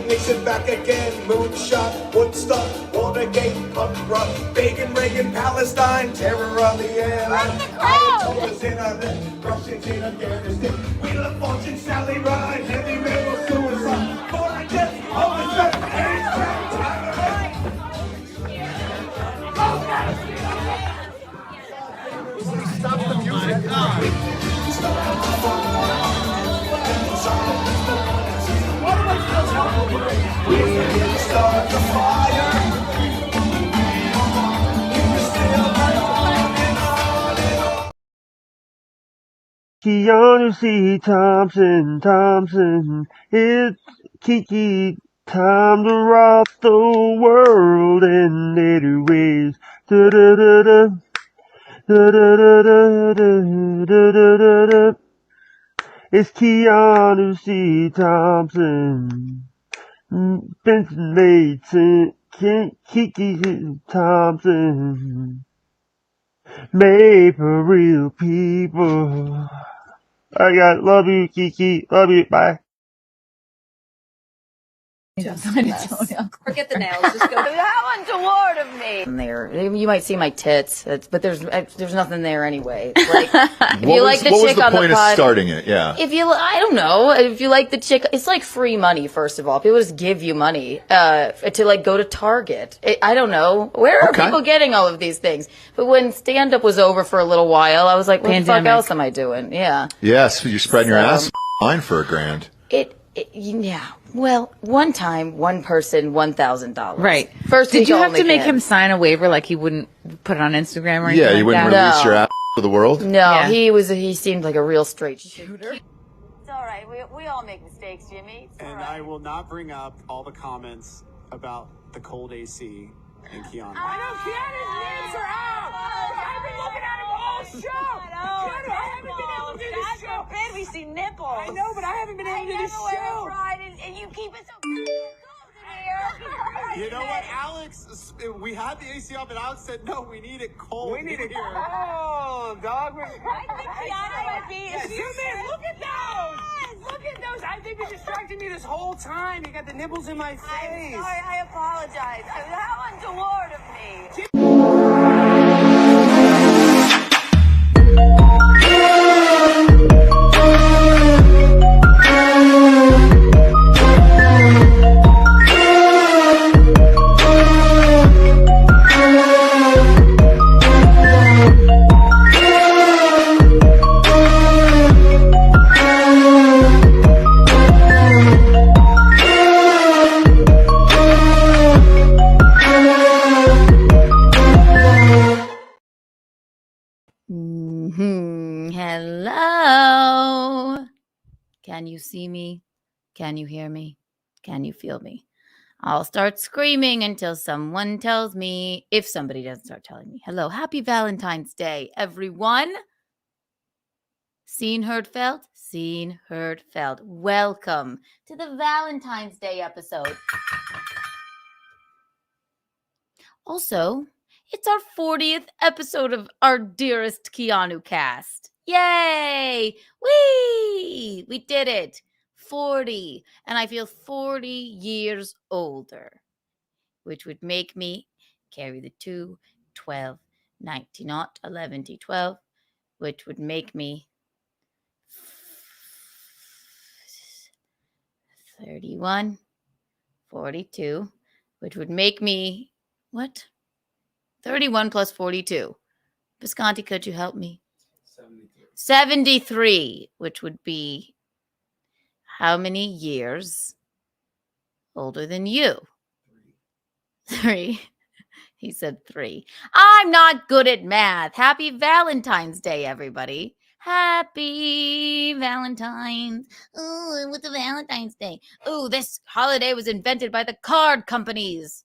nation back again. Moonshot, Woodstock, Watergate, punk rock, Reagan, Palestine, terror of the air. Ayatollahs in Iran, Russians in Afghanistan. Wheel of Fortune, Sally Ride, heavy metal suicide. Foreign death, homicide, AIDS, Stop the music. Start the fire. Keanu C. Thompson, it's Kiki, time to rock the world in 80 ways. Da-da-da-da, da-da-da-da-da-da-da-da. It's Keanu C. Thompson, Benson Mason, Kiki Thompson, made for real people. I got love you, Kiki. Love you. Bye. Forget the nails. Just go. How untoward of me. There, you might see my tits, but there's nothing there anyway. Like, if you like the chick on the pod, what was the point of starting it? Yeah. If you, I don't know. If you like the chick, it's like free money. First of all, people just give you money to like go to Target. I don't know. Where are people getting all of these things? But when stand up was over for a little while, I was like, what the fuck else am I doing? Yeah. Yes, you're spreading your ass line for $1,000. Yeah. Well, one time, one person, $1,000. Right. First, did you have to make him sign a waiver like he wouldn't put it on Instagram or anything? Yeah, you wouldn't release your ass to the world. No, he seemed like a real straight shooter. It's all right. We all make mistakes, Jimmy. And I will not bring up all the comments about the cold AC and Keanu. I know Keanu's names are out. I've been looking at him all show. Keanu, I haven't been able to do this show. Man, we see nipples. I know, but I haven't been able to do this show. And you keep it so cold in here. You know what, Alex? We had the AC up, and Alex said, "No, we need it cold." We need it here. cold, dog. I think Keanu might be. Zoom in. Look at those. Look at those. I think you're distracting me this whole time. You got the nipples in my face. I'm sorry. I apologize. How untoward of me. Hello. Can you see me? Can you hear me? Can you feel me? I'll start screaming until someone tells me, if somebody doesn't start telling me. Hello. Happy Valentine's Day, everyone. Seen, heard, felt? Seen, heard, felt. Welcome to the Valentine's Day episode. Also, it's our 40th episode of our dearest Keanu cast. Yay! Whee! We did it. 40. And I feel 40 years older, which would make me carry the 2, 12, 19, 11, T12, which would make me 31, 42, which would make me, what? 31 plus 42. Bisconte, could you help me? 73, which would be how many years older than you? 3. He said 3. I'm not good at math. Happy Valentine's Day, everybody. Happy Valentine's. Oh, what's a Valentine's Day? Oh, this holiday was invented by the card companies.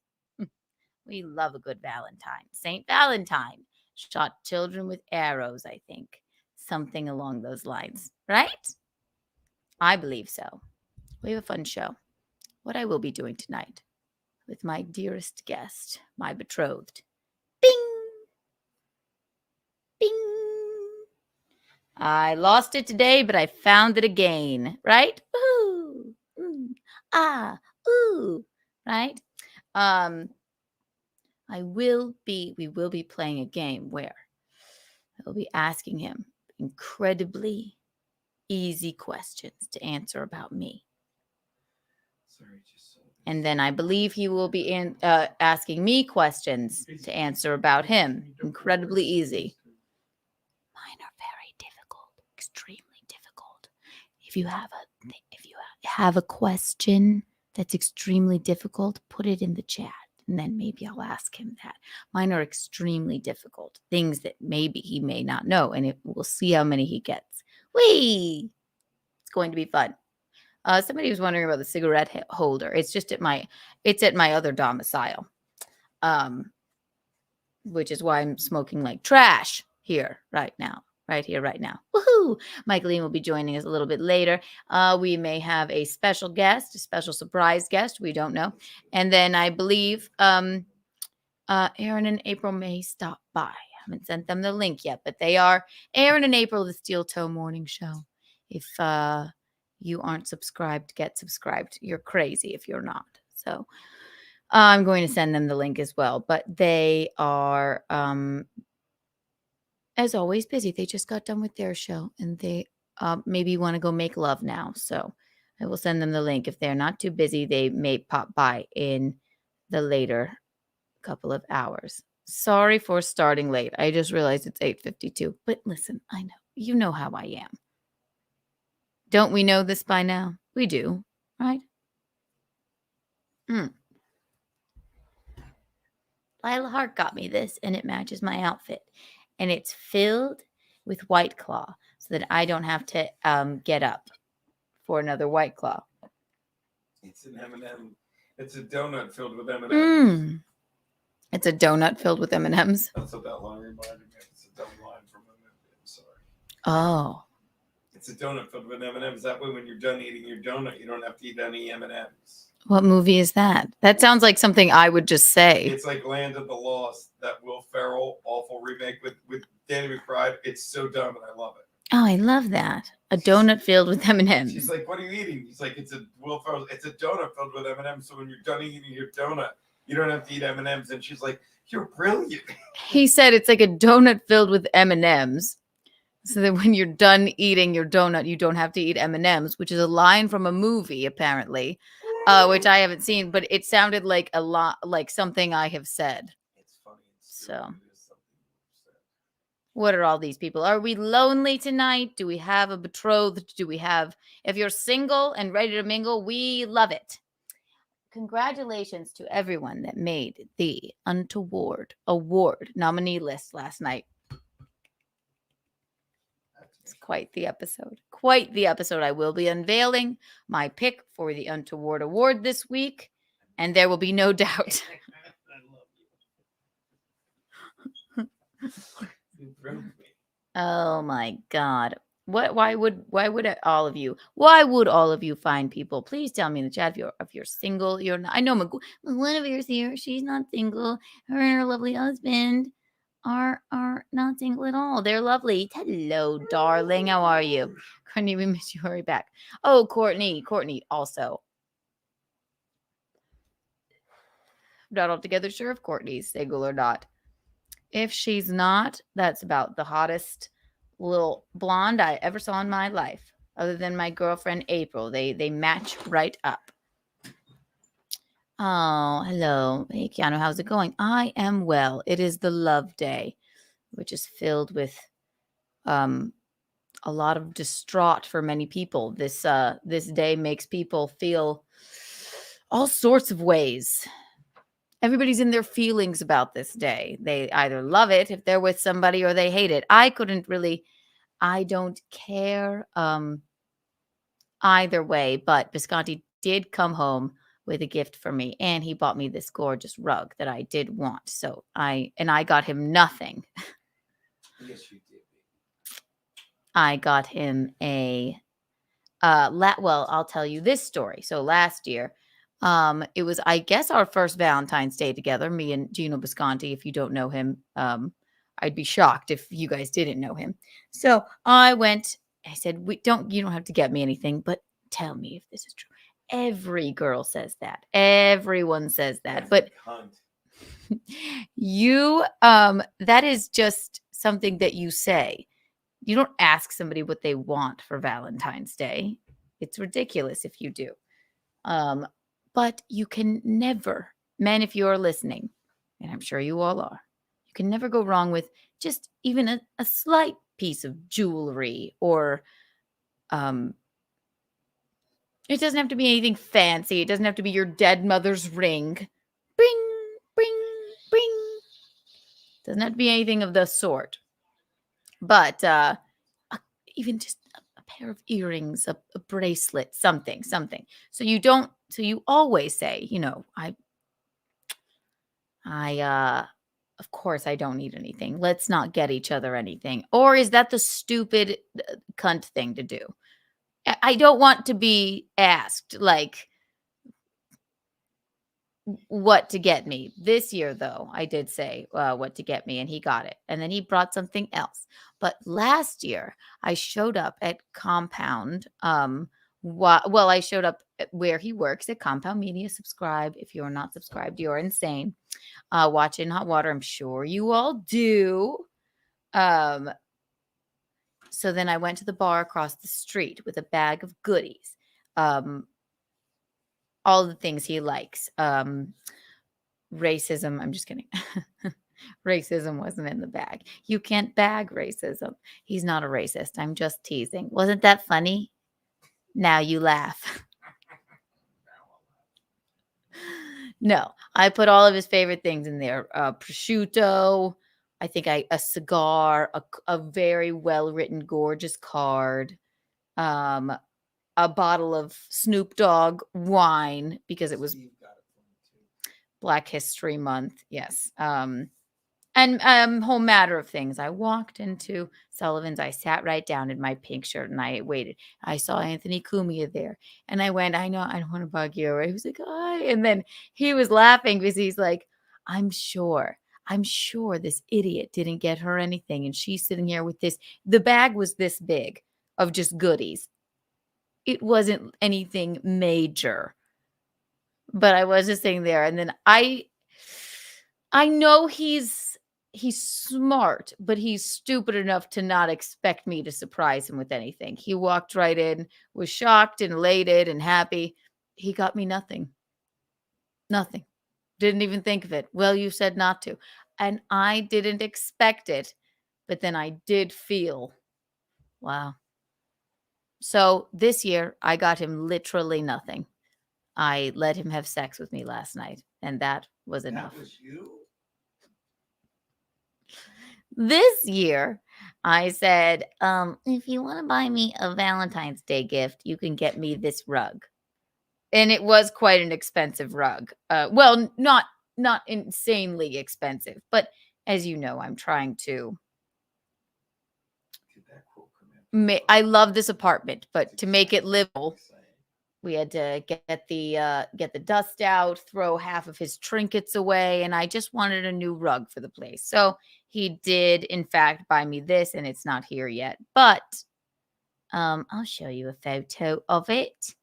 We love a good Valentine. Saint Valentine shot children with arrows, I think. Something along those lines, right? I believe so. We have a fun show. What I will be doing tonight with my dearest guest, my betrothed. Bing! Bing! I lost it today, but I found it again, right? Woohoo! Ooh, right? We will be playing a game where I will be asking him incredibly easy questions to answer about me. And then I believe he will be asking me questions to answer about him. Incredibly easy. Mine are very difficult, extremely difficult. If you have a question that's extremely difficult, put it in the chat, and then maybe I'll ask him that. Mine are extremely difficult, things that maybe he may not know, and we'll see how many he gets. Whee! It's going to be fun. Somebody was wondering about the cigarette holder. It's just at my other domicile, which is why I'm smoking like trash here right now. Woohoo! Michaeline will be joining us a little bit later. We may have a special guest, a special surprise guest. We don't know. And then I believe Aaron and April may stop by. I haven't sent them the link yet, but they are Aaron and April, the Steel Toe Morning Show. If you aren't subscribed, get subscribed. You're crazy if you're not. So I'm going to send them the link as well. But they are, as always, busy. They just got done with their show, and they maybe want to go make love now. So I will send them the link. If they're not too busy, they may pop by in the later couple of hours. Sorry for starting late. I just realized it's 8:52. But listen, I know. You know how I am. Don't we know this by now? We do, right? Lila Hart got me this, and it matches my outfit. And it's filled with White Claw so that I don't have to get up for another White Claw. It's an M&M. It's a donut filled with M&Ms. It's a donut filled with M&Ms. That's what that line reminded me of. It's a dumb line from a movie. I'm sorry. Oh. It's a donut filled with M&Ms. That way, when you're done eating your donut, you don't have to eat any M&Ms. What movie is that? That sounds like something I would just say. It's like Land of the Lost, that Will Ferrell awful remake with Danny McBride. It's so dumb, and I love it. Oh, I love that. A donut filled with M&Ms. She's like, "What are you eating?" He's like, "It's a Will Ferrell. It's a donut filled with M&Ms. So when you're done eating your donut, you don't have to eat M&Ms." And she's like, "You're brilliant." He said it's like a donut filled with M&Ms. So that when you're done eating your donut, you don't have to eat M&Ms, which is a line from a movie, apparently, which I haven't seen, but it sounded like a lot like something I have said. It's funny. So, what are all these people? Are we lonely tonight? Do we have a betrothed? If you're single and ready to mingle, we love it. Congratulations to everyone that made the Untoward Award nominee list last night. It's quite the episode. I will be unveiling my pick for the Untoward Award this week, and there will be no doubt. Oh my God. Why would all of you fine people, please tell me in the chat if you're single, you're not. I know Guinevere's here. She's not single. Her and her lovely husband are not single at all. They're lovely. Hello, darling. How are you? Courtney, we miss you. Hurry back. Oh, Courtney also. Not altogether sure if Courtney's single or not. If she's not, that's about the hottest little blonde I ever saw in my life, other than my girlfriend April. They match right up. Oh, hello. Hey, Keanu, how's it going? I am well. It is the love day, which is filled with a lot of distraught for many people. This day makes people feel all sorts of ways. Everybody's in their feelings about this day. They either love it if they're with somebody or they hate it. I don't care either way, but Bisconte did come home with a gift for me, and he bought me this gorgeous rug that I did want. So I got him nothing. Yes, you did. I got him I'll tell you this story. So last year, it was, I guess, our first Valentine's Day together, me and Geno Bisconte. If you don't know him, I'd be shocked if you guys didn't know him. So I said, you don't have to get me anything, but tell me if this is true. Every girl says that. Everyone says that. But Cunt. you that is just something that you say. You don't ask somebody what they want for Valentine's Day. It's ridiculous if you do. But you can never, men, if you're listening, and I'm sure you all are, you can never go wrong with just even a slight piece of jewelry, or it doesn't have to be anything fancy. It doesn't have to be your dead mother's ring. Bring, bring, bring. Doesn't have to be anything of the sort. But even just a pair of earrings, a bracelet, something. So you always say, of course I don't need anything. Let's not get each other anything. Or is that the stupid cunt thing to do? I don't want to be asked, like, what to get me. This year, though, I did say what to get me, and he got it. And then he brought something else. But last year, I showed up at Compound. I showed up where he works at Compound Media. Subscribe. If you're not subscribed, you're insane. Watch In Hot Water. I'm sure you all do. So then I went to the bar across the street with a bag of goodies. All the things he likes. Racism. I'm just kidding. Racism wasn't in the bag. You can't bag racism. He's not a racist. I'm just teasing. Wasn't that funny? Now you laugh. No, I put all of his favorite things in there. Prosciutto. I think a cigar, a very well-written, gorgeous card. A bottle of Snoop Dogg wine because it was Black History Month. Yes. And whole matter of things. I walked into Sullivan's. I sat right down in my pink shirt and I waited. I saw Anthony Cumia there. And I went, I know, I don't want to bug you. He was like, hi. And then he was laughing because he's like, I'm sure this idiot didn't get her anything. And she's sitting here with this. The bag was this big of just goodies. It wasn't anything major, but I was just sitting there. And then I know he's smart, but he's stupid enough to not expect me to surprise him with anything. He walked right in, was shocked and elated and happy. He got me nothing. Nothing. Didn't even think of it. Well, you said not to. And I didn't expect it, but then I did feel, wow. So this year, I got him literally nothing. I let him have sex with me last night, and that was enough. That was you? This year, I said, if you want to buy me a Valentine's Day gift, you can get me this rug. And it was quite an expensive rug. Well, not insanely expensive, but as you know, I'm trying to. I love this apartment, but to make it livable, we had to get the dust out, throw half of his trinkets away, and I just wanted a new rug for the place. So he did, in fact, buy me this, and it's not here yet. But I'll show you a photo of it.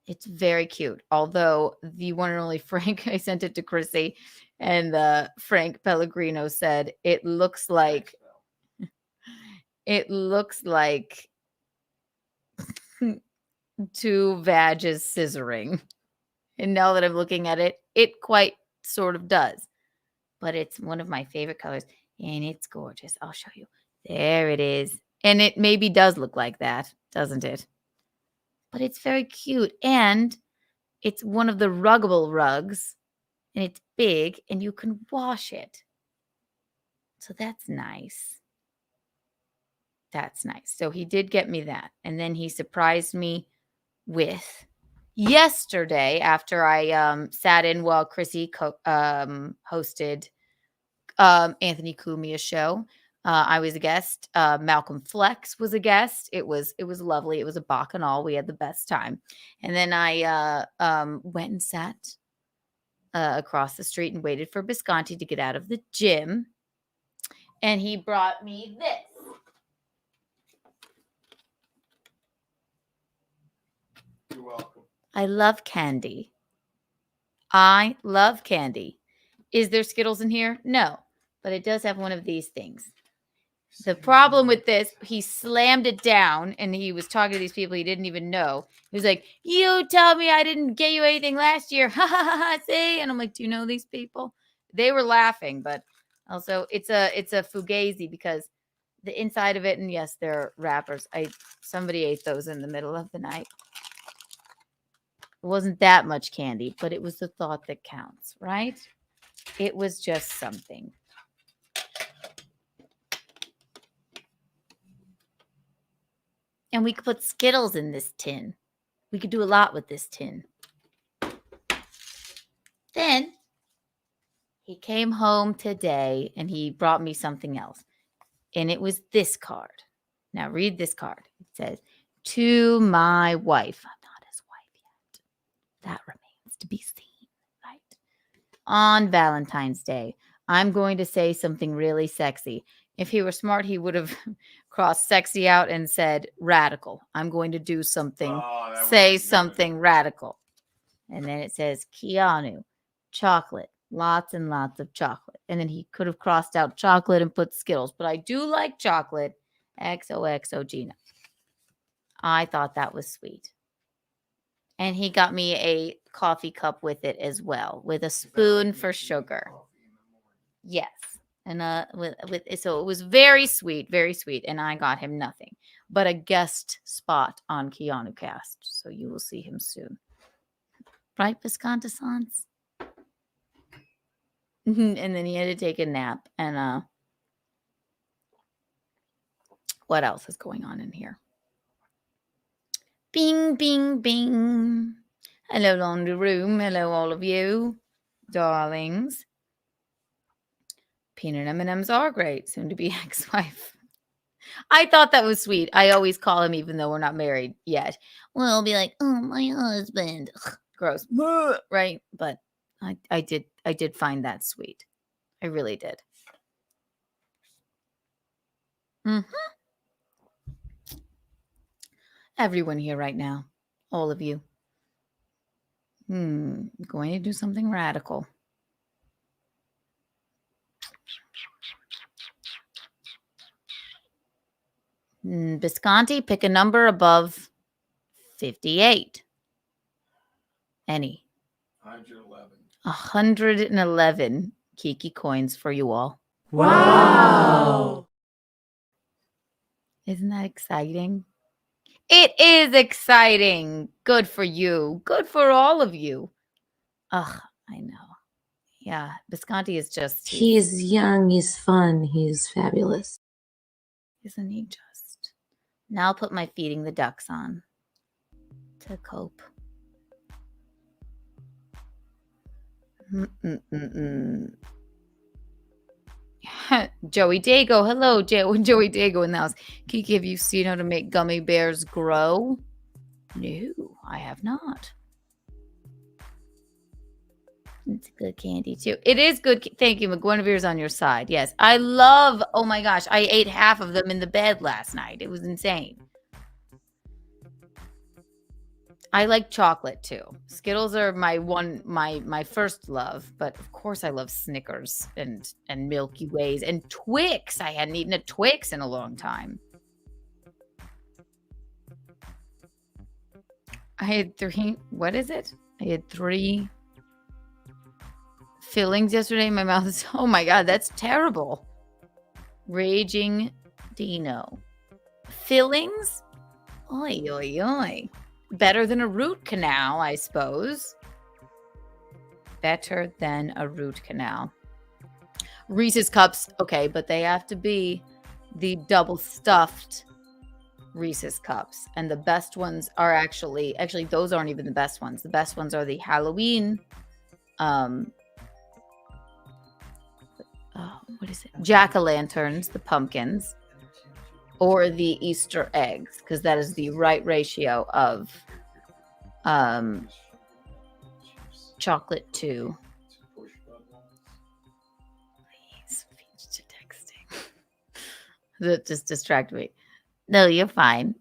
It's very cute. Although the one and only Frank, I sent it to Chrissy, and Frank Pellegrino said it looks like two vages scissoring. And now that I'm looking at it, it quite sort of does. But it's one of my favorite colors, and it's gorgeous. I'll show you. There it is. And it maybe does look like that, doesn't it? But it's very cute. And it's one of the ruggable rugs, and it's big, and you can wash it. So that's nice. That's nice. So he did get me that. And then he surprised me with yesterday, after I sat in while Chrissy hosted Anthony Cumia's show. I was a guest. Malcolm Flex was a guest. It was lovely. It was a bacchanal. We had the best time. And then I went and sat across the street and waited for Bisconte to get out of the gym. And he brought me this. You're welcome. I love candy. I love candy. Is there Skittles in here? No, but it does have one of these things. The problem with this, he slammed it down and he was talking to these people he didn't even know. He was like, "You tell me I didn't get you anything last year." Ha ha ha ha. See? And I'm like, "Do you know these people?" They were laughing, but also it's a fugazi because the inside of it, and yes, they're wrappers. Somebody ate those in the middle of the night. It wasn't that much candy, but it was the thought that counts, right? It was just something. And we could put Skittles in this tin. We could do a lot with this tin. Then he came home today and he brought me something else. And it was this card. Now read this card. It says, "To my wife." I'm not his wife yet. That remains to be seen, right? On Valentine's Day, I'm going to say something really sexy. If he were smart, he would have crossed sexy out and said radical. I'm going to do something, say something radical. And then it says Keanu, chocolate, lots and lots of chocolate. And then he could have crossed out chocolate and put Skittles. But I do like chocolate. XOXO Geno. I thought that was sweet. And he got me a coffee cup with it as well, with a spoon for sugar. Yes. And so it was very sweet, and I got him nothing but a guest spot on Keanu Cast. So you will see him soon. Right, Bisconte Sans? And then he had to take a nap. And what else is going on in here? Bing, bing, bing. Hello, laundry room. Hello, all of you, darlings. Peanut M&Ms are great. Soon to be ex-wife. I thought that was sweet. I always call him, even though we're not married yet. Well, I'll be like, "Oh, my husband." Gross, right? But I did find that sweet. I really did. Everyone here right now, all of you. Going to do something radical. Bisconte, pick a number above 58. Any. 111. 111 Kiki coins for you all. Wow. Isn't that exciting? It is exciting. Good for you. Good for all of you. Ugh, I know. Yeah, Bisconte is just... He's young, he's fun, he's fabulous. Isn't he just? Now I'll put my feeding the ducks on to cope. Joey Dago. Hello, Joey Dago in the house. Kiki, have you seen how to make gummy bears grow? No, I have not. It's good candy too. It is good. Thank you. McGuinevere's on your side. Yes. I love, oh my gosh, I ate half of them in the bed last night. It was insane. I like chocolate too. Skittles are my first love, but of course I love Snickers and Milky Ways and Twix. I hadn't eaten a Twix in a long time. I had 3, what is it? I had 3 fillings yesterday in my mouth. Oh my God, that's terrible. Raging Dino. Fillings? Oi, oi, oi. Better than a root canal, I suppose. Better than a root canal. Reese's Cups, okay, but they have to be the double stuffed Reese's Cups. And the best ones are actually those aren't even the best ones. The best ones are the Halloween, what is it? Jack-o'-lanterns, the pumpkins, or the Easter eggs, because that is the right ratio of chocolate to speech to texting. That just distracted me. No, you're fine.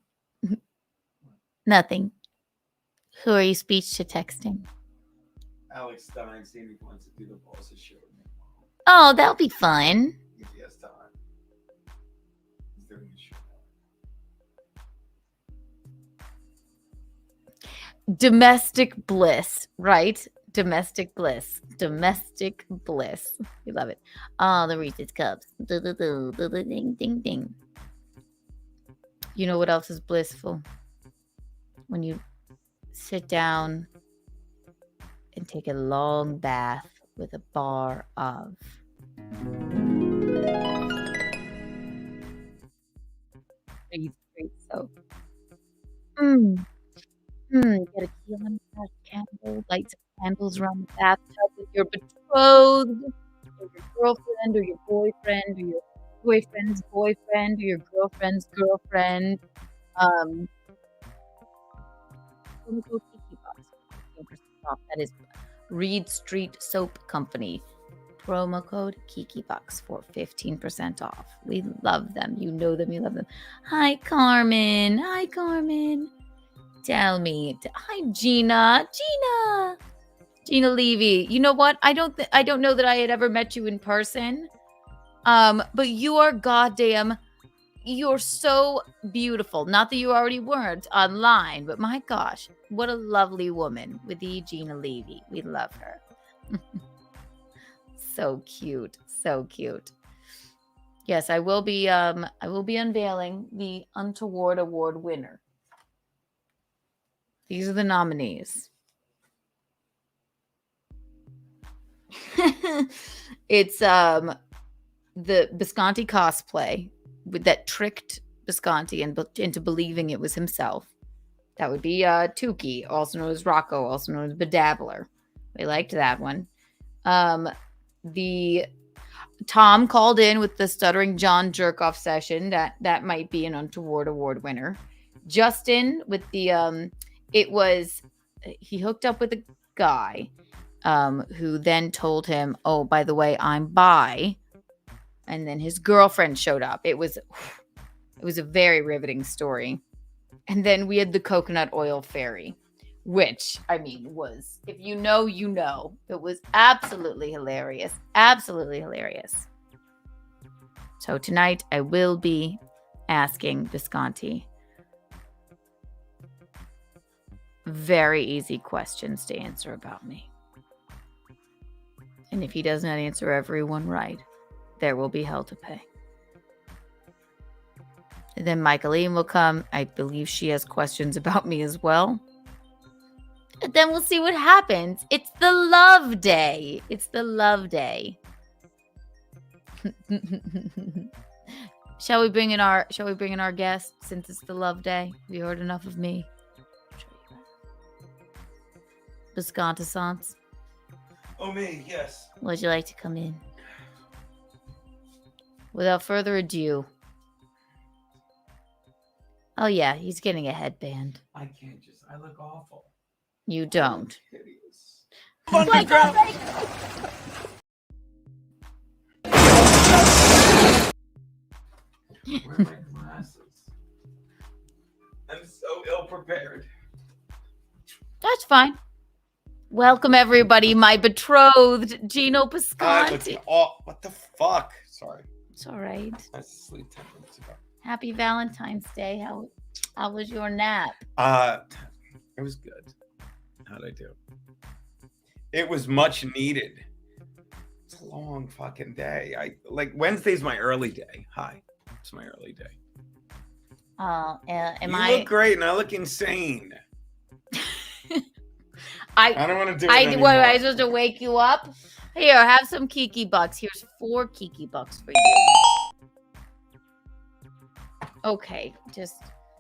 Nothing. Who are you speech to texting? Alex Stein seeing if he wants to do the boss's show with me. Oh, that'll be fun. If he has time. He's doing his show. Domestic bliss, right? Domestic bliss. Domestic bliss. We love it. Oh, the Reese's Cups. Ding, ding, ding. You know what else is blissful? When you sit down and take a long bath with a bar of Reese's soap. Get a key on that candle, light some candles around the bathtub with your betrothed, or your girlfriend, or your boyfriend, or your boyfriend's boyfriend, or your girlfriend's girlfriend. Promo code Kiki Box, 15% off. That is Reed Street Soap Company. Promo code KikiBox for 15% off. We love them. You know them. You love them. Hi, Carmen. Hi, Carmen. Tell me. Hi, Gina. Gina Levy. You know what? I don't know that I had ever met you in person. But you are goddamn. You're so beautiful. Not that you already weren't online, but my gosh, what a lovely woman with the Gina Levy. We love her. So cute. So cute. Yes, I will be unveiling the Untoward Award winner. These are the nominees. It's the Bisconte cosplay that tricked Bisconte into believing it was himself. That would be Tukey, also known as Rocco, also known as Bedabbler. We liked that one. The Tom called in with the Stuttering John Jerkoff session. That might be an Untoward Award winner. Justin with the he hooked up with a guy who then told him, oh, by the way, I'm bi. And then his girlfriend showed up. It was a very riveting story. And then we had the coconut oil fairy, which, I mean, was, if you know, you know. It was absolutely hilarious. Absolutely hilarious. So tonight I will be asking Bisconte very easy questions to answer about me. And if he does not answer everyone right, there will be hell to pay. And then Michaeline will come. I believe she has questions about me as well. And then we'll see what happens. It's the love day. It's the love day. Shall we bring in our guest since it's the love day? We heard enough of me. Bisconte Sans. Oh, me, yes. Would you like to come in? Without further ado. Oh yeah, he's getting a headband. I can't just, I look awful. You don't. Hideous. Underground. Where are my glasses? I'm so ill prepared. That's fine. Welcome everybody, my betrothed Geno Bisconte. What the fuck? Sorry. It's all right. I was asleep 10 minutes ago. Happy Valentine's Day. How was your nap? It was good. How'd I do? It was much needed. It's a long fucking day. Wednesday's my early day. Hi. It's my early day. Am you I look great and I look insane. I don't want to do it anymore. What, am I supposed to wake you up? Here, have some Kiki Bucks. Here's 4 Kiki Bucks for you. Okay, just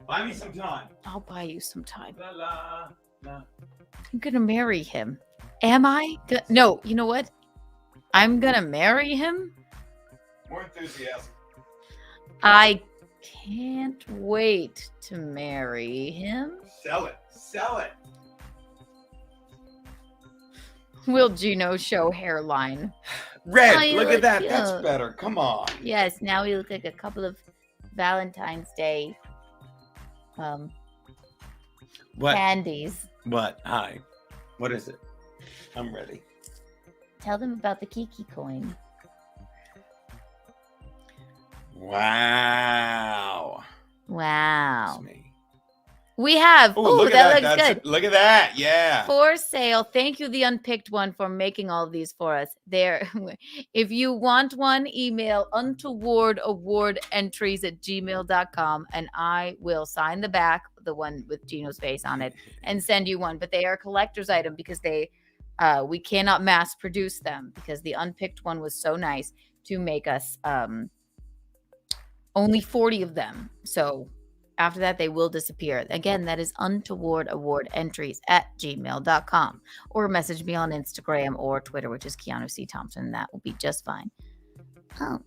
buy me some time. I'll buy you some time. La, la, la. I'm gonna marry him. Am I? No, you know what? I'm gonna marry him? More enthusiasm. I can't wait to marry him. Sell it. Sell it. Will Geno show hairline? Red, Oh, you look look at that. cute. That's better. Come on. Yes, now we look like a couple of Valentine's Day What? candies. What? Hi. What is it? I'm ready. Tell them about the Kiki coin. Wow. Wow. That's me. We have. Ooh, Oh, look that at looks that. good. Look at that. Yeah. For sale. Thank you, the unpicked one, for making all of these for us. There. If you want one, email untowardawardentries@gmail.com, and I will sign the back, the one with Geno's face on it, and send you one. But they are a collector's item because we cannot mass produce them because the unpicked one was so nice to make us only 40 of them. So after that, they will disappear. Again, that is untowardawardentries@gmail.com, or message me on Instagram or Twitter, which is Keanu C. Thompson. That will be just fine. Oh,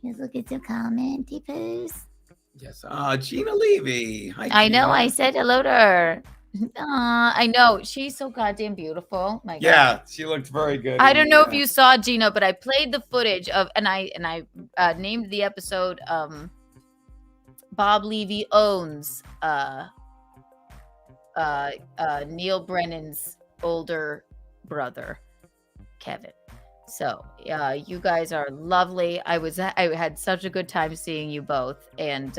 let's look at the commenty post. Yes. Gina Levy. Hi, I know. Gina. I said hello to her. I know. She's so goddamn beautiful. My God. Yeah, she looked very good. I don't know if you saw Gino, but I played the footage of, and I named the episode Bob Levy owns Neil Brennan's older brother, Kevin. So you guys are lovely. I had such a good time seeing you both, and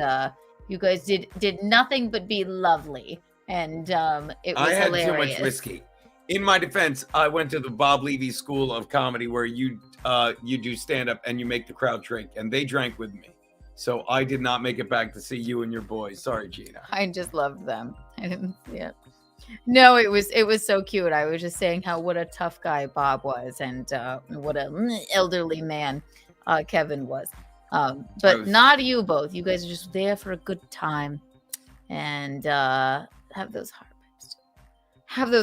you guys did nothing but be lovely, and it was had hilarious. too much whiskey. In my defense, I went to the Bob Levy School of Comedy where you do stand up and you make the crowd drink, and they drank with me. So I did not make it back to see you and your boys. Sorry, Gina. I just loved them. I didn't see it. No, it was so cute. I was just saying what a tough guy Bob was, and what an elderly man Kevin was. But not you both. You guys are just there for a good time, and have those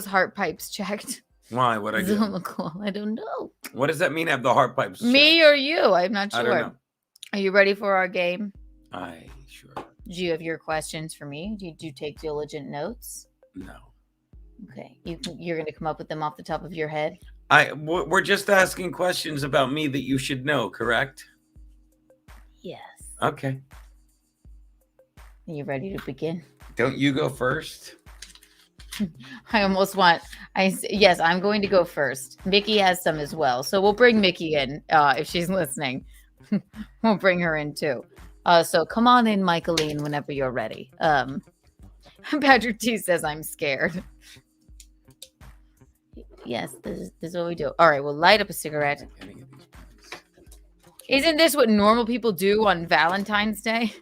heart pipes checked. Why? What I do? I don't know. What does that mean? Have the heart pipes? Me or you? I'm not sure. I don't know. Are you ready for our game? Sure. Do you have your questions for me? Did you take diligent notes? No. Okay. You're going to come up with them off the top of your head? We're just asking questions about me that you should know, correct? Yes. Okay. Are you ready to begin? Don't you go first? I almost want. Yes, I'm going to go first. Mickey has some as well, so we'll bring Mickey in if she's listening. We'll bring her in too. So come on in, Michaeline, whenever you're ready. Patrick T says I'm scared. Yes, this is what we do. All right, we'll light up a cigarette. Isn't this what normal people do on Valentine's Day?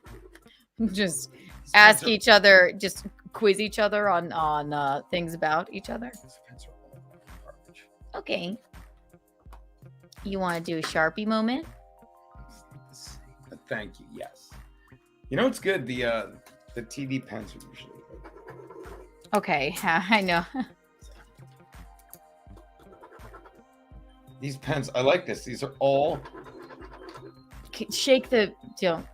Just ask each other, just quiz each other on things about each other. Okay. You want to do a Sharpie moment? Thank you. Yes. You know what's good? The TD pens are usually good. Okay, I know. These pens, I like this. These are all. Shake the. Don't.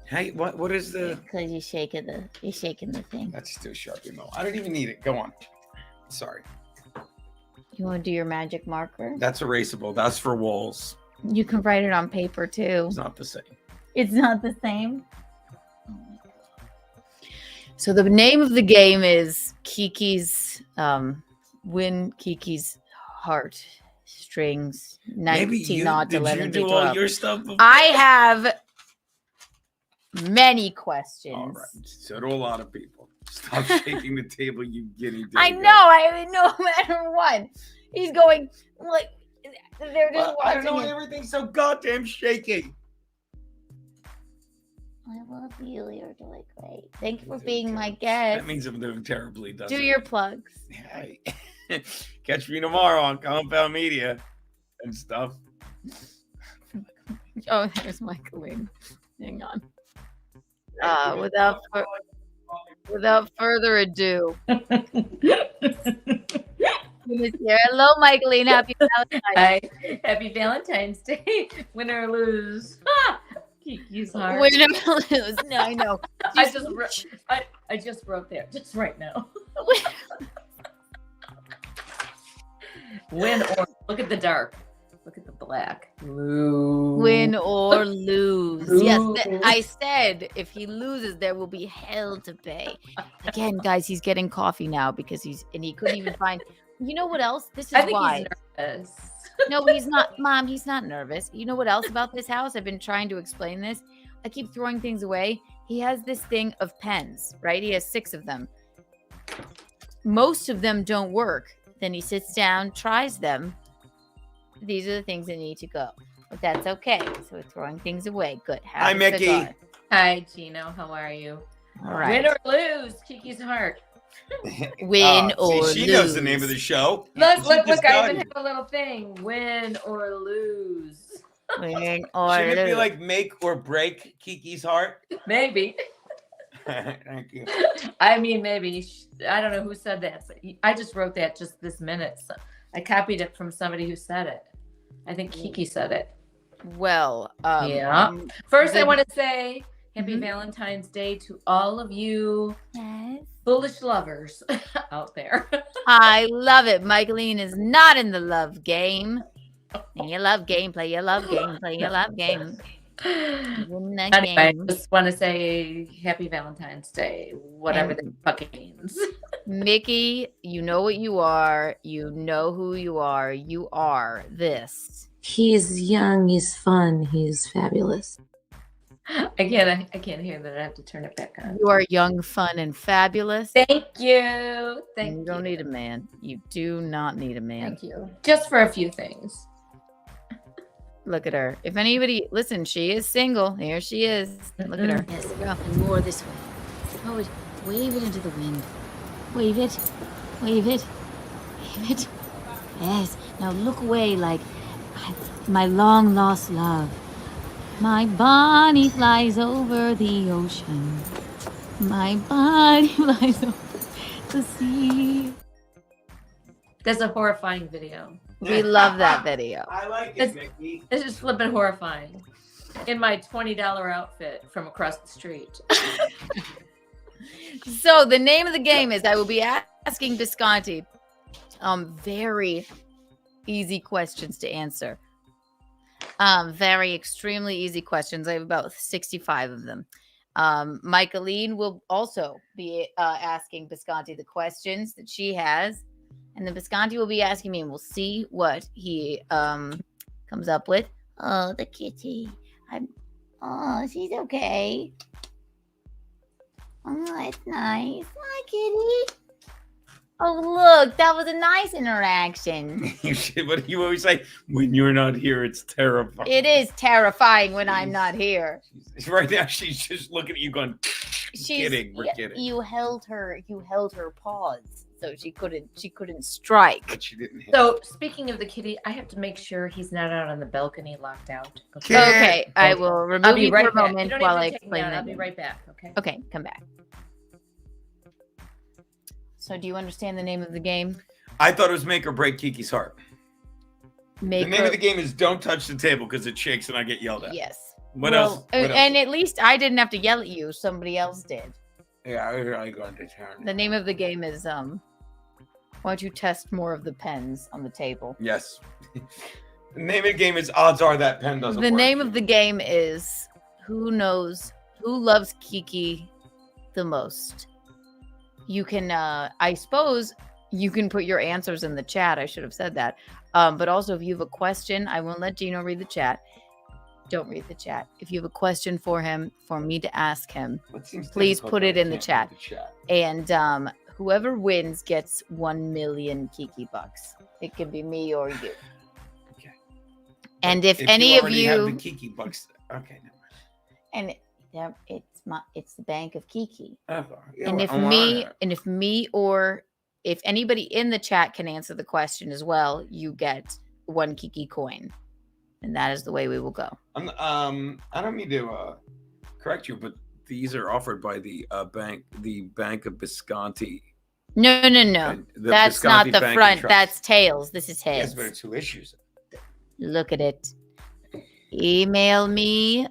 Hey, what is the? Because you're shaking the thing. Let's just do a Sharpie mo. I don't even need it. Go on. Sorry. You want to do your magic marker? That's erasable. That's for walls. You can write it on paper too. It's not the same. It's not the same. So the name of the game is Kiki's win Kiki's heart strings 19 odd to 11 did you do all your stuff before? I have many questions. All right. So do a lot of people. Stop shaking the table, you guinea pig. I know. No matter what, he's going like they're just I don't know. watching it. Everything's so goddamn shaky. I love you. You're doing great. Thank you for being my guest. That means I'm doing terribly. Doesn't Do it? your plugs. Hey. Catch me tomorrow on Compound Media and stuff. Oh, there's Michaeline. Hang on. Without further ado. Hello, Michaeline. Happy Valentine's. Hi. Happy Valentine's Day. Win or lose. Kiki's heart. Win or lose. No, I know. I just wrote there, just right now. Win or look at the dark. Look at the black. Lose. Win or lose. Yes, Lose. I said if he loses, there will be hell to pay. Again, guys, he's getting coffee now because he couldn't even find. You know what else? This is I think why. he's nervous. No, he's not, Mom. He's not nervous. You know what else about this house? I've been trying to explain this. I keep throwing things away. He has this thing of pens, right? He has 6 of them. Most of them don't work. Then he sits down, tries them. These are the things that need to go. But that's okay. So we're throwing things away. Good. Hi, Mickey. Hi, Gino. How are you? All right. Win or lose, Kiki's heart. Win or she lose. knows the name of the show. Look, She look, just look. I got even you. have a little thing. Win or lose. Win or Shouldn't it be lose. like make or break Kiki's heart? Maybe. Thank you. I mean, maybe. I don't know who said that. But I just wrote that just this minute. So I copied it from somebody who said it. I think Kiki said it. Well, Yeah. First, I the- want to say Happy Mhm. Valentine's Day to all of you Yes. foolish lovers out there. I love it. Michaeline is not in the love game. Play your love game. Play your love game. Play your love game. In the Anyway, I game. just want to say Happy Valentine's Day, whatever that fucking means. Mickey, you know what you are. You know who you are. You are this. He's young, he's fun, he's fabulous. I can't hear that. I have to turn it back on. You are young, fun, and fabulous. Thank you. Thank You you. don't need a man. You do not need a man. Thank you. Just for a few things. Look at her. If anybody, listen, she is single. Here she is. Look at her. Yes, and more this way. Oh, wave it into the wind. Wave it. Wave it. Wave it. Yes. Now look away like my long lost love. My body flies over the ocean. My body flies over the sea. That's a horrifying video. We love that video. I like It's- it, Mickey. It's just flipping horrifying. In my $20 outfit from across the street. So the name of the game is I will be asking Bisconte very easy questions to answer. Very extremely easy questions. I have about 65 of them. Michaeline will also be asking Bisconte the questions that she has. And then Bisconte will be asking me, and we'll see what he comes up with. Oh, the kitty. Oh, she's okay. Oh, it's nice. Hi, kitty. Oh, look, that was a nice interaction. What do you always say? When you're not here, it's terrifying. It is terrifying when I'm not here. Right now, she's just looking at you going, She's kidding, we're kidding. You held her paws, so she couldn't strike. But she didn't hit. So speaking of the kitty, I have to make sure he's not out on the balcony locked out. Okay, I will remove I'll be you right for a back. moment You don't while have I to take me explain out. that. I'll be right back. Okay. Okay, come back. So, do you understand the name of the game? I thought it was make or break Kiki's heart. The name of the game is don't touch the table because it shakes and I get yelled at. Yes. What else? What else? And at least I didn't have to yell at you. Somebody else did. Yeah, I got to turn. The name of the game is why don't you test more of the pens on the table? Yes. The name of the game is odds are that pen doesn't The work. name of the game is who loves Kiki the most. You can I suppose you can put your answers in the chat. I should have said that. But also if you have a question, I won't let Geno read the chat. Don't read the chat. If you have a question for him, for me to ask him, please put it in the chat. And whoever wins gets 1 million Kiki bucks. It can be me or you. Okay. And if any of already have you the Kiki bucks, okay, never mind. and it's the Bank of Kiki. Yeah, And well, if I'm on me it. or if anybody in the chat can answer the question as well, you get 1 Kiki coin. And that is the way we will go. I don't mean to correct you, but these are offered by the Bank of Bisconte. No. The That's Bisconte not the Bank and front. Trust. That's tails. This is Yes, heads. but it's 2 issues. Look at it. Email me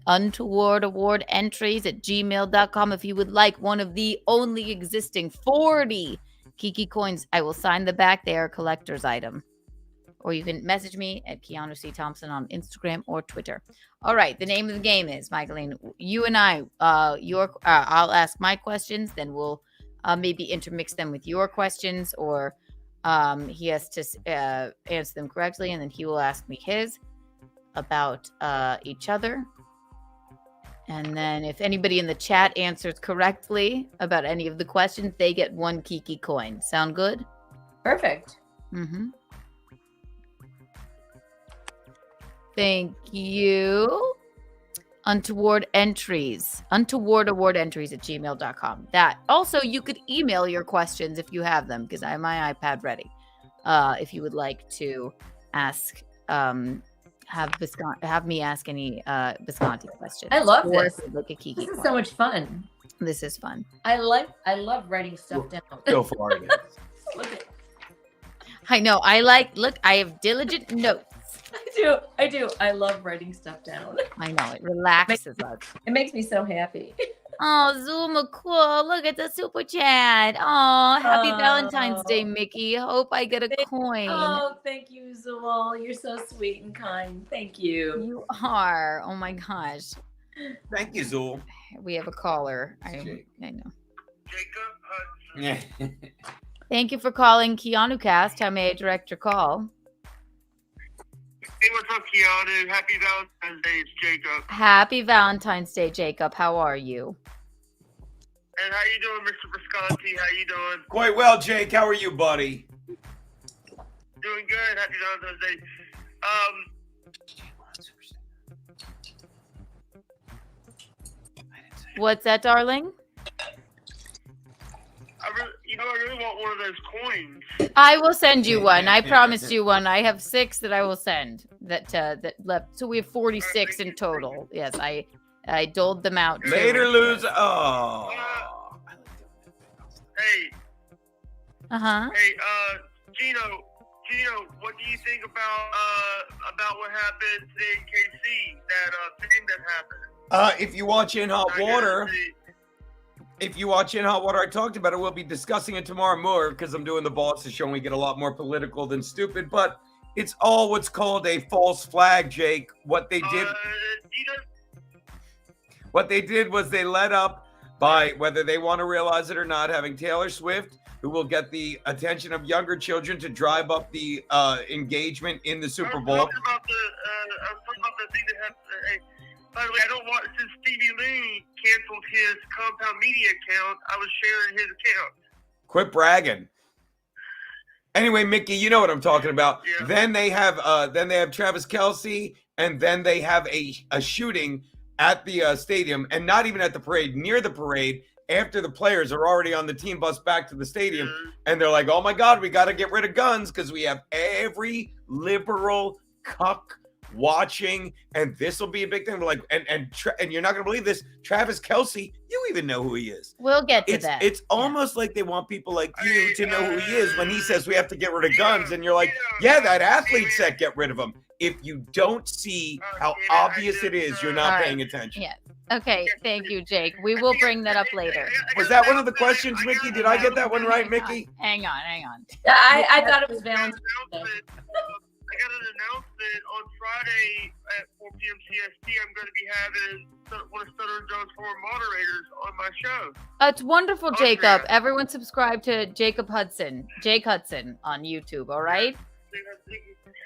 untowardawardentries@gmail.com if you would like one of the only existing 40 Kiki coins. I will sign the back. They are a collector's item. or you can message me at Keanu C. Thompson on Instagram or Twitter. All right, the name of the game is, Michaeline, you and I, I'll ask my questions, then we'll maybe intermix them with your questions, or he has to answer them correctly, and then he will ask me his about each other. And then if anybody in the chat answers correctly about any of the questions, they get 1 Kiki coin. Sound good? Perfect. Mm-hmm. Thank you. Untoward award entries at gmail.com. That also, you could email your questions if you have them, because I have my iPad ready. If you would like to ask, have me ask any Bisconte questions. I love or this. if you'd like a Kiki This is coin. so much fun. This is fun. I love writing stuff down. Go for it. Look at, I know. I have diligent notes. I do. I love writing stuff down. I know. It relaxes us. It makes me so happy. Oh, Zuma, cool. Look at the super chat. Oh, happy Valentine's Day, Mickey. Hope I get a coin. Oh, thank you, Zawal. You're so sweet and kind. Thank you. You are. Oh my gosh. Thank you, Zool. We have a caller. I know. Yeah. Thank you for calling Keanu Cast. How may I direct your call? Hey, what's up, Keanu? Happy Valentine's Day. It's Jacob. Happy Valentine's Day, Jacob. How are you? And how you doing, Mr. Bisconte? How you doing? Quite well, Jake. How are you, buddy? Doing good. Happy Valentine's Day. What's that, darling? I really want one of those coins. I will send you one. I promised you one. I have 6 that I will send that left. So we have 46 in total. Yes, I doled them out. too. Later, loser. Oh. Hey. Uh-huh. Hey, Geno, what do you think about what happened today in KC? That thing that happened. If you watch In Hot Water, I talked about it. We'll be discussing it tomorrow more because I'm doing the Boston show and we get a lot more political than stupid. But it's all what's called a false flag, Jake. What they did was they led up by, whether they want to realize it or not, having Taylor Swift, who will get the attention of younger children to drive up the engagement in the Super Bowl. I was talking about the thing that happened. By the way, I don't want, since Stevie Lee canceled his Compound Media account, I was sharing his account. Quit bragging. Anyway, Mickey, you know what I'm talking about. Yeah. Then they have Travis Kelce, and then they have a shooting at the stadium, and not even at the parade, near the parade, after the players are already on the team bus back to the stadium, and they're like, oh my God, we got to get rid of guns because we have every liberal cuck watching, and this will be a big thing. We're like, and you're not gonna believe this, Travis Kelce, you even know who he is. We'll get to that. It's almost like they want people like you to know who he is when he says we have to get rid of guns, and you're like, yeah, that athlete said get rid of them. If you don't see how obvious it is, you're not paying attention. Yeah. Okay. Thank you, Jake. We will bring that up later. Was that one of the questions, Mickey? Did I get that one right, Mickey? Hang on. I thought it was Valentine's Day. I got an announcement on Friday at 4 p.m. CST. I'm going to be having one of Stutter and John's former moderators on my show. It's wonderful, Jacob. Everyone subscribe to Jake Hudson on YouTube, all right?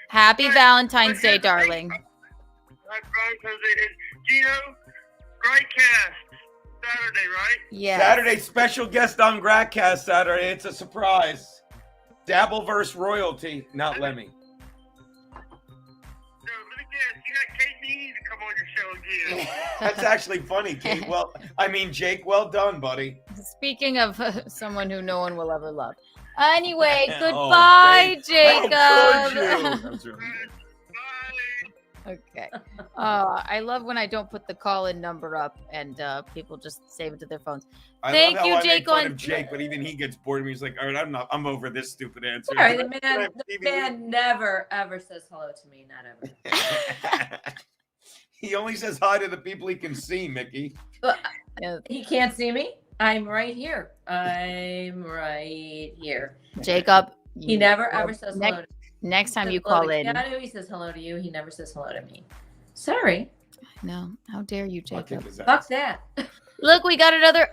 Happy Valentine's Day, darling. Happy Valentine's Day. And Geno, great cast. Saturday, right? Yeah. Saturday, special guest on Gradcast Saturday. It's a surprise. Dabble versus royalty, not Lemmy. That's actually funny, Kate. Well, I mean, Jake, well done, buddy. Speaking of someone who no one will ever love. Anyway, Oh, goodbye, Jake. Jacob. How could you? Okay. I love when I don't put the call-in number up and people just save it to their phones. Thank you, I Jake. make fun of Jake, but even he gets bored of me. He's like, all right, I'm over this stupid answer. Sorry, the man never ever says hello to me, not ever. He only says hi to the people he can see, Mickey. He can't see me. I'm right here. Jacob. He never ever says hello. Next time you Hello call to in. Keanu, he says hello to you. He never says hello to me. Sorry. No, how dare you, Jacob? Fuck that. Look, we got another.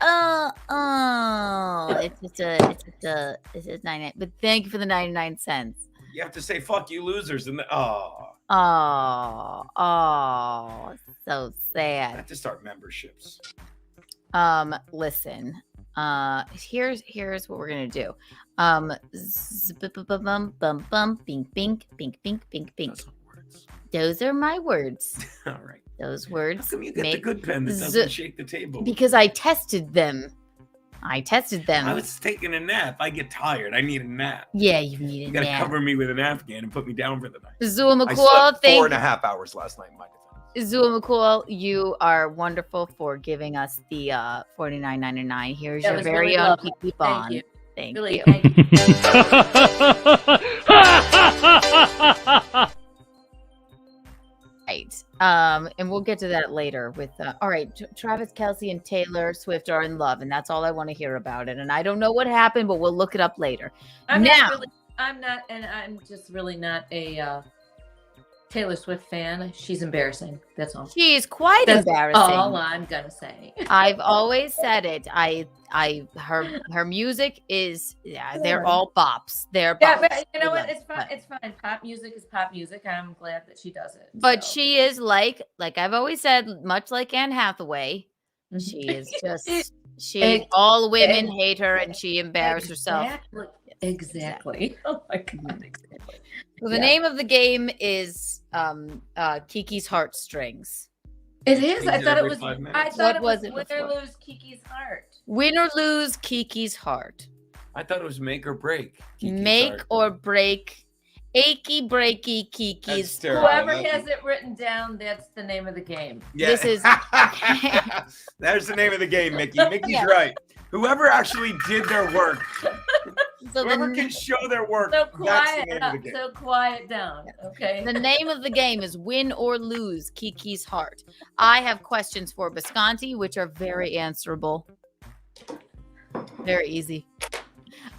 It's just 99. But thank you for the 99 cents. You have to say "fuck you, losers," and Oh, so I sad. have to start memberships. Listen. Here's what we're gonna do. Bink, bink, bink, bink, bink, bink. Those are my words. All right. Those words. How come you get the good pen that z- doesn't shake the table? Because I tested them. I was taking a nap. I get tired. I need a nap. Yeah, you need You a gotta nap. cover me with an Afghan and put me down for the night. Zua I McCall, slept thank 4.5 hours last night. In my defense. Zua McCall, you are wonderful for giving us the $49.99. Here's That your was very really own lovely. Kiki Thank Bond. you. Thank Really, you. thank you. Right. And we'll get to that later with all right, Travis Kelce and Taylor Swift are in love, and that's all I want to hear about it. And I don't know what happened, but we'll look it up later. I'm now, just really not a Taylor Swift fan. She's embarrassing. That's all. she is quite That's embarrassing. all I'm gonna say. I've always said it. Her music is they're all bops. They're bops. Yeah, but you know We what? love It's it, fine. but- It's fine. Pop music is pop music, and I'm glad that she does it. But so. she is like I've always said, much like Anne Hathaway, she is just all women hate her and she embarrassed herself. Exactly. Oh my god. Exactly. So the name of the game is Kiki's Heartstrings. It is. I Change it thought it every was. 5 minutes. I thought What it was was it Win or before? Lose Kiki's Heart. Win or lose Kiki's heart. I thought it was make or break. Kiki's Make heart. or break. Achy breaky That's Kiki's terrible. Whoever heart. has it written down, that's the name of the game. Yeah. This is There's the name of the game, Mickey. Mickey's Yeah. right. Whoever actually did their work, so whoever the, can show their work, So that's the quiet name up. of the game. So quiet down. Okay. the name of the game is Win or Lose Kiki's Heart. I have questions for Bisconte, which are very answerable. Very easy.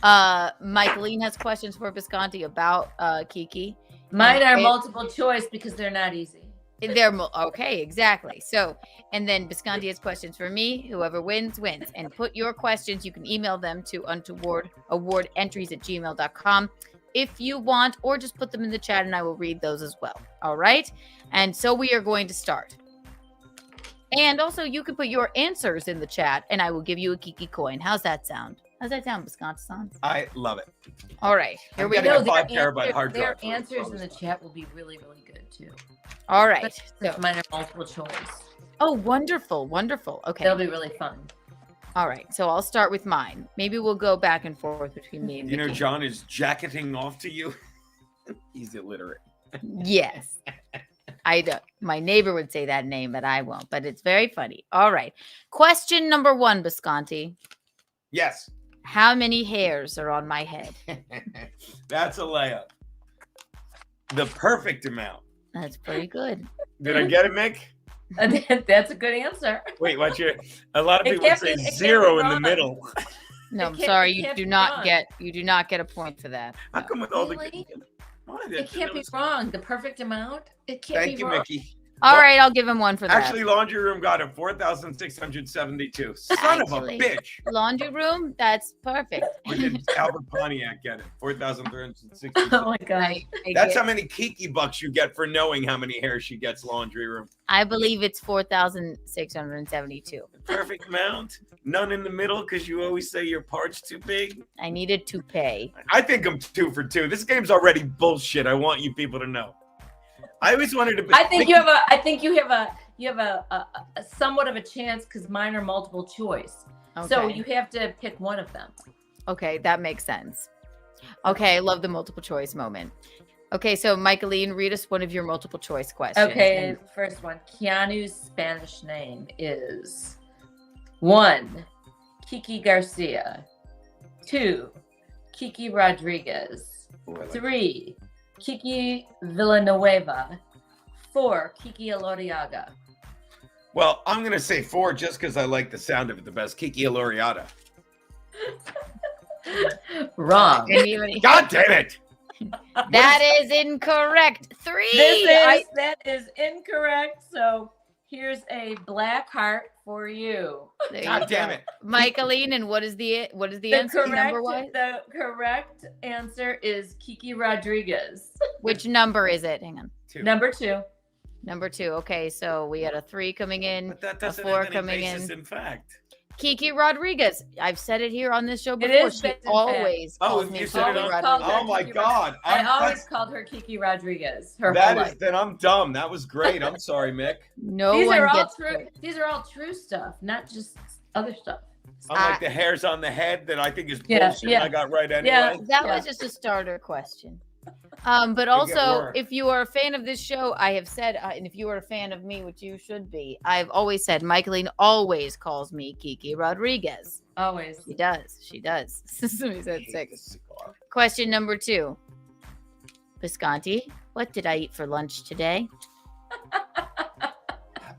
Michaeline has questions for Bisconte about Kiki. Mine are Okay. multiple choice because they're not easy. Okay, exactly. So, and then Bisconte has questions for me. Whoever wins, wins. And put your questions, you can email them to untowardawardentries@gmail.com if you want, or just put them in the chat and I will read those as well. All right. And so we are going to start. And also, you can put your answers in the chat and I will give you a Kiki coin. How's that sound? How's that sound, Bisconte? I love it. All right. Here I'm we getting go. a 5 terabyte hard Their drive. for answers in the this. chat will be really, really good too. All right. So, Mine are multiple choice. oh, wonderful. Wonderful. Okay. They'll be really fun. All right, so I'll start with mine. Maybe we'll go back and forth between me and You know, Mickey. John is jacketing off to you. He's illiterate. Yes. I don't. My neighbor would say that name, but I won't. But it's very funny. All right. Question number 1, Bisconte. Yes. How many hairs are on my head? That's a layup. The perfect amount. That's pretty good. Did I get it, Mick? That's a good answer. Wait, watch it. A lot of It people can't say be- it can't be 0 in the wrong. middle. No, It I'm can't- sorry. it You can't do be not wrong. get a point for that. How come with all the Really? Why It can't be wrong. The perfect amount. It can't Thank be you, wrong. Mickey. All Well, right, I'll give him one for that. Actually, laundry room got it 4,672. Son of a Actually. bitch. Laundry room, that's perfect. Or did Albert Pontiac get it? 4,360. Oh my god. I That's get- how many Kiki bucks you get for knowing how many hairs she gets laundry room. I believe it's 4,672. Perfect amount. None in the middle because you always say your part's too big. I needed to pay. I think I'm 2 for 2. This game's already bullshit. I want you people to know. I always wanted to be. I think you have a somewhat of a chance because mine are multiple choice. So Okay. you have to pick one of them. Okay, that makes sense. Okay, I love the multiple choice moment. Okay, so Michaeline, read us one of your multiple choice questions. Okay, first one. Keanu's Spanish name is 1. Kiki Garcia. 2. Kiki Rodriguez. Ooh, I like 3. Kiki Villanueva. 4. Kiki Elorriaga. Well, I'm going to say 4 just because I like the sound of it the best. Kiki Elorriaga. Wrong. And even- God damn it! That is incorrect. 3. That is incorrect. So here's a black heart for you. There God you damn go. it. Michaeline, and what is the answer number wise? The correct answer is Kiki Rodriguez. Which number is it? Hang on. 2. Number 2. Number 2. Okay, so we had a 3 coming in, But that a doesn't 4 have any coming basis in. in fact. Kiki Rodriguez. I've said it here on this show It before. is She based in always fact. Oh, calls me you Kiki said it on- Rodriguez. Oh my God. I always that's- called her Kiki Rodriguez. Her whole That life. is, then I'm dumb. That was great. I'm sorry, Mick. No These one are all gets true. it. These are all true stuff, not just other stuff. Unlike the hairs on the head that I think is Yeah, bullshit. yeah. I got right anyway. Yeah. That was just a starter question. But also, worse. if you are a fan of this show, I have said, and if you are a fan of me, which you should be, I've always said, Michaeline always calls me Kiki Rodriguez. Always. She does. She does. Somebody said 6. Question number 2. Bisconte, what did I eat for lunch today?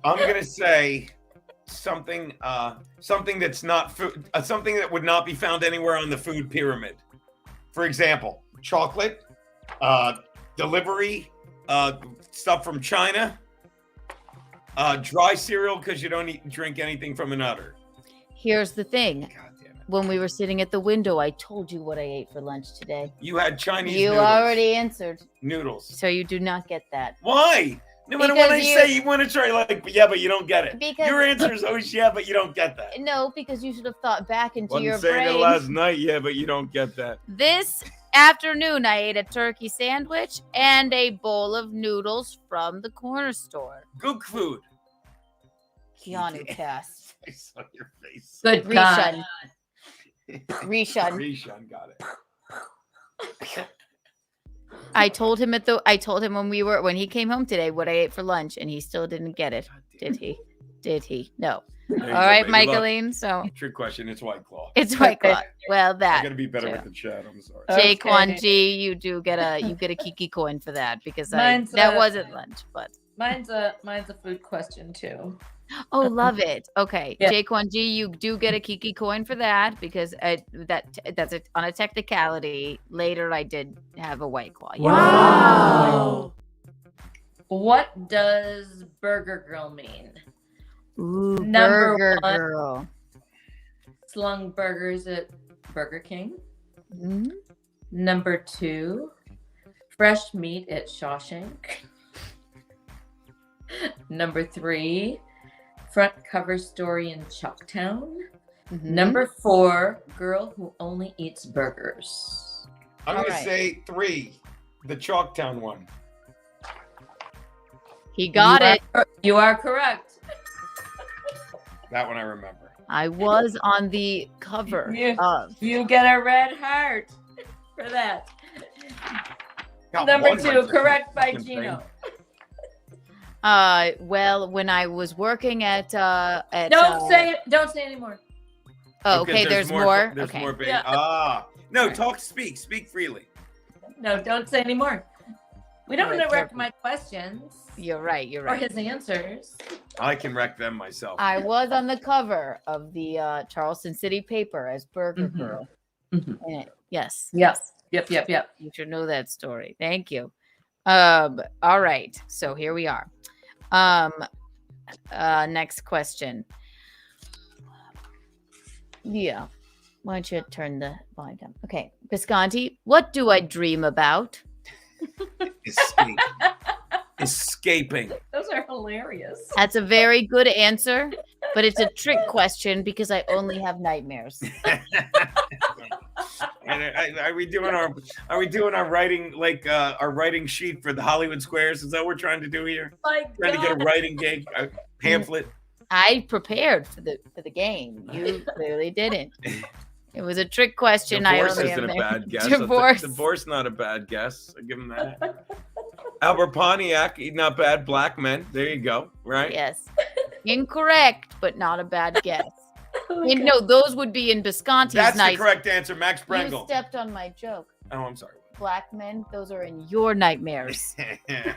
I'm gonna say something that's not food, something that would not be found anywhere on the food pyramid. For example, chocolate, delivery, stuff from China, dry cereal because you don't drink anything from an udder. Here's the thing. God damn it. When we were sitting at the window, I told you what I ate for lunch today. You had Chinese You noodles. already answered, Noodles. so you do not get that. Why? No matter what I Because say, you want to try like, yeah, but you don't get it. Because- Your answer is always yeah, but you don't get that. No, because you should have thought back into Wasn't your saying it brain. last night, yeah, but you don't get that. This afternoon, I ate a turkey sandwich and a bowl of noodles from the corner store. Good food. Keanu cast. I saw your face. Good Reshun. God. Reshun. Reshun got it. I told him when he came home today what I ate for lunch, and he still didn't get it. Did he? Did he? No. There you All go, right, baby. Look, Michaeline. So trick question. It's White Claw. it's White Claw. Well, I that. gotta be better too. with the chat. I'm sorry. Jaquan G, you get a Kiki coin for that because Mine's, that wasn't lunch, but Mine's a food question too. oh, love it. Okay, Yeah. Jaquan G, you do get a Kiki coin for that because that's on a technicality. Later, I did have a White Claw. Yeah. Wow. What does Burger Girl mean? Ooh, Number Burger 1. Girl. Slung burgers at Burger King. Mhm. Number 2, fresh meat at Shawshank. Number 3, front cover story in Chucktown. Mhm. Number 4, girl who only eats burgers. I'm All gonna right. say 3, the Chalktown one. He got it. You are correct. That one I remember. I was on the cover Yeah. of. You get a red heart for that. Got Number one 2, right correct by fucking Geno. Well, when I was working at Don't say it. Don't say anymore. Oh, Because okay. There's more. There's Okay. more. Baby. Yeah. No. Speak freely. No, don't say anymore. We don't Right, interrupt perfect. my questions You're right. You're or right. his answers. I can wreck them myself. I was on the cover of the Charleston City paper as Burger Mhm. Girl. Mhm. In it. Yes. Yes. Yep. You should know that story. Thank you. All right. So here we are. Next question. Yeah. Why don't you turn the volume down? Okay. Bisconte, what do I dream about? Escaping. Those are hilarious. That's a very good answer, but it's a trick question because I only have nightmares. And are we doing our writing our writing sheet for the Hollywood Squares? Is that what we're trying to do here? My Trying to get a God. writing gig, a pamphlet. I prepared for the game. You clearly didn't. It was a trick question. Divorce I only isn't have a bad guess. Divorce. Divorce, not a bad guess. I give him that. Albert Pontiac, not bad. Black men. There you go. Right. Yes. Incorrect, but not a bad guess. Okay. No, those would be in Bisconte's That's nice. the correct answer, Max You Brengel. stepped on my joke. Oh, I'm sorry. Black men, those are in your nightmares.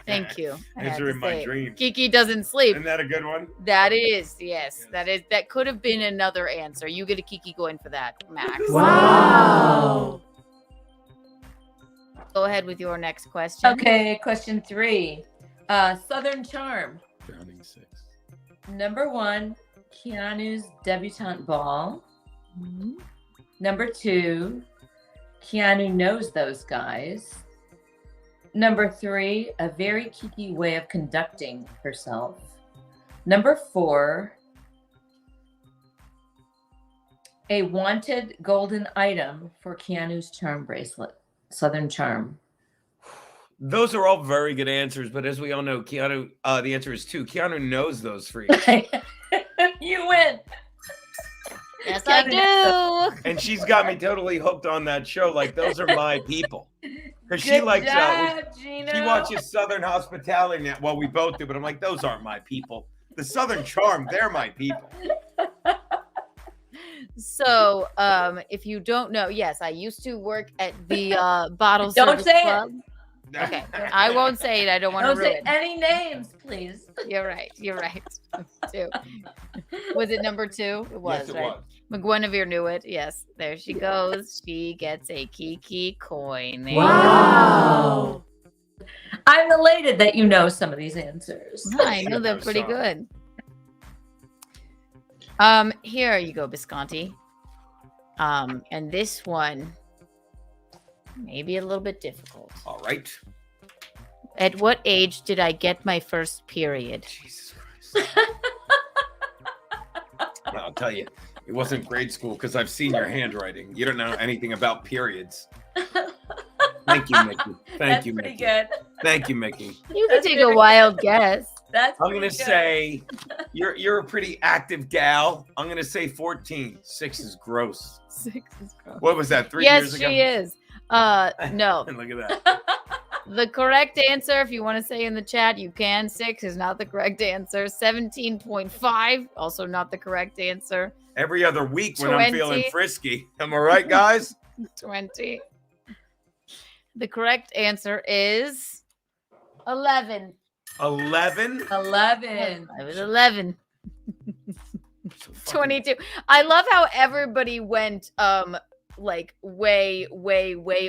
Thank you. I Those had are to in my say it. dreams. Kiki doesn't sleep. Isn't that a good one? That is, yes. That could have been another answer. You get a Kiki going for that, Max. Wow. Go ahead with your next question. Okay, question 3. Southern Charm. Drowning 6. Number 1, Keanu's debutante ball. Number 2, Keanu knows those guys. Number 3, a very Kiki way of conducting herself. Number 4, a wanted golden item for Keanu's charm bracelet. Southern Charm. Those are all very good answers, but as we all know, Keanu, the answer is 2. Keanu knows those 3. You win. Yes, I do. And she's got me totally hooked on that show. Like, those are my people. Because she Good likes job, Geno. she watches Southern Hospitality now. Well, we both do, but I'm like, those aren't my people. The Southern Charm, they're my people. So, if you don't know, yes, I used to work at the bottle Don't service say club. Okay, I won't say it. I don't want to Don't ruin say any names, please. You're right. You're right. 2. Was it number 2? It was, Yes, it right? was. McGuinevere knew it. Yes, there she goes. She gets a Kiki coin. Wow. I'm elated that you know some of these answers. I know they're pretty good. Here you go, Bisconte. And this one may be a little bit difficult. All right. At what age did I get my first period? Jesus Christ. I'll tell you, it wasn't grade school because I've seen your handwriting. You don't know anything about periods. Thank you, Mickey. Thank you, pretty Mickey. good. Thank you, Mickey. You can take a wild guess. That's I'm pretty gonna good. say you're a pretty active gal. I'm gonna say 14. 6 is gross. 6 is gross. What was that? 3 Yes, years ago? she is. No. Look at that. The correct answer, if you want to say in the chat, you can. 6 is not the correct answer. 17.5, also not the correct answer. Every other week when I'm feeling 20. frisky. Am I right, guys? 20. The correct answer is 11. 11. 11. I was 11. 22. I love how everybody went like way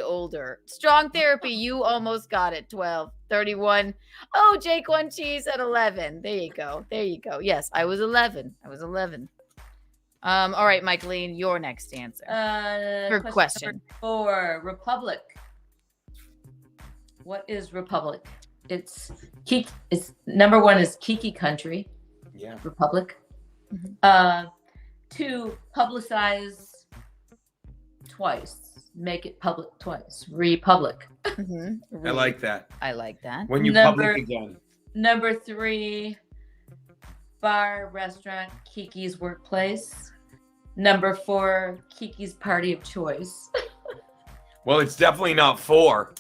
older. Strong therapy, you almost got it. 12. 31. Oh, Jake One Cheese at 11. There you go. There you go. Yes, I was 11. I was 11. All right, Michaeline, your next answer. Her question. Number 4, Republic. What is Republic? It's Kiki. It's number 1 is Kiki country. Yeah. Republic. 2, publicize twice. Make it public twice. Republic. I like that. I like that. When you Number- public again. Number 3, bar, restaurant, Kiki's workplace. Number 4, Kiki's party of choice. Well, it's definitely not 4.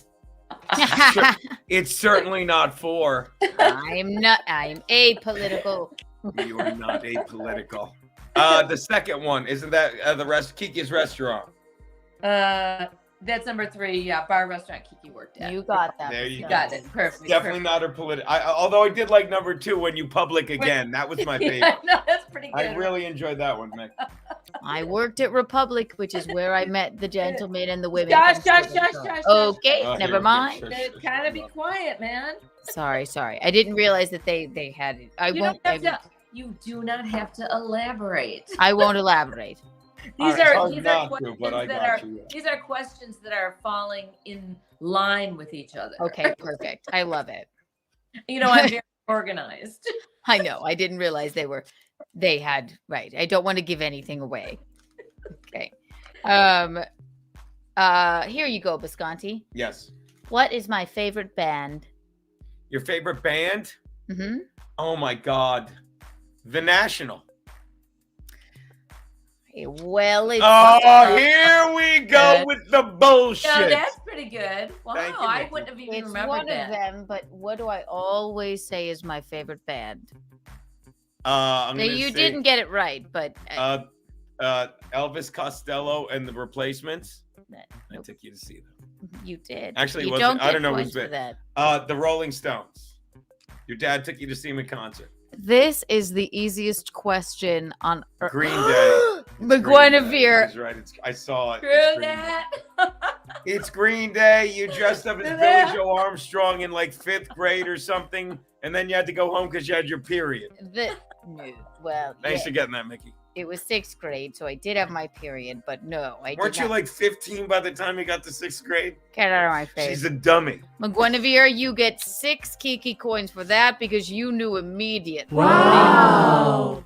It's certainly not 4. I'm not. I'm apolitical. You are not apolitical. The second one, isn't that the rest Kiki's restaurant? That's number 3. Yeah, bar, restaurant, Kiki worked at. You got that. There you You go. got it. Perfect. Definitely not a political. Although I did like number 2 when you public again. That was my favorite. Yeah, no, that's pretty good. I really enjoyed that one, Mick. I worked at Republic, which is where I met the gentlemen and the women. Shush, from shush, Southern shush, Charm. shush, Okay, Oh, here never we go. mind. Shush. Kind of be quiet, man. Sorry. I didn't realize that they had it. You do not have to elaborate. I won't elaborate. These It's are hard these not are to, questions but I that got are you, yeah. these are questions that are falling in line with each other. Okay, perfect. I love it. You know, I'm very organized. I know. I didn't realize they had right. I don't want to give anything away. Okay. Here you go, Bisconte. Yes. What is my favorite band? Your favorite band? Mm-hmm. Oh my God. The National. Well, it's Here we go with the bullshit. No, that's pretty good. Wow, Thank you, I Nikki. wouldn't have even it's remembered one that. of them, but what do I always say is my favorite band? I'm Now, gonna you say, didn't get it right, but Elvis Costello and the Replacements. I nope, took you to see them. you did. Actually, it you wasn't- don't I don't get know points who's for that. The Rolling Stones. Your dad took you to see him in concert. This is the easiest question on earth. Green Day. McGuinevere. He's right. I saw it. Screw It's Green Day. that. It's Green Day. You dressed up as Billy Joe Armstrong in like 5th grade or something, and then you had to go home because you had your period. Well, Thanks for getting that, Mickey. it was 6th grade, so I did have my period, but no, I Weren't did you not. like 15 by the time you got to 6th grade? Get out of my face. She's a dummy. McGuinevere, you get 6 Kiki coins for that because you knew immediately. Wow.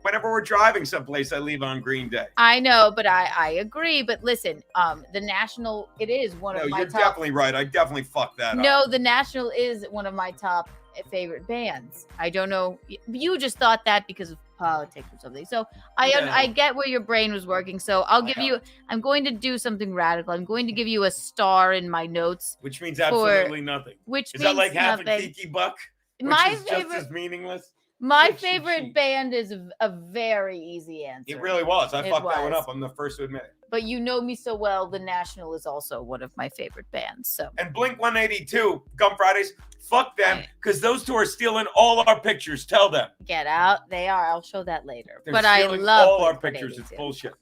Whenever we're driving someplace, I leave on Green Day. I know, but I agree. But listen, the National, it is one No, of my you're top. definitely right. I definitely fucked that up. No, the National is one of my top favorite bands. I don't know. You just thought that because of politics or something. So I get where your brain was working. So I'll give you. I'm going to do something radical. I'm going to give you a star in my notes. Which means absolutely nothing. Which is means that like half nothing. a Kiki buck? Which My is favorite. just as meaningless. My favorite band is a very easy answer. It really was. I It fucked that one was. up. I'm the first to admit it. But you know me so well. The National is also one of my favorite bands. So And Blink 182, Gum Fridays, fuck them, because those two are stealing all our pictures. Tell them. get out. They are. I'll show that later. They're but I stealing love all our Blink pictures. It's 182.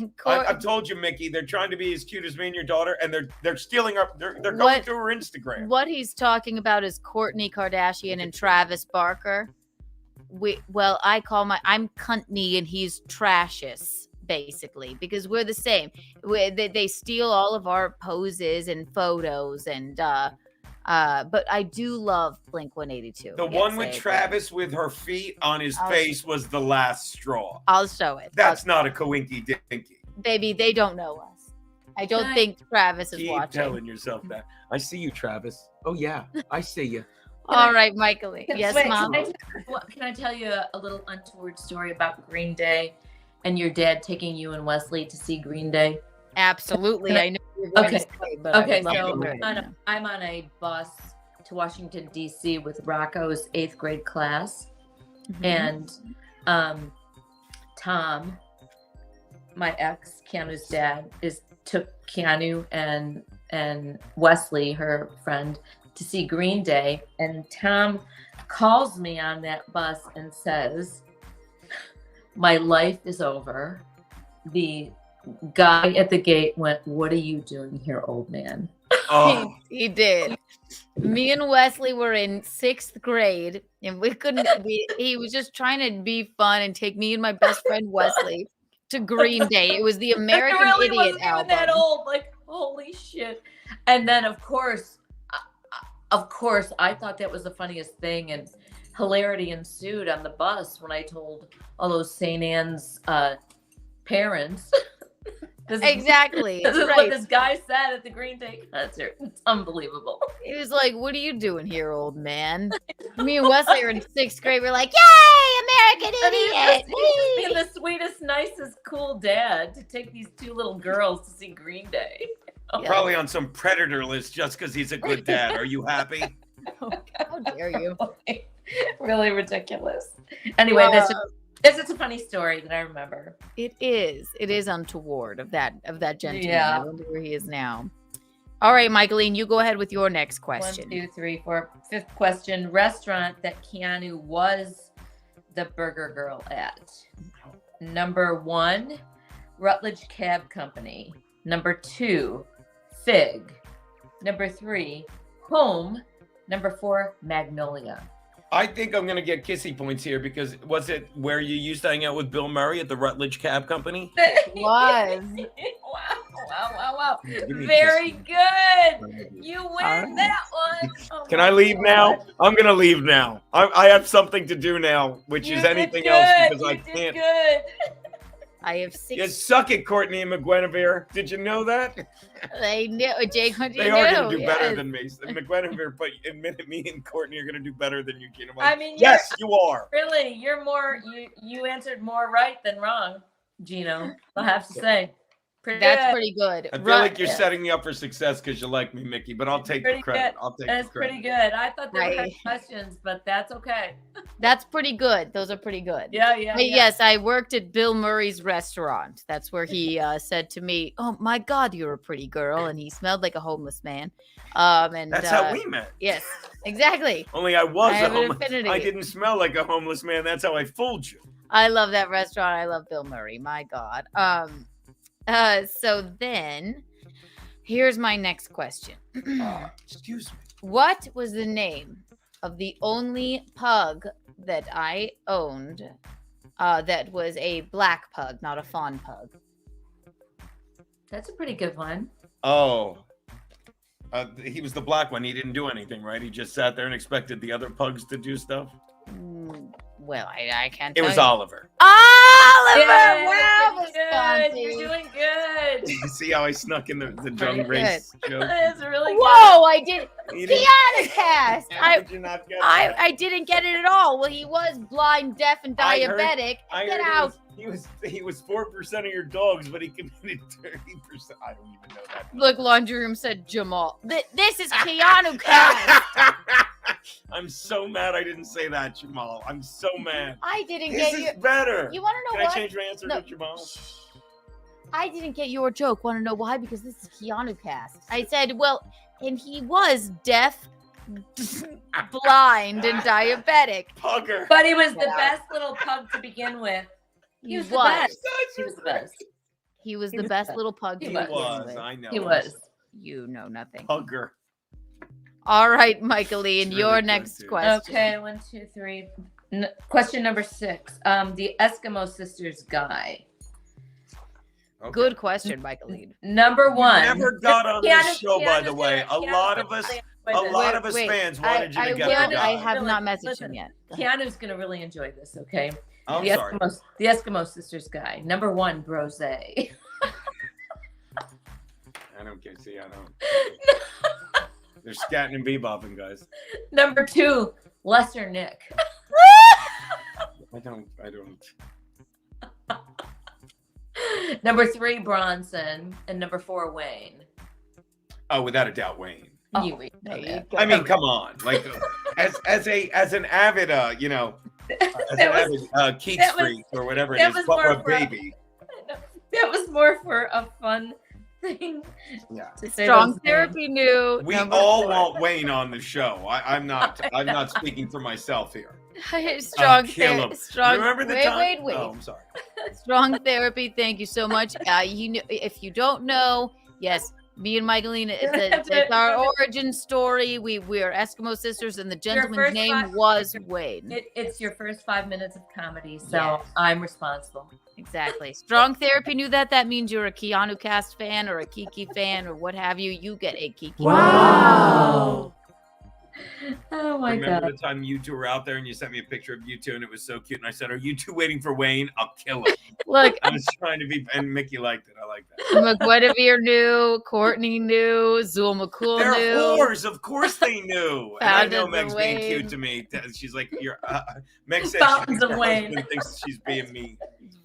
bullshit. Cor- I've told you, Mickey, they're trying to be as cute as me and your daughter, and they're stealing our. They're going What- through her Instagram. What he's talking about is Kourtney Kardashian and Travis Barker. I'm Cuntney and he's Trashus, basically, because we're the same. They steal all of our poses and photos, and but I do love Blink 182. The one with Travis with her feet on his face was the last straw. I'll show it. That's not a coinky dinky. Baby, they don't know us. I don't think Travis is Keep watching. telling yourself that. I see you, Travis. Oh yeah, I see you. All right, Michael. Yes, Wait, Mom. Can I tell you a little untoward story about Green Day and your dad taking you and Wesley to see Green Day? Absolutely. I know you're going to say, but I Okay, would love so to hear it. I'm on a bus to Washington, D.C. with Rocco's 8th grade class. And Tom, my ex, Keanu's dad, took Keanu and Wesley, her friend, to see Green Day, and Tom calls me on that bus and says, "My life is over." The guy at the gate went, "What are you doing here, old man?" Oh. He did. Me and Wesley were in 6th grade, and we couldn't. He was just trying to be fun and take me and my best friend Wesley to Green Day. It was the American it really Idiot wasn't album. even that old. Like, holy shit! And then, of course, I thought that was the funniest thing, and hilarity ensued on the bus when I told all those St. Anne's parents. Exactly. This is right. what this guy said at the Green Day concert. It's unbelievable. He was like, "What are you doing here, old man?" Me and Wesley are in 6th grade. We're like, "Yay, American Idiot!" He's just being the sweetest, nicest, cool dad to take these 2 little girls to see Green Day. Probably on some predator list just because he's a good dad. Are you happy? How dare you? Really ridiculous. Anyway, that's just a funny story that I remember. It is. It is untoward of that gentleman. Yeah. I wonder where he is now. All right, Michaeline, you go ahead with your next question. 1, 2, 3, 4. 5th question. Restaurant that Keanu was the burger girl at. Number 1, Rutledge Cab Company. Number 2, Fig. Number 3, Home. Number 4, Magnolia. I think I'm gonna get kissy points here because was it where you used to hang out with Bill Murray at the Rutledge Cab Company? Was. Wow. Give me a Very kiss. good. You win that one. Oh Can my I leave God. now? I'm gonna leave now. I have something to do now, which You is did anything good. else because I You did can't. good. I have 6. You suck it, Courtney and McGuinevere. Did you know that? They knew. Jake, what do you They know? are going to do better Yes. than me. McGuinevere, but admitted me and Courtney are going to do better than you, Geno. I mean, yes, you are. Really, you're more. You answered more right than wrong, Geno. I have to say. That's good. pretty good. I feel Right. like you're setting me up for success because you like me, Mickey. But I'll take the Pretty credit. good. I'll take That's the credit. pretty good. I thought they were Right. hard questions, but that's okay. That's pretty good. Those are pretty good. Yeah. But yes, I worked at Bill Murray's restaurant. That's where he said to me, "Oh my God, you're a pretty girl," and he smelled like a homeless man. And That's how we met. Yes, exactly. Only I was I a have an homeless. affinity. I didn't smell like a homeless man. That's how I fooled you. I love that restaurant. I love Bill Murray. My God. So then, here's my next question. Excuse me. What was the name of the only pug that I owned that was a black pug, not a fawn pug? That's a pretty good one. Oh. He was the black one. He didn't do anything, right? He just sat there and expected the other pugs to do stuff. Well, I can't. It tell was you. Oliver. Oliver! Yeah, Wow, pretty good. You're Visconti. doing good. You see how I snuck in the drunk Pretty race joke? That's really good. Whoa, I did. You didn't- Keanu cast. How did you not get that? I didn't get it at all. Well, he was blind, deaf, and I heard- diabetic. I Get heard out. He was 4% of your dogs, but he committed 30%. I don't even know that. Look, laundry room said Jamal. This is Keanu cast. I'm so mad I didn't say that, Jamal. I'm so mad. I didn't This get is you. better. You want to know Can what? I change my answer No. to Jamal? I didn't get your joke. Want to know why? Because this is Keanu cast. I said, well, and he was deaf, blind, and diabetic. Pugger. But he was the best little pug to begin with. He was the best. He was the best. He was the best little pug. He to was. begin was. with. I know. He was. You know nothing. Pugger. All right, Michaeline, It's your really good, next dude. question. Okay, 1, 2, 3. Question number 6. The Eskimo Sisters guy. Okay. Good question, Michaeline. Number 1. Never got on this show, by the Keanu's way. A Keanu's lot gonna of us, really a enjoy this. lot of us Wait, fans wanted you to get will- the I guy. have not messaged Listen, him yet. Keanu's going to really enjoy this, okay? I'm the sorry. The Eskimo Sisters guy. Number 1, Brose. I don't care. See, I don't. They're scatting and bebopping, guys. Number 2, Lesser Nick. I don't. Number 3, Bronson. And number 4, Wayne. Oh, without a doubt, Wayne. Oh, There you go. I mean, come on. Like, as an avid, as an avid Keats that was- freak or whatever it that is, was but more a for a- baby. That was more for a fun thing. Yeah. To say Strong those names. therapy new. We number all 4. want Wayne on the show. I'm not speaking for myself here. Strong kill him. strong. Remember the wait, time? wait. Oh, I'm sorry. Strong therapy. Thank you so much. If you don't know, yes, me and Michaeline, it's our origin story. We are Eskimo sisters, and the gentleman's first name five- was Wayne. It's your first 5 minutes of comedy, so Yes. I'm responsible. Exactly. Strong therapy knew that. That means you're a Keanu cast fan or a Kiki fan or what have you. You get a Kiki. Wow. Oh my Remember god. the time you two were out there and you sent me a picture of you two and it was so cute and I said, "Are you two waiting for Wayne? I'll kill him." Look, I was trying to be, and Mickey liked it. I like that. McGuinevere knew, Courtney knew, Zool McCool They're knew. whores, of course they knew. And I know Fountains of Meg's being Wayne. cute to me. She's like, "You're." Meg said Fountains of her Wayne. husband thinks she's being mean.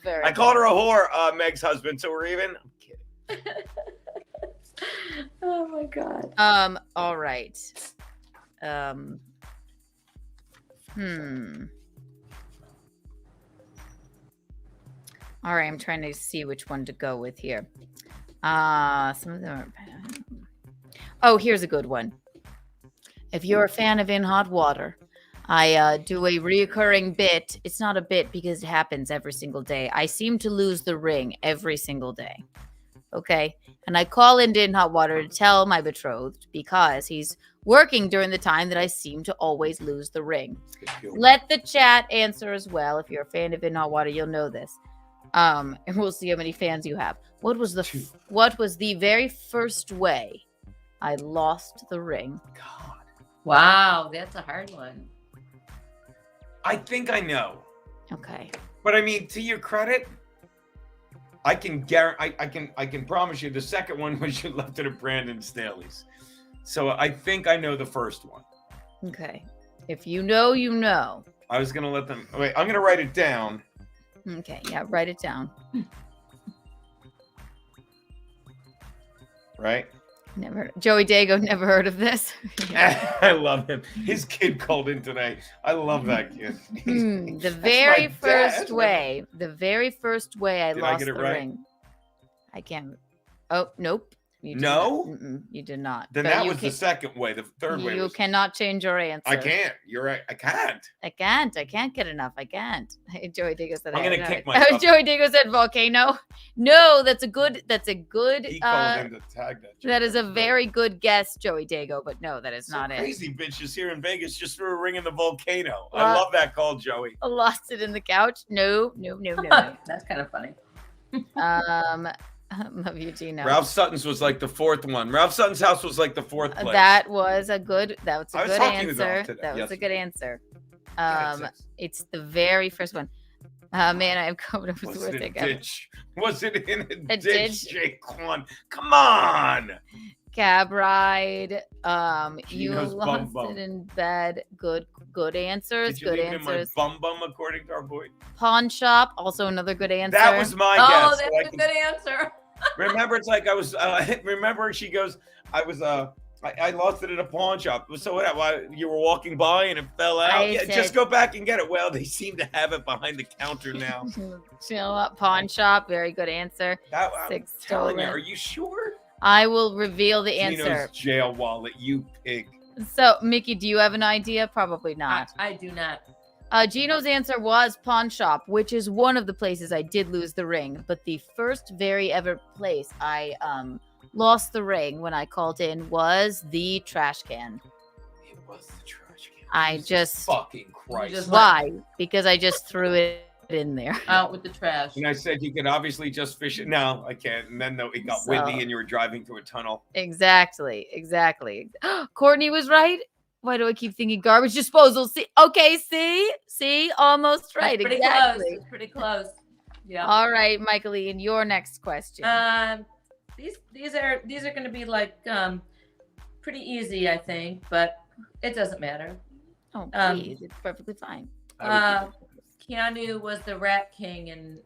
Very I called her a whore, Meg's husband, so we're even. I'm kidding. Oh my god. All right. All right, I'm trying to see which one to go with here. Some of them are. Oh, here's a good one. If you're a fan of In Hot Water, I do a reoccurring bit. It's not a bit because it happens every single day. I seem to lose the ring every single day. Okay. And I call into In Hot Water to tell my betrothed because he's working during the time that I seem to always lose the ring. Let the chat answer as well. If you're a fan of In Hot Water, you'll know this. And we'll see how many fans you have. What was the very first way I lost the ring? God. Wow, that's a hard one. I think I know. Okay. But I mean, to your credit, I can promise you the second one was you left it at Brandon Staley's. So I think I know the first one. Okay. If you know, you know. I was gonna let them wait, I'm gonna write it down. Okay, yeah, write it down. Right? Never heard. Joey Dago, never heard of this. I love him. His kid called in today. I love that kid. The very my first dad. way I Did I lost get it the right? ring. I can't. Oh, nope. You did No? not. You did not. Then But that you was the second way. The third way You was. cannot change your answer. I can't. You're right. I can't. I can't get enough. I can't. Joey Diego said. I'm I gonna know kick it. myself. Joey Diego said volcano. No, that's a good. He called in to tag that. That is a very good guess, Joey Dago, but no, that is not Crazy bitches here in Vegas just threw a ring in the volcano. Well, I love that call, Joey. it. Lost it in the couch. No. That's kind of funny. Love you, Gino. Ralph Sutton's was like the fourth one. Ralph Sutton's house was like the fourth place. That was a good. That was a I was good talking to Ralph answer. today. That was Yes. a good answer. Yeah, it's- It's the very first one. Man, I have COVID. It was Was worth it a it. ditch? Was it in a A ditch, ditch? Jaquan? Come on. Cab ride. You Gino's lost bum it in bed. Good answers. Did you Good leave it in my answers. bum according to our boy? Pawn shop. Also another good answer. That was my Oh, guess. that's So I a can- good answer. Remember, it's like I was. Remember, she goes, I lost it at a pawn shop. So what? Why you were walking by and it fell out? I Yeah, said- just go back and get it. Well, they seem to have it behind the counter now. Chill up. Pawn shop. Very good answer. That, I'm 6 telling you, stolen. are you sure? I will reveal the answer. Gino's jail wallet, you pig. So, Mickey, do you have an idea? Probably not. I do not. Gino's answer was pawn shop, which is one of the places I did lose the ring. But the first very ever place I lost the ring when I called in was the trash can. It was the trash can. I just Fucking Christ. just- why? Because I just threw it in there. Out with the trash. And I said you could obviously just fish it. No, I can't. And then it got So- windy and you were driving through a tunnel. Exactly. Courtney was right. Why do I keep thinking garbage disposal? See, okay, see, almost right. That's pretty Exactly. close. It's pretty close. Yeah. All right, Michael Ian, your next question. These are going to be like pretty easy, I think, but it doesn't matter. Oh, Um, please. It's perfectly fine. Keanu was the Rat King in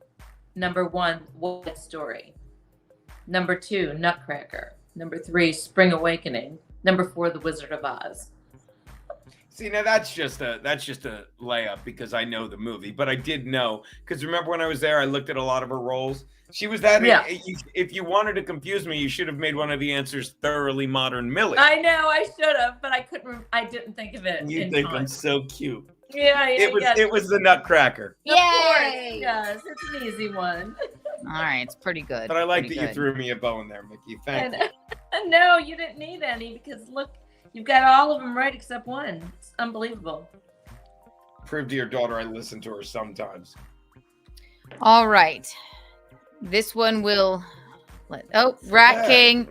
number 1, What Story. Number 2, Nutcracker. Number 3, Spring Awakening. Number 4, The Wizard of Oz. See, now that's just a layup because I know the movie, but I did know because remember when I was there, I looked at a lot of her roles. She was that. Yeah. If you wanted to confuse me, you should have made one of the answers thoroughly modern Millie. I know I should have, but I couldn't. I didn't think of it. You in think time. I'm so cute? Yeah, It was the Nutcracker. Of course, yes, it's an easy one. All right, it's pretty good. But I like pretty that you good. threw me a bone there, Mickey. Thank you. And no, you didn't need any because look, you've got all of them right except one. It's unbelievable. Prove to your daughter I listen to her sometimes. All right. This one will Rat King.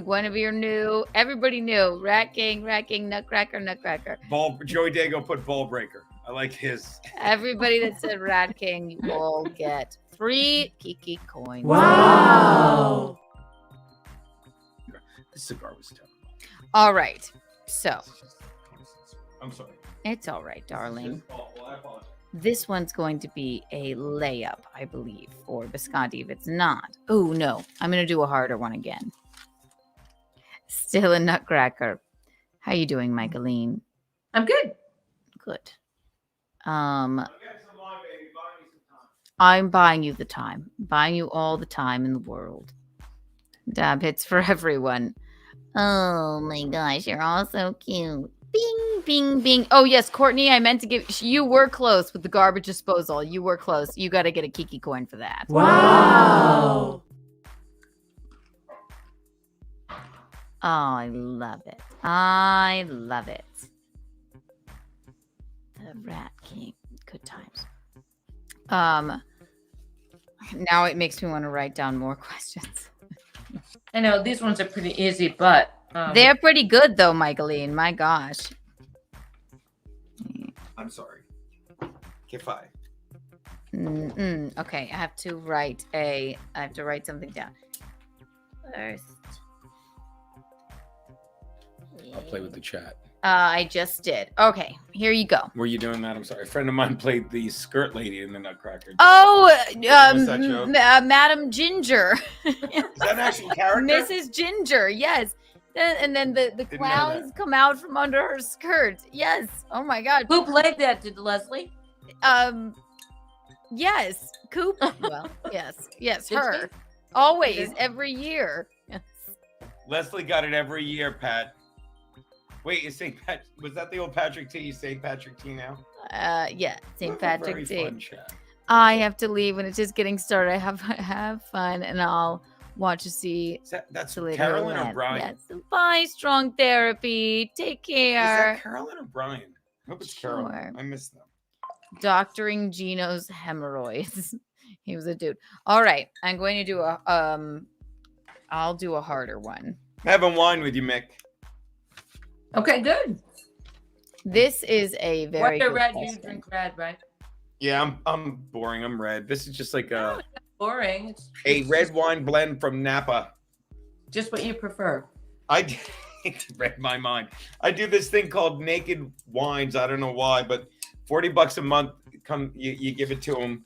Guinevere knew. Everybody knew. Rat King, Nutcracker. Joey Dago put ball breaker. I like his. Everybody that said Rat King, you all get 3 Kiki coins. Wow. This cigar was terrible. All right. So I'm sorry. it's all right, darling. Well, I apologize. This one's going to be a layup, I believe, for Bisconte if it's not. Oh, no. I'm going to do a harder one again. Still a Nutcracker. How you doing, Michaeline? I'm good. Good. I'm buying you the time. Buying you all the time in the world. Dab hits for everyone. Oh my gosh, you're all so cute. Bing, bing, bing. Oh, yes, Courtney, I meant to give... You were close with the garbage disposal. You were close. You got to get a Kiki coin for that. Wow. Oh, I love it. I love it. The Rat King. Good times. Now it makes me want to write down more questions. I know these ones are pretty easy, but They're pretty good, though, Michaeline. My gosh. I'm sorry. Kifai. Okay, I have to write something down. First. I'll play with the chat. I just did. Okay, here you go. Were you doing that? I'm sorry. A friend of mine played the skirt lady in the Nutcracker. Oh, What's that joke? Madam Ginger. Is that an actual character? Mrs. Ginger, yes. And then the know clowns come out from under her skirt. Yes. Oh my God. who played that? Did Leslie? Yes. Coop. Well, yes. Yes, Did her. Always, every year. Leslie got it every year, Pat. Wait, is St. Pat? Was that the old Patrick T? St. Patrick T now? Yeah, St. What a Patrick very Day. fun chat. I have to leave when it's just getting started. Have fun, and I'll watch to see. That's later. Carolyn or Brian? Yes. Bye, Strong Therapy. Take Is care. that Carolyn or Brian? I hope it's Sure. Carolyn. I missed them. Doctoring Geno's hemorrhoids. He was a dude. All right, I'm going to do I'll do a harder one. Having wine with you, Mick. Okay, good. This is a very What good red? question. You drink red, right? Yeah, I'm boring. I'm red. This is just like a Boring. a red wine blend from Napa. Just what you prefer. I read my mind. I do this thing called Naked Wines. I don't know why, but $40 a month. Come, you give it to them.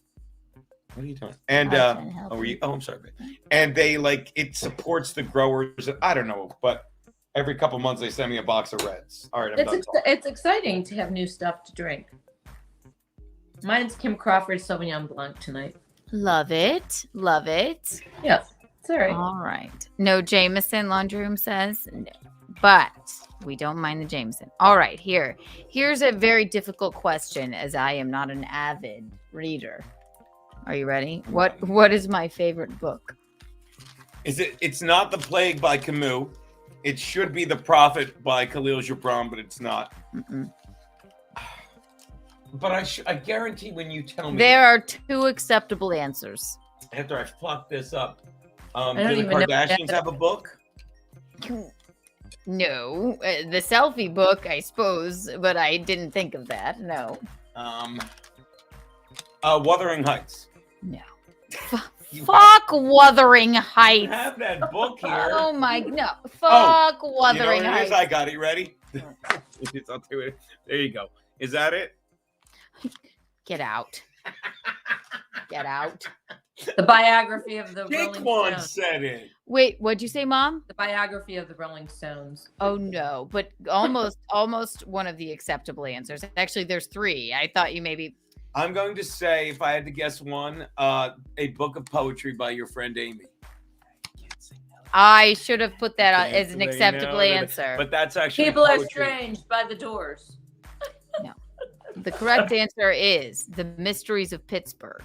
What are you doing? And I'm sorry. Babe. And they it supports the growers. I don't know, but every couple months they send me a box of reds. All right, I'm done. It's exciting to have new stuff to drink. Mine's Kim Crawford Sauvignon Blanc tonight. Love it. Love it. Yeah, it's all right. All right. No Jameson, Laundry Room says. No. But we don't mind the Jameson. All right, here's a very difficult question, as I am not an avid reader. Are you ready? What is my favorite book? It's not The Plague by Camus. It should be The Prophet by Khalil Gibran, but it's not. Mm-mm. But I guarantee when you tell me There are two acceptable answers. after I fuck this up, don't do the even know Kardashians have a book? No, the selfie book, I suppose, but I didn't think of that. No. Wuthering Heights. No. Fuck Wuthering I Heights. have that book here. Oh my no. Fuck Wuthering You know what it is? Heights. I got it. You ready? I'll do it. There you go. Is that it? Get out. Get out. The biography of the Rolling Jaquan Stones. said it. Wait, what'd you say, Mom? The biography of the Rolling Stones. Oh no, but almost one of the acceptable answers. Actually, there's three. I thought you maybe. I'm going to say, if I had to guess one, a book of poetry by your friend Amy. I should have put that Okay, as an so acceptable they know that- answer. But that's actually People Are poetry. Strange by the Doors. The correct answer is The Mysteries of Pittsburgh.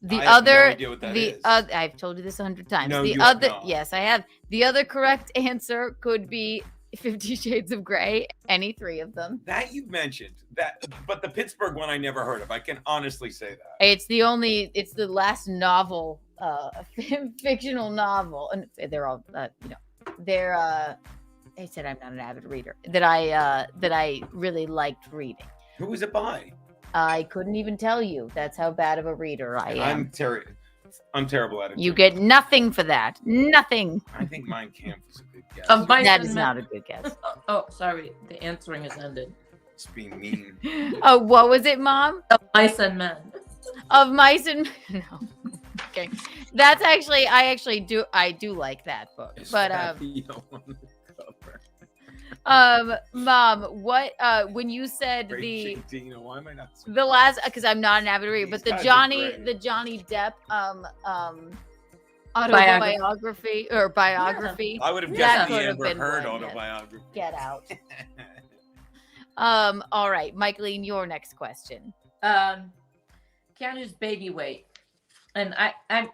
The I have no other, idea what that is. I've told you this 100 times. No, the you have other, not. yes, I have. The other correct answer could be 50 Shades of Grey. Any three of them. That you mentioned that, but the Pittsburgh one I never heard of. I can honestly say that. It's the last novel, fictional novel, and they're all, they're. I said I'm not an avid reader. That I really liked reading. Who was it by? I couldn't even tell you. That's how bad of a reader I am. I'm terrible at it. You too. get nothing for that. Nothing. I think Mein Kampf was a good guess. Of Mice That and is Men. not a good guess. Oh, sorry. The answering has ended. It's being mean. Oh, what was it, Mom? Of Mice and Men. Of Mice and Men. No. Okay. That's actually I do like that book. Is But Fabio on the cover? Mom, what when you said Great Dino, why am I not? the last, because I'm not an avid reader, but These the guys are Johnny great. Depp autobiography or biography. I would have That guessed the could have Amber been Heard one, yes. autobiography. Get out. All right, Michaeline, your next question. Keanu's baby weight. And I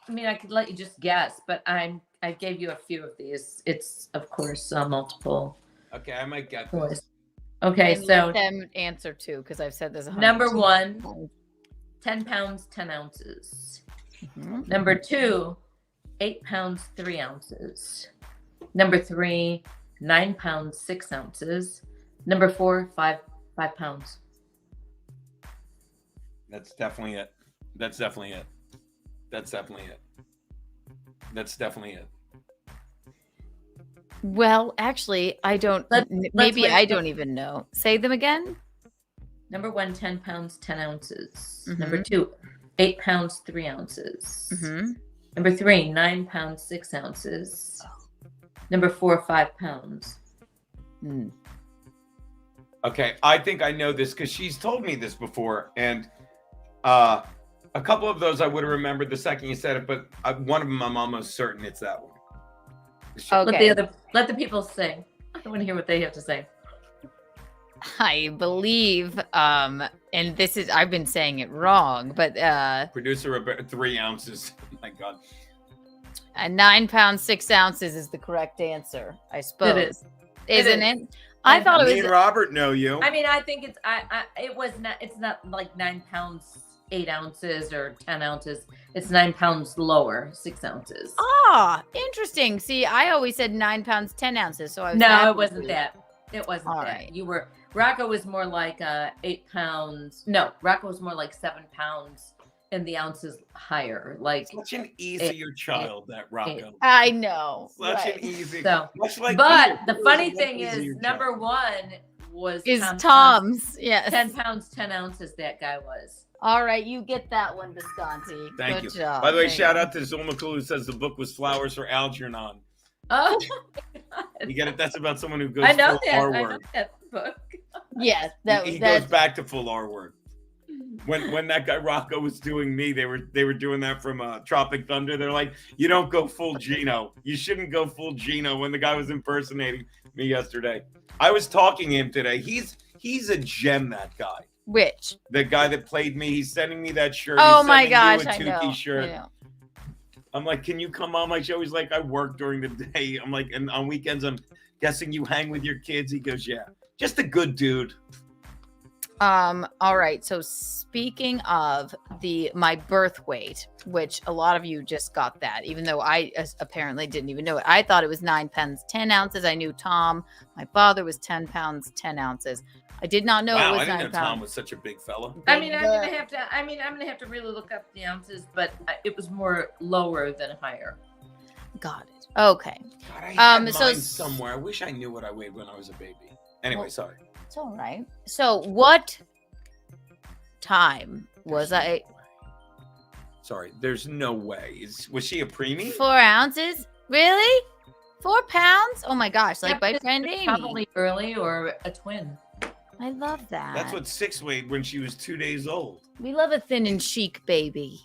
mean, I could let you just guess, but I gave you a few of these. It's, of course, multiple Okay, I might get choice. this. Okay, And so let them answer too, because I've said this. 100 number times. one, 10 pounds, 10 ounces. Mhm. Number two, 8 pounds, 3 ounces. Number three, 9 pounds, 6 ounces. Number four, 5 pounds. That's definitely it. That's definitely it. That's definitely it. That's definitely it. Well, actually, I don't. Maybe wait. I don't even know. Say them again. Number one, 10 pounds, 10 ounces. Mhm. Number two, 8 pounds, 3 ounces. Mm-hmm. Number three, 9 pounds, 6 ounces. Number four, 5 pounds. Mm. Okay, I think I know this because she's told me this before, and A couple of those I would have remembered the second you said it, but one of them I'm almost certain it's that one. Okay. Let the people sing. I want to hear what they have to say. I believe, and this is, I've been saying it wrong, but Producer 3 ounces. Oh my God. 9 pounds 6 ounces is the correct answer, I suppose. It is. Isn't it? I thought it Me was. and Robert know you. I mean, I think it's it's not like 9 pounds 8 ounces or 10 ounces. It's 9 pounds lower, 6 ounces. Ah, interesting. See, I always said 9 pounds 10 ounces, so I was. No, it wasn't that. It wasn't All that. right. You were Rocco was more like 8 pounds. No, Rocco was more like 7 pounds, and the ounces higher. Like Such an easier child, that Rocco. I know. Such right. an easy. So, much like but you, the funny much thing is, easier number child. 1 was Is Tom's. Tom's? Yes. 10 pounds 10 ounces. That guy was. All right, you get that one, Bisconte. Thank Good you. job. By the way, There you shout go. out to Zulmakul who says the book was Flowers for Algernon. Oh, You get it? That's about someone who goes I know full that. R I know word. that book. Yes, He goes back to full R word. When that guy Rocco was doing me, they were doing that from Tropic Thunder. They're like, you don't go full Geno. You shouldn't go full Geno. When the guy was impersonating me yesterday, I was talking to him today. He's a gem. That guy. Which? The guy that played me. He's sending me that shirt. Oh He's my sending gosh, you a I know. Tukey shirt. I know. I'm like, can you come on my show? He's like, I work during the day. I'm like, and on weekends, I'm guessing you hang with your kids. He goes, yeah, just a good dude. All right. So speaking of my birth weight, which a lot of you just got that, even though I apparently didn't even know it. I thought it was 9 pounds 10 ounces. I knew Tom, my father, was 10 pounds 10 ounces. I did not know Wow, it was I didn't 9 know pounds. Tom was such a big fella. I mean, I'm gonna have to really look up the ounces, but it was more lower than higher. Got it. Okay. God, I had so mine somewhere. I wish I knew what I weighed when I was a baby. Anyway, Well, sorry. It's all right. So what time was I? Sorry, there's no way. Was she a preemie? 4 ounces? Really? 4 pounds? Oh my gosh! Like Yeah, my but friend it's Amy. probably early or a twin. I love that. That's what 6 weighed when she was 2 days old. We love a thin and chic baby.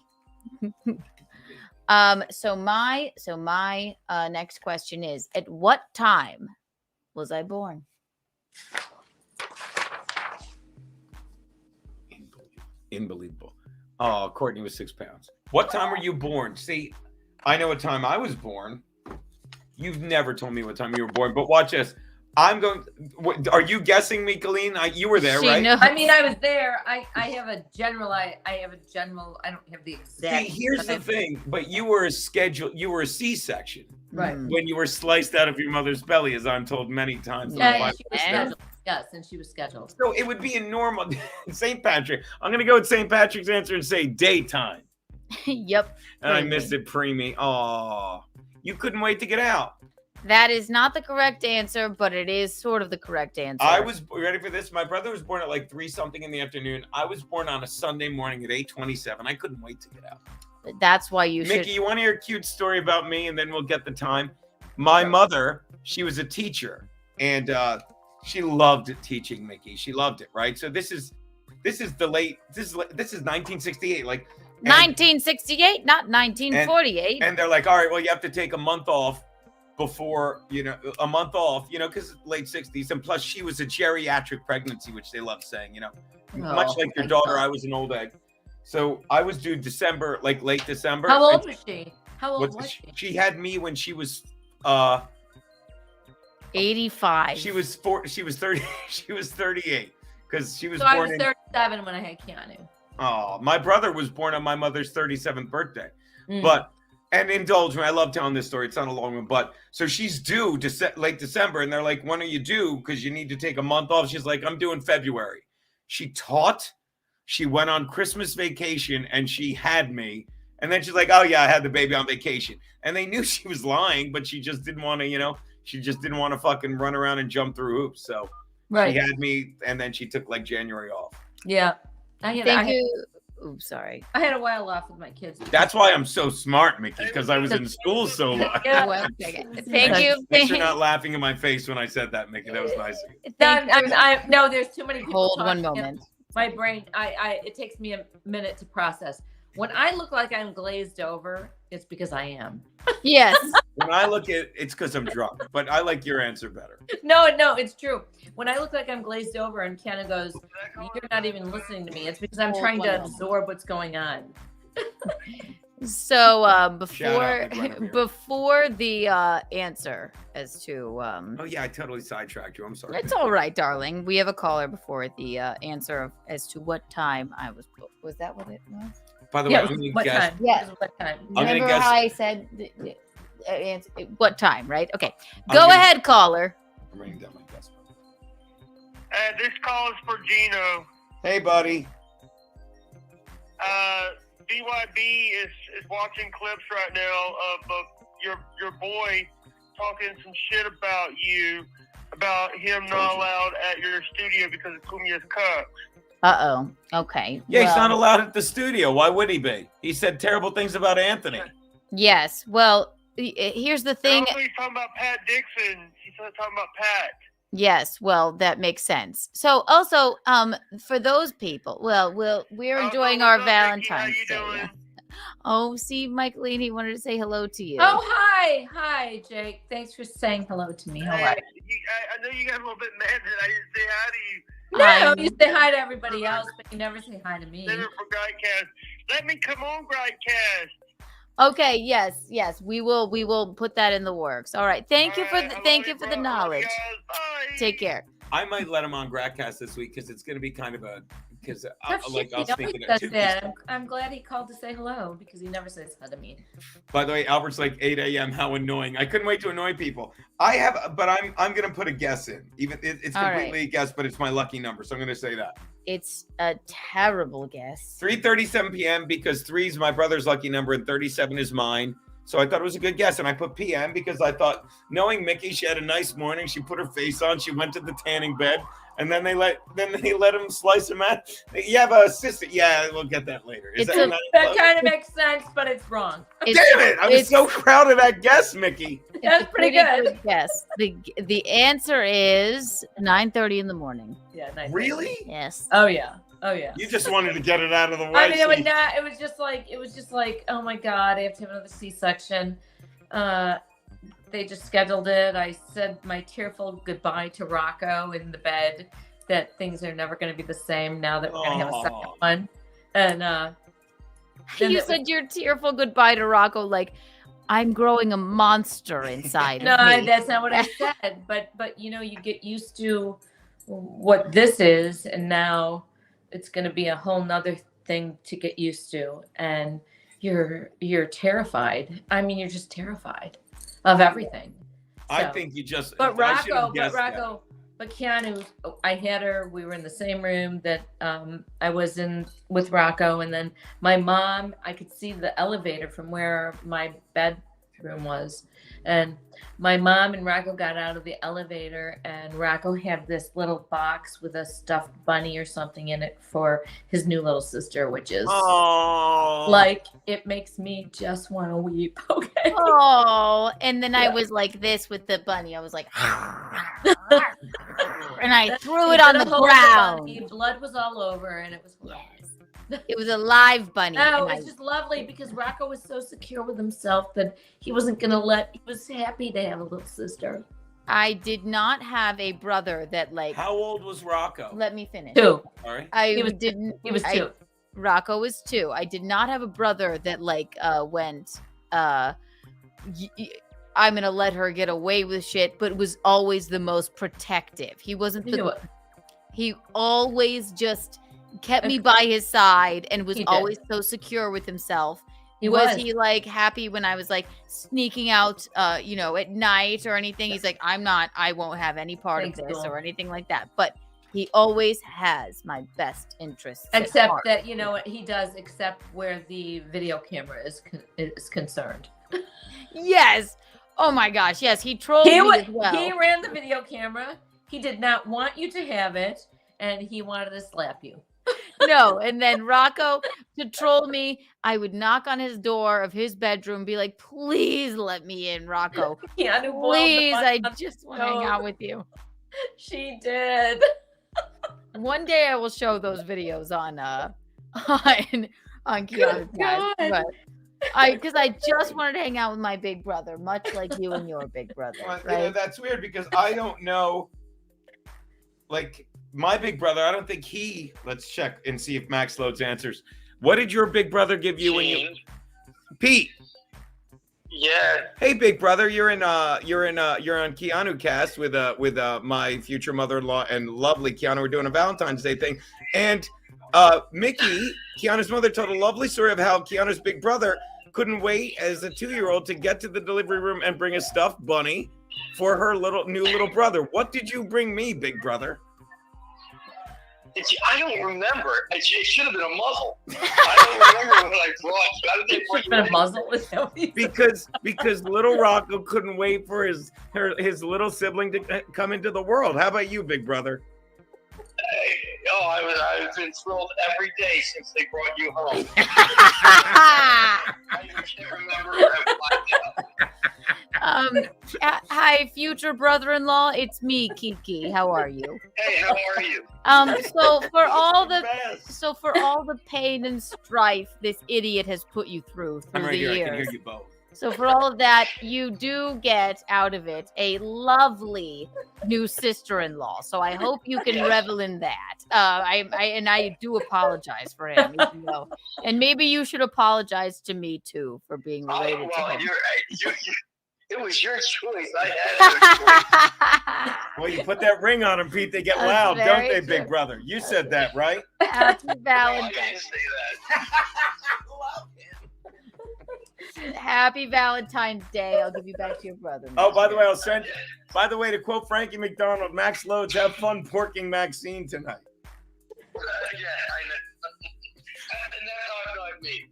So my next question is: at what time was I born? Unbelievable. Oh, Courtney was 6 pounds. What time were you born? See, I know what time I was born. You've never told me what time you were born, but watch this. I'm going. Are you guessing me, Colleen? You were there, She right? knows. I mean, I was there. I have a general. I have a general. I don't have the exact. See, here's the thing. But you were a C-section. Right. When you were sliced out of your mother's belly, as I'm told many times. Yeah, she was scheduled. Yes, and she was scheduled. So it would be a normal St. Patrick. I'm gonna go with St. Patrick's answer and say daytime. Yep. And I preemie. missed it, preemie. Oh, you couldn't wait to get out. That is not the correct answer, but it is sort of the correct answer. I was ready for this. My brother was born at like 3 something in the afternoon. I was born on a Sunday morning at 8:27. I couldn't wait to get out. That's why you Mickey, should. you want to hear a cute story about me, and then we'll get the time. My mother, she was a teacher, and she loved teaching. Mickey, she loved it, right? So this is 1968, like 1968, not 1948. and they're like, all right, well, you have to take a month off before, a month off, because late 60s, and plus she was a geriatric pregnancy, which they love saying, much like your daughter, I was an old egg. So I was due December, like late December. How old was she? How old was she? She had me when she was 85. She was 30. She was 38 because she was So born I was in. 37 when I had Keanu. Oh, my brother was born on my mother's 37th birthday. Mm. But, and indulge me, I love telling this story. It's not a long one, but so she's due late December, and they're like, when are you due? Because you need to take a month off. She's like, I'm due in February. She taught, she went on Christmas vacation, and she had me. And then she's like, oh, yeah, I had the baby on vacation. And they knew she was lying, but she just didn't want to, she just didn't want to fucking run around and jump through hoops. So Right. she had me, and then she took like January off. Yeah. Thank you. Oh, sorry. I had a while off with my kids. That's why I'm so smart, Mickey, because I was in school so long. Yeah. Well, okay. Thank you. Thanks for not laughing in my face when I said that, Mickey. That was nice of you. No, there's too many people Hold one talking. moment. My brain, it takes me a minute to process. When I look like I'm glazed over, it's because I am. Yes. When I look at it's because I'm drunk, but I like your answer better. No, it's true. When I look like I'm glazed over and Keanu goes, "You're not even listening to me," it's because I'm trying to absorb what's going on. So Shout out to Guinevere. before the answer as to Oh yeah, I totally sidetracked you. I'm sorry. it's all right, darling. We have a caller before the answer as to what time I was. Was that what it was? By the way, Yeah, I'm going to what guess. time? Yes. What time? I'm gonna Remember guess- how I said what time, right? Okay. I'm Go gonna- ahead, caller. I'm writing down my guess. This call is for Geno. Hey, buddy. BYB is watching clips right now of your boy talking some shit about you, about him not allowed at your studio because of Cumia's cucks. Okay. Yeah, he's not Well, allowed at the studio. Why would he be? He said terrible things about Anthony. Yes. Well, here's the thing. Also, he's talking about Pat Dixon. He's talking about Pat. Yes, well, that makes sense. So also, for those people, we're enjoying our Valentine's Day. Oh, see, Michaeline, he wanted to say hello to you. Oh, hi, Jake. Thanks for saying hello to me. How are you? I know you got a little bit mad that I didn't say hi to you. No, you say hi to everybody else, but you never say hi to me. Never for Grindcast. Let me come on, Grindcast. Okay, yes, we will put that in the works. All right, thank you for the knowledge. Take care. I might let him on Gradcast this week because it's going to be kind of a because I was thinking of That's two. that. I'm glad he called to say hello because he never says hi to me. By the way, Albert's like 8 a.m. How annoying! I couldn't wait to annoy people. I'm going to put a guess in. Even it's All completely right. a guess, but it's my lucky number, so I'm going to say that It's a terrible guess. 3:37 p.m. because 3 is my brother's lucky number and 37 is mine. So I thought it was a good guess, and I put PM because I thought, knowing Mickey, she had a nice morning. She put her face on. She went to the tanning bed, and then they let him slice him out. You have a sister. Yeah, we'll get that later. Is It's that a- not That kind of makes sense, but it's wrong. Damn it! I was it's- so proud of that guess, Mickey. That's pretty good. Yes. The answer is 9:30 in the morning. Yeah, nice. Really? Yes. Oh yeah. You just wanted to get it out of the way. I mean, so you- it was just like, oh my God, I have to have another C-section. They just scheduled it. I said my tearful goodbye to Rocco in the bed that things are never going to be the same now that we're going to have a second Aw. one. And then You it said your tearful goodbye to Rocco like I'm growing a monster inside no, of me. that's not what I said. But you know, you get used to what this is, and now it's going to be a whole nother thing to get used to, and you're terrified. I mean, you're just terrified of everything. I So- think you just. But I should have Rocco, guessed that. but Keanu, I had her. We were in the same room that I was in with Rocco, and then my mom. I could see the elevator from where my bedroom was, and my mom and Rocco got out of the elevator, and Rocco had this little box with a stuffed bunny or something in it for his new little sister, which is Oh, like it makes me just want to weep. Okay. Oh, and then I Yeah. was like this with the bunny. I was like, and I threw He it on did the a hold ground. bunny, blood was all over, and it was It was a live bunny. No, and it's just lovely because Rocco was so secure with himself that he wasn't gonna he was happy to have a little sister. I did not have a brother that like. how old was Rocco? Let me finish. 2. All right. He was 2. Rocco was 2. I did not have a brother that like went. I'm gonna let her get away with shit, but was always the most protective. He wasn't You knew the. it. He always just kept me by his side and was He did. always so secure with himself. He was was. he like happy when I was like sneaking out at night or anything? He's like, I won't have any part Thanks, of this Bill. or anything like that. But he always has my best interests at Except heart. that, you know what he does, except where the video camera is concerned. Yes. Oh my gosh. Yes, he trolled me as well. He ran the video camera. He did not want you to have it, and he wanted to slap you. No, and then Rocco to troll me, I would knock on his door of his bedroom, be like, "Please let me in, Rocco. Keanu boiled the Please, I bunny. just want to hang out with you." She did. One day I will show those videos on on Keanu's God. cast, because I just wanted to hang out with my big brother, much like you and your big brother, Well, right? that's weird because I don't know. Like my big brother, I don't think he. Let's check and see if Max Loads answers. What did your big brother give you when you? Pete. Yeah. Hey, big brother, you're on Keanu cast with my future mother-in-law and lovely Keanu. We're doing a Valentine's Day thing, and Mickey, Keanu's mother, told a lovely story of how Keanu's big brother couldn't wait as a 2-year-old to get to the delivery room and bring a stuffed bunny for her new little brother. What did you bring me, big brother? I don't remember. It should have been a muzzle. I don't remember what I brought. I don't think It's been a muzzle. because little Rocco couldn't wait for his little sibling to come into the world. How about you, big brother? I've been thrilled every day since they brought you home. I can't remember. Hi, future brother-in-law. It's me, Kiki. How are you? Hey, how are you? So for all the pain and strife this idiot has put you through I'm right the here. years. I can hear you both. So for all of that, you do get out of it a lovely new sister-in-law. So I hope you can revel in that. I do apologize for him, even though, and maybe you should apologize to me too for being related to him. It was your choice. I had no choice. Well, you put that ring on them, Pete. They get That's loud, don't very they, true. big brother? You said that, right? Happy I Valentine's. didn't say that. Happy Valentine's Day. I'll give you back to your brother. Oh, by the way, to quote Frankie McDonald, Max Loads, have fun porking Maxine tonight. Yeah, I know. And that's how I know I mean.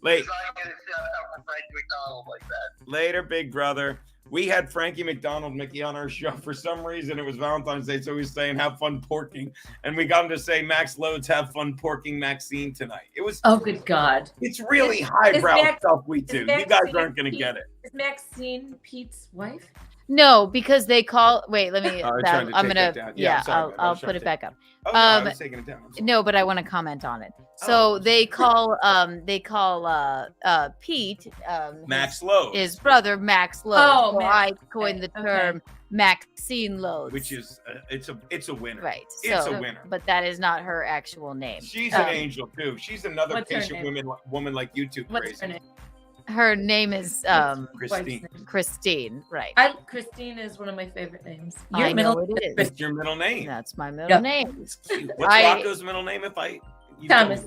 Late. I get a shout out from Frankie McDonald like that. Later, big brother. We had Frankie McDonald, Mickey, on our show. For some reason, it was Valentine's Day, so he was saying, have fun porking. And we got him to say, Max Loads, have fun porking Maxine tonight. It was. Oh, good God. It's really highbrow stuff we do. You guys Maxine aren't going to get it. Is Maxine Pete's wife? No, because they call. Wait, let me. I'm trying to I'm take gonna. that down. Yeah, sorry, man. I I'll was trying put to it back up. Oh, no, I was taking it down. I'm sorry. No, but I want to comment on it. So they call Pete Max Loads. his brother Max Loads. Oh, so Max. I coined the term Maxine Loads, Which is it's a winner. right. It's So, a winner. but that is not her actual name. She's an angel too. She's another What's her patient name? woman like you two What's crazy. her name? Her name is Christine. Christine. Right. Christine is one of my favorite names. I know it is. It's your middle name. That's my middle Yep. name. It's cute. What's Rocco's middle name? Thomas.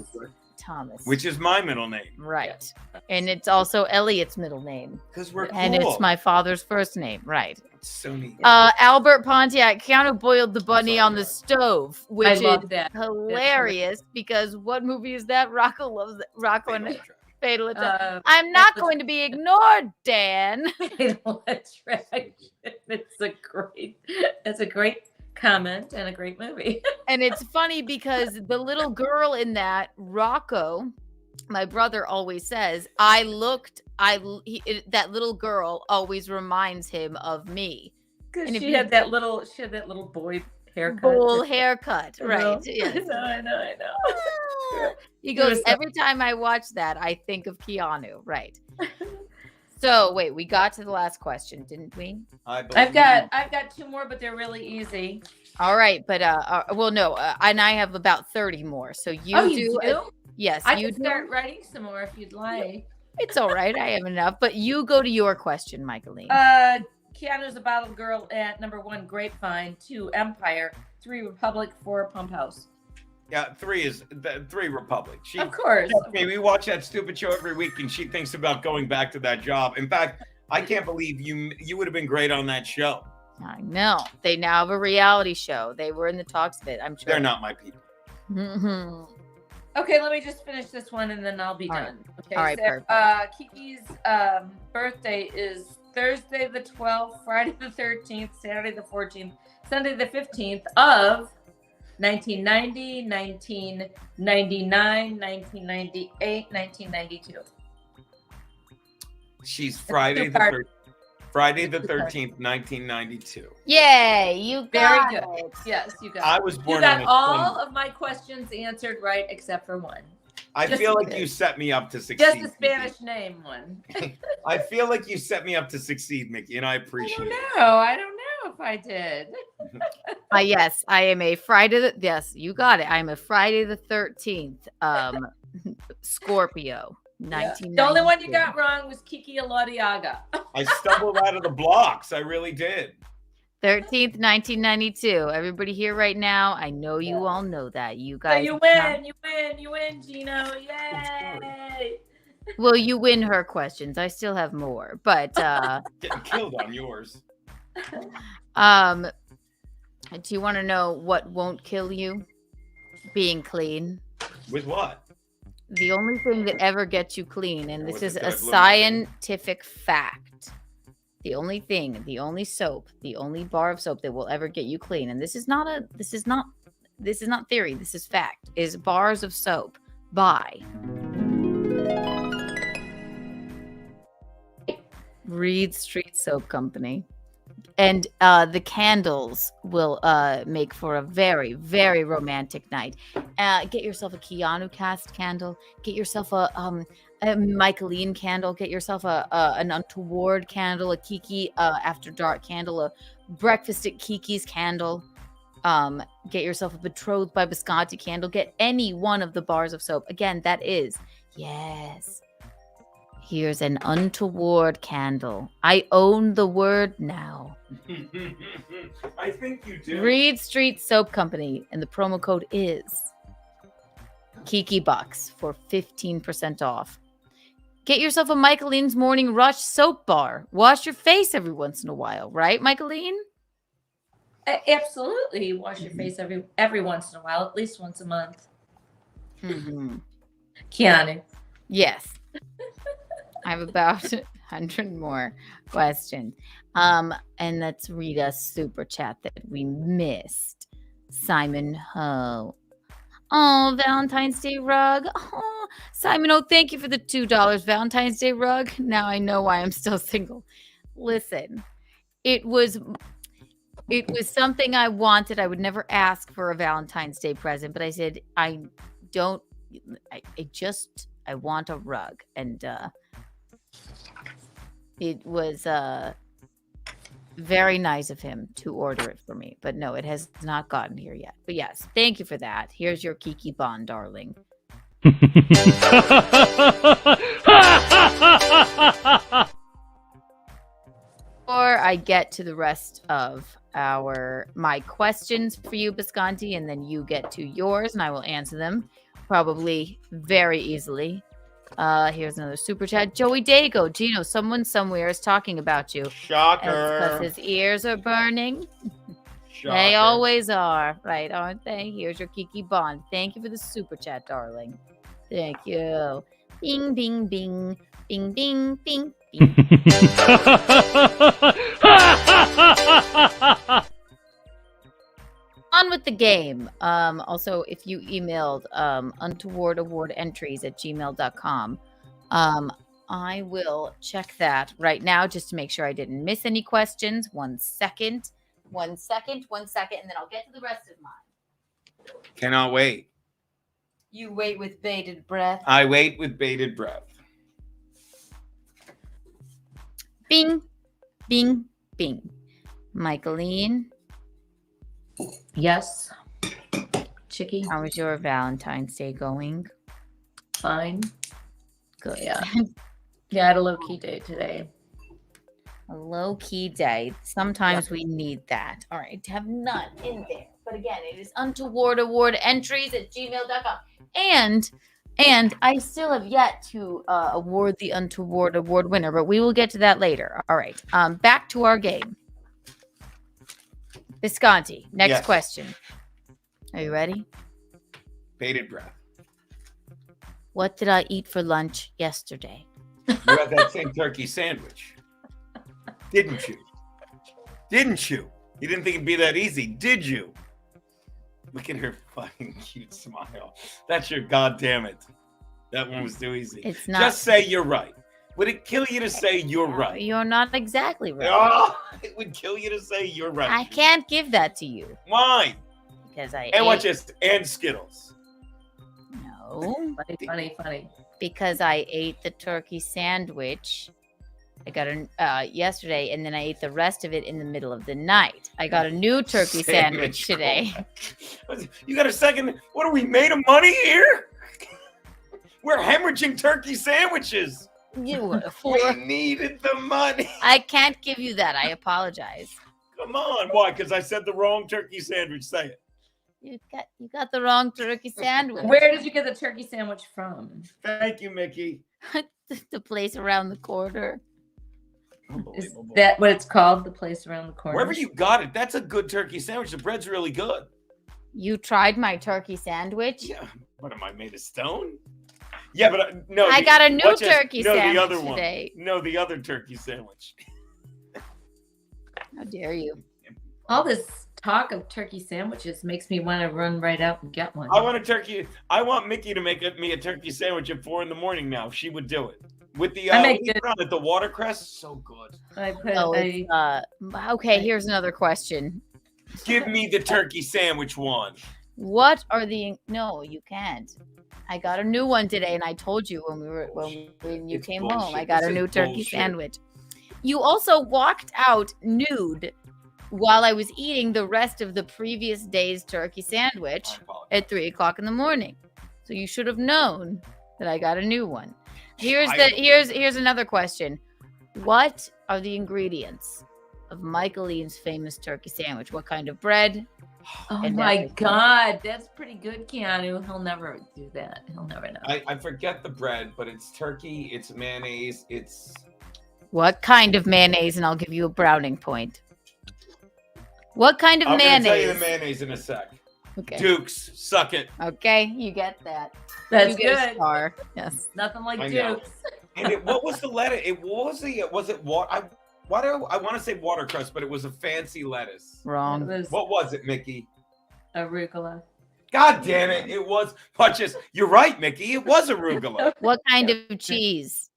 Thomas. Which is my middle name. right. And it's also Elliot's middle name. Because we're cool. And it's my father's first name. Right. It's so neat. Albert Pontiac, Keanu boiled the bunny on the stove, which I is love that. hilarious because what movie is that? Rocco loves it. Rocco and Fatal Attraction. I'm Fatal not going to be ignored, Dan. Fatal Attraction. It's a great comment and a great movie. And it's funny because the little girl in that, Rocco, my brother always says, that little girl always reminds him of me. Because And if she you- had that little boy haircut. Full haircut, right? Yes. I know. He goes, was- every time I watch that, I think of Keanu, right? So wait, we got to the last question, didn't we? I've got 2 more, but they're really easy. All right, but and I have about 30 more. So you You do? Yes, I you can start writing some more if you'd like. It's all right. I have enough, but you go to your question, Michaeline. Keanu's a bottle girl at number 1, Grapevine. 2, Empire. 3, Republic. 4, Pump House. Yeah, 3 Republic. Of course. We watch that stupid show every week, and she thinks about going back to that job. In fact, I can't believe you would have been great on that show. I know. They now have a reality show. They were in the talks of it, I'm sure. They're not my people. Mhm. Okay, let me just finish this one and then I'll be All done. Okay, All right, so, perfect. Kiki's birthday is Thursday the 12th, Friday the 13th, Saturday the 14th, Sunday the 15th of 1990, 1999, 1998, 1992. She's Friday the 13th, 1992. Yay, you got Very good. it. Yes, you got I it. was You born got on a all Sunday. of my questions answered right except for one. I Just feel a like bit. you set me up to succeed. Just a Mickey. Spanish name one. I feel like you set me up to succeed, Mickey, and I appreciate it. I don't know if I did. Yes, I am a Friday. Yes, you got it. I'm a Friday the 13th. Scorpio. Yeah. The only one you 1992. got wrong was Kiki Alodiaga. I stumbled out of the blocks. I really did. 13th, 1992. Everybody here right now, I know you all know that. You So guys. you win, Geno. Yay! Well, you win her questions. I still have more, but Getting killed on yours. do you want to know what won't kill you? Being clean. With what? The only thing that ever gets you clean, and this Was is it a that blue scientific fact. The only thing, the only soap, the only bar of soap that will ever get you clean, and this is not theory, this is fact, is bars of soap by Reed Street Soap Company. And the candles will make for a very, very romantic night. Get yourself a Keanu cast candle. Get yourself a Michaeline candle. Get yourself an Untoward candle, a Kiki After Dark candle, a Breakfast at Kiki's candle. Get yourself a Betrothed by Bisconte candle. Get any one of the bars of soap. Again, that is, yes. Here's an Untoward candle. I own the word now. I think you do. Reed Street Soap Company, and the promo code is Kiki Bucks for 15% off. Get yourself a Michaeline's Morning Rush soap bar. Wash your face every once in a while, right, Michaeline? Absolutely. Wash your face every once in a while, at least once a month. Mm-hmm. Keanu. Yes. I have about 100 more questions. And let's read a super chat that we missed. Simon Ho. Oh, Valentine's Day rug. Oh, Simon O, thank you for the $2 Valentine's Day rug. Now I know why I'm still single. Listen, it was something I wanted. I would never ask for a Valentine's Day present, but I said, I want a rug. And it was very nice of him to order it for me. But no, it has not gotten here yet. But yes, thank you for that. Here's your Kiki Bond, darling. Before I get to the rest of my questions for you, Bisconte, and then you get to yours, and I will answer them probably very easily. Here's another super chat. Joey Dago, Geno, someone somewhere is talking about you. Shocker. Because his ears are burning. Shocker. They always are, right? Aren't they? Here's your Kiki Bond. Thank you for the super chat, darling. Thank you. Bing, bing, bing. Bing, bing, bing, bing. On with the game. Also, if you emailed untoward award entries at gmail.com, I will check that right now just to make sure I didn't miss any questions. 1 second, and then I'll get to the rest of mine. Cannot wait. You wait with bated breath. I wait with bated breath. Bing, bing, bing. Michaeline. Yes. Chicky. How was your Valentine's Day going? Fine. Good. Yeah. Yeah, I had a low-key day today. A low-key day. Sometimes we need that. All right. Have none in there. But again, it is untoward award entries at gmail.com. And I still have yet to award the untoward award winner, but we will get to that later. All right. Back to our game. Bisconte, next Yes. question. Are you ready? Bated breath. What did I eat for lunch yesterday? You had that same turkey sandwich. Didn't you? Didn't you? You didn't think it'd be that easy, did you? Look at her fucking cute smile. That's your goddamn it. That one was too easy. It's not. Just say you're right. Would it kill you to say you're right? You're not exactly right. Oh, it would kill you to say you're right. I can't give that to you Why? because I And ate. watch this. And Skittles. No. No, Funny. because I ate the turkey sandwich. I got a yesterday, and then I ate the rest of it in the middle of the night. I got a new turkey sandwich today. You got a second? What are we made of money here? We're hemorrhaging turkey sandwiches. You We needed the money. I can't give you that. I apologize. Come on, why? Because I said the wrong turkey sandwich. Say it. You got the wrong turkey sandwich. Where did you get the turkey sandwich from? Thank you, Mickey. The place around the corner. Is that what it's called? The place around the corner? Wherever you got it, that's a good turkey sandwich. The bread's really good. You tried my turkey sandwich? Yeah, but am I made of stone? Yeah, but no. I got a new turkey no, sandwich the other one. today. No, the other turkey sandwich. How dare you? All this talk of turkey sandwiches makes me want to run right out and get one. I want Mickey to make me a turkey sandwich at 4 a.m. now. She would do it. With the the watercress, so good. Okay, here's another question. Give me the turkey sandwich one. What are the No, you can't. I got a new one today, and I told you when you came home. I got a new turkey sandwich. You also walked out nude while I was eating the rest of the previous day's turkey sandwich at 3 o'clock in the morning. So you should have known that I got a new one. Here's another question. What are the ingredients of Michaeline's famous turkey sandwich? What kind of bread? Oh my God, that's pretty good, Keanu. He'll never do that. He'll never know. I forget the bread, but it's turkey, it's mayonnaise, it's... What kind of mayonnaise? And I'll give you a browning point. What kind of mayonnaise? I'm going to tell you the mayonnaise in a sec. Okay. Dukes, suck it. Okay, you get that. That's you get good. A star. Yes. Nothing like I know. Dukes. And what was the lettuce? I want to say watercress, but it was a fancy lettuce. Wrong. What was it, Mickey? Arugula. God damn it! It was. Watch this. You're right, Mickey. It was arugula. What kind of cheese?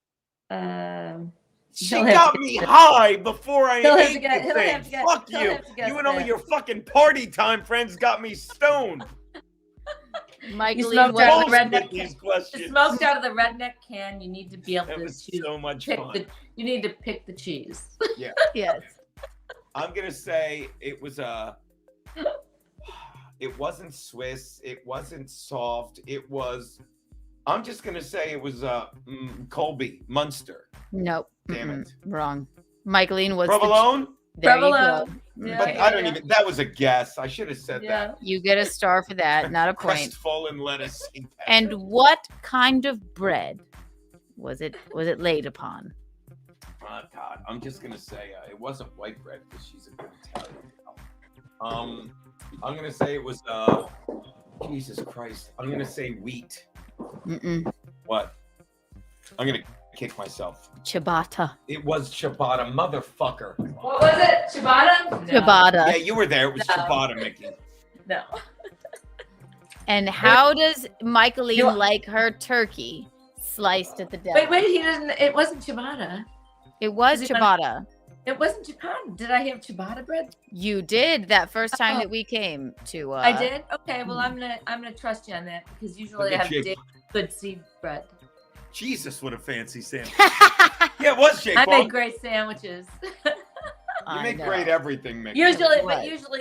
She got me high before I ate the thing. Fuck you. You and all your fucking party time friends got me stoned. You smoked out of the redneck can. You smoked out of the redneck can. You need to be able to choose. So much fun. You need to pick the cheese. Yeah. Yes. I'm gonna say it was it wasn't Swiss. It wasn't soft. It was. I'm just gonna say it was Colby Munster. Nope. Damn it. Wrong. Michaeline was provolone. Provolone. Yeah, but I don't even. That was a guess. I should have said that. You get a star for that, not a point. Crestfallen lettuce. And what kind of bread was it laid upon? Oh God, I'm just gonna say it wasn't white bread because she's a good Italian gal. I'm gonna say it was Jesus Christ. I'm gonna say wheat. What? I'm gonna kick myself. Ciabatta. It was ciabatta, motherfucker. What was it? Ciabatta? No. Ciabatta. Yeah, you were there. It was ciabatta, Mickey. No. And how does Michaeline like her turkey sliced at the deli? Wait, he doesn't. It wasn't ciabatta. It was ciabatta. It wasn't ciabatta. Did I have ciabatta bread? You did that first time that we came to. I did. Okay, well I'm gonna trust you on that because usually I have good seed bread. Jesus, what a fancy sandwich. Yeah, it was Jake. I make great sandwiches. You make great everything, Mickey. Usually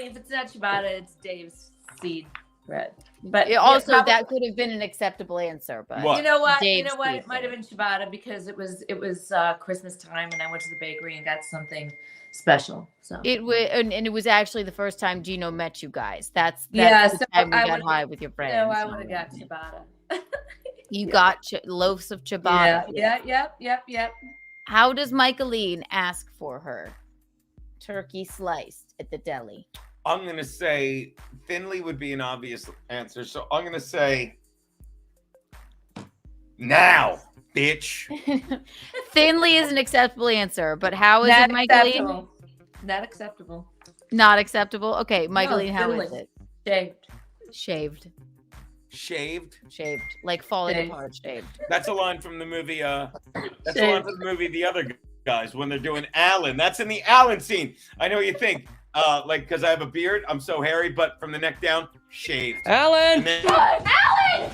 if it's not ciabatta, it's Dave's seed bread. But that could have been an acceptable answer. But you know what? Dave's It might have been ciabatta because it was Christmas time and I went to the bakery and got something special. So it was, and it was actually the first time Geno met you guys. That's the time we got high with your friends. No, I would have got ciabatta. You got loaves of ciabatta. Yep. How does Michaeline ask for her turkey sliced at the deli? I'm going to say thinly would be an obvious answer. So I'm going to say now, bitch. Thinly is an acceptable answer, but how is it, Michaeline? Not acceptable. Not acceptable? Okay, Michaeline, how is it? Shaved. Shaved. Like falling apart, shaved. That's a line from the movie. That's a line from the movie The Other Guys when they're doing Alan. That's in the Alan scene. I know what you think. Like, because I have a beard, I'm so hairy, but from the neck down, shaved. Alan! Then, Alan!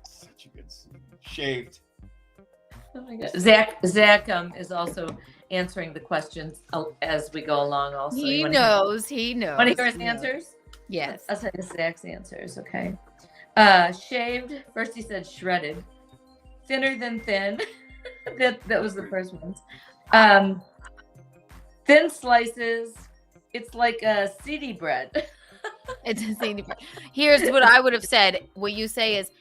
Such a good scene. Shaved. Oh my God. Zach is also answering the questions as we go along. Also, He knows. He knows. Want to hear his He knows. answers? Yes. I'll tell you Zach's answers. Okay. Shaved. First, he said shredded. Thinner than thin. that was the first one. Thin slices. It's like a seedy bread. It's a seedy bread. Here's what I would have said. What you say is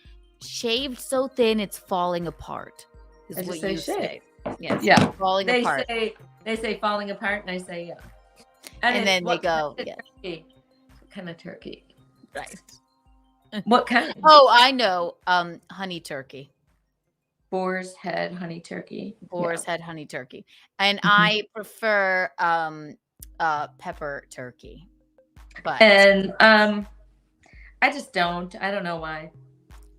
shaved so thin it's falling apart. Is I just what say you shaved. say. Yes. Yeah. Falling apart. They say falling apart, and I say yeah. And then they what go, kind of yeah. turkey? What kind of turkey? Right. What kind? Oh, I know. Honey turkey. Boar's head honey turkey. Boar's head honey turkey. And Mhm. I prefer pepper turkey. But And I just don't. I don't know why.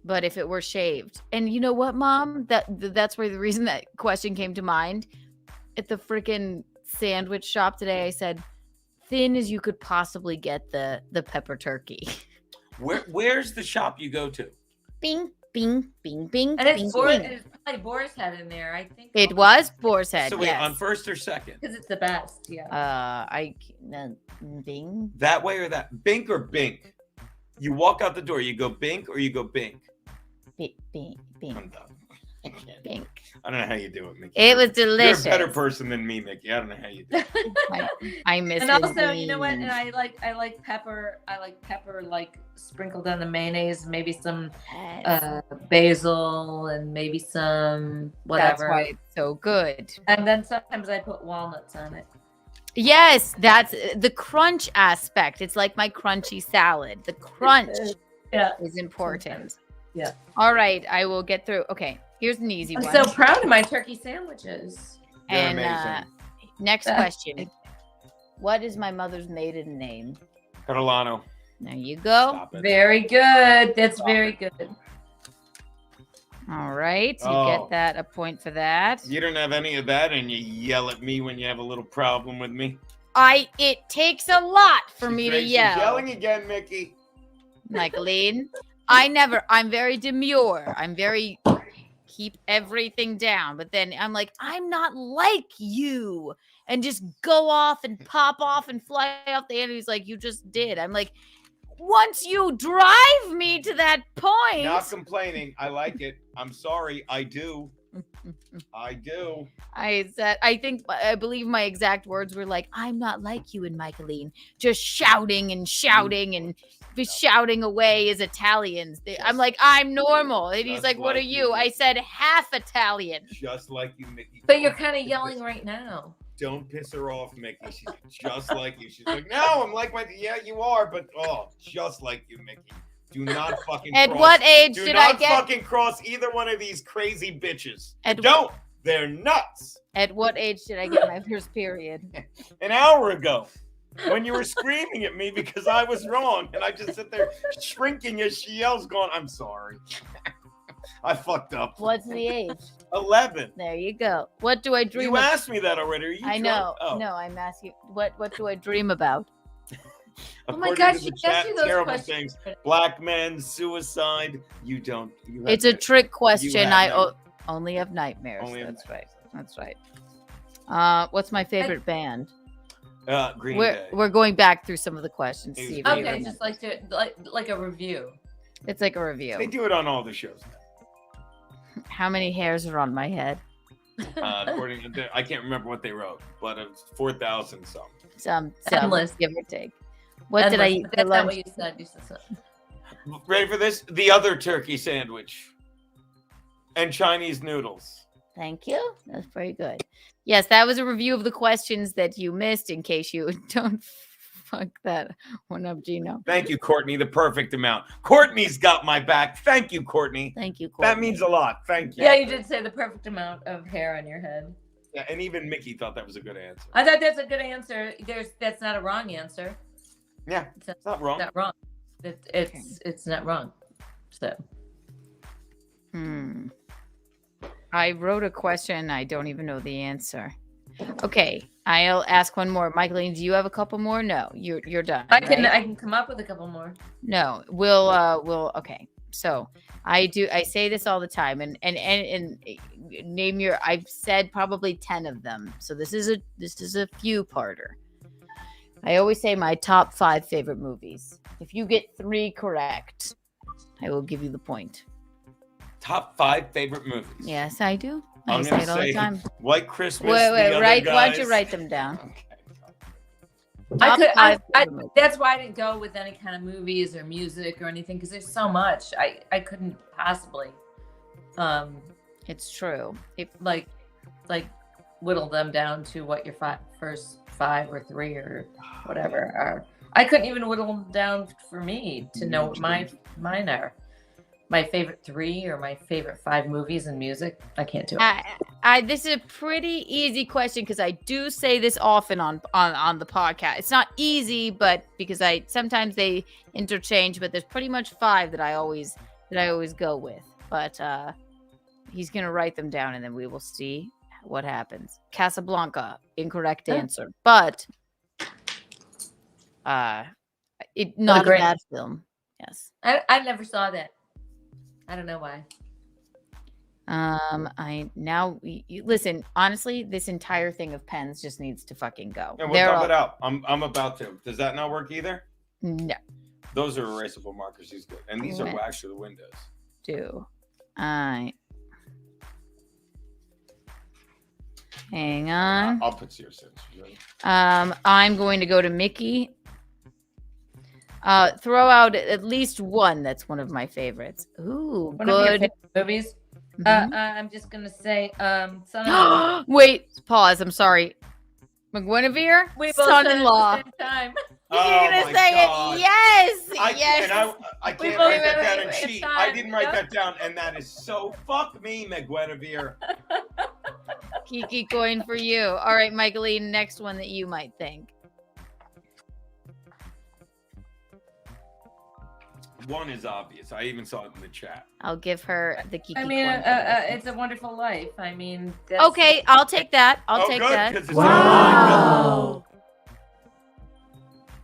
but if it were shaved. And you know what, Mom? That's where the reason that question came to mind. At the freaking sandwich shop today, I said, thin as you could possibly get the pepper turkey. Where's the shop you go to? Bing, bing, bing, bing, And it's bing, Boar's, bing. it's probably Boar's head in there. I think It was boar's head, So wait, yes. on first or second? because it's the best. Yeah. Bing. That way or that? Bink or bink? You walk out the door, you go bink or you go bink? Bing, bing, I'm bing, done. bing. I don't know how you do it, Mickey. It was delicious. You're a better person than me, Mickey. I don't know how you do it. I miss And his also, you know what? And beans. I like pepper. I like pepper like sprinkled on the mayonnaise. Maybe some Yes. basil and maybe some That's whatever. why it's so good. And then sometimes I put walnuts on it. Yes, that's the crunch aspect. It's like my crunchy salad. The crunch Yeah. is important. Yeah. All right, I will get through. Okay, here's an easy I'm one. so proud of my turkey sandwiches. You're and amazing. next question. What is my mother's maiden name? Catalano. There you go. Stop it. Very good. That's Stop very it. good. All right, you Oh. get that a point for that. You don't have any of that, and you yell at me when you have a little problem with me. It takes a lot for me to She's yell. yelling again, Mickey. Michaeline, I'm very demure. I'm very keep everything down. But then I'm like, I'm not like you. And just go off and pop off and fly off the end. He's like, you just did. I'm like, once you drive me to that point. Not complaining. I like it. I'm sorry. I do. I do. I believe my exact words were like, I'm not like you and Michaeline, just shouting and shouting and shouting away as Italians. I'm like, I'm normal. And he's Just like, what are like you? you. I said half Italian. Just like you, Mickey. But you're kind of yelling right now. Don't piss her off, Mickey. She's just like you. She's like, no, I'm like my. Yeah, you are, but just like you, Mickey. Do not fucking. At cross. what age Do did not I get? fucking cross either one of these crazy bitches. At- Don't. They're nuts. At what age did I get my first period? An hour ago, when you were screaming at me because I was wrong, and I just sit there shrinking as she yells, going, "I'm sorry, I fucked up." What's the age? 11. There you go. What do I dream You about? asked me that already. Are you I drunk? know. Oh. No, I'm asking what do I dream about? Oh my According gosh, to the you chat, asked me those terrible questions. things. Black men, suicide. You don't. You have It's a no- trick question. have I no- only have nightmares. Only have That's right. That's right. What's my favorite band? Green Day. We're going back through some of the questions. It was See if you Okay, remember. just like a review. It's like a They review. do it on all the shows. How many hairs are on my head? According to, I can't remember what they wrote, but it's 4,000 something. Some Endless. give or take. What did I eat But for that's not lunch? what you said. You said something. Ready for this? The other turkey sandwich and Chinese noodles. Thank you. That's very good. Yes, that was a review of the questions that you missed in case you don't fuck that one up, Geno. Thank you, Courtney. The perfect amount. Courtney's got my back. Thank you, Courtney. Thank you, Courtney. That means a lot. Thank you. Yeah, you did say the perfect amount of hair on your head. Yeah, and even Mickey thought that was a good answer. I thought that's a good answer. That's not a wrong answer. Yeah, it's not wrong. Not wrong. It's not wrong. So I wrote a question. I don't even know the answer. Okay, I'll ask one more. Michaeline, do you have a couple more? No, you're done. I can right? I can come up with a couple more. No, we'll okay. So I say this all the time and name your I've said probably 10 of them. So this is a few parter. I always say my top 5 favorite movies. If you get 3 correct, I will give you the point. Top 5 favorite movies. Yes, I do. I I'm say gonna it all the say time. White Christmas. Wait, The Other why don't Guys. you write them down? Okay. I Top 5 movies. that's why I didn't go with any kind of movies or music or anything because there's so much. I couldn't possibly It's true. like whittle them down to what your first 5 or 3 or whatever are. I couldn't even whittle them down for me to know what mine are. My favorite 3 or my favorite 5 movies and music. I can't do it. This is a pretty easy question because I do say this often on the podcast. It's not easy, but because sometimes they interchange, but there's pretty much 5 that I always go with. But he's gonna write them down and then we will see what happens. Casablanca, incorrect answer, but not a bad film. Yes. I never saw that. I don't know why. Listen, honestly, this entire thing of pens just needs to fucking go. Yeah, we'll dump it out. I'm about to. Does that not work either? No. Those are erasable markers. He's good. And these are wax for the windows. Hang on. I'll put your sense. I'm going to go to Mickey. Throw out at least one that's one of my favorites. Ooh, One of your good. favorite movies. Mhm. I'm just gonna say son-in-law. Wait, pause. I'm sorry. McGuinevere, We both said it son-in-law. at the same time. You're Oh gonna my say God. it? Yes, I yes. can't both write that remember down and it at cheat. the I time, didn't write yeah. that down, and that is so fuck me, McGuinevere. Kiki coin for you. All right, Michaeline, next one that you might think. One is obvious. I even saw it in the chat. I'll give her the Kiki I mean, coin. For this. It's a Wonderful Life. I mean, that's, Okay, I'll take that. I'll take good, that. 'cause it's Wow.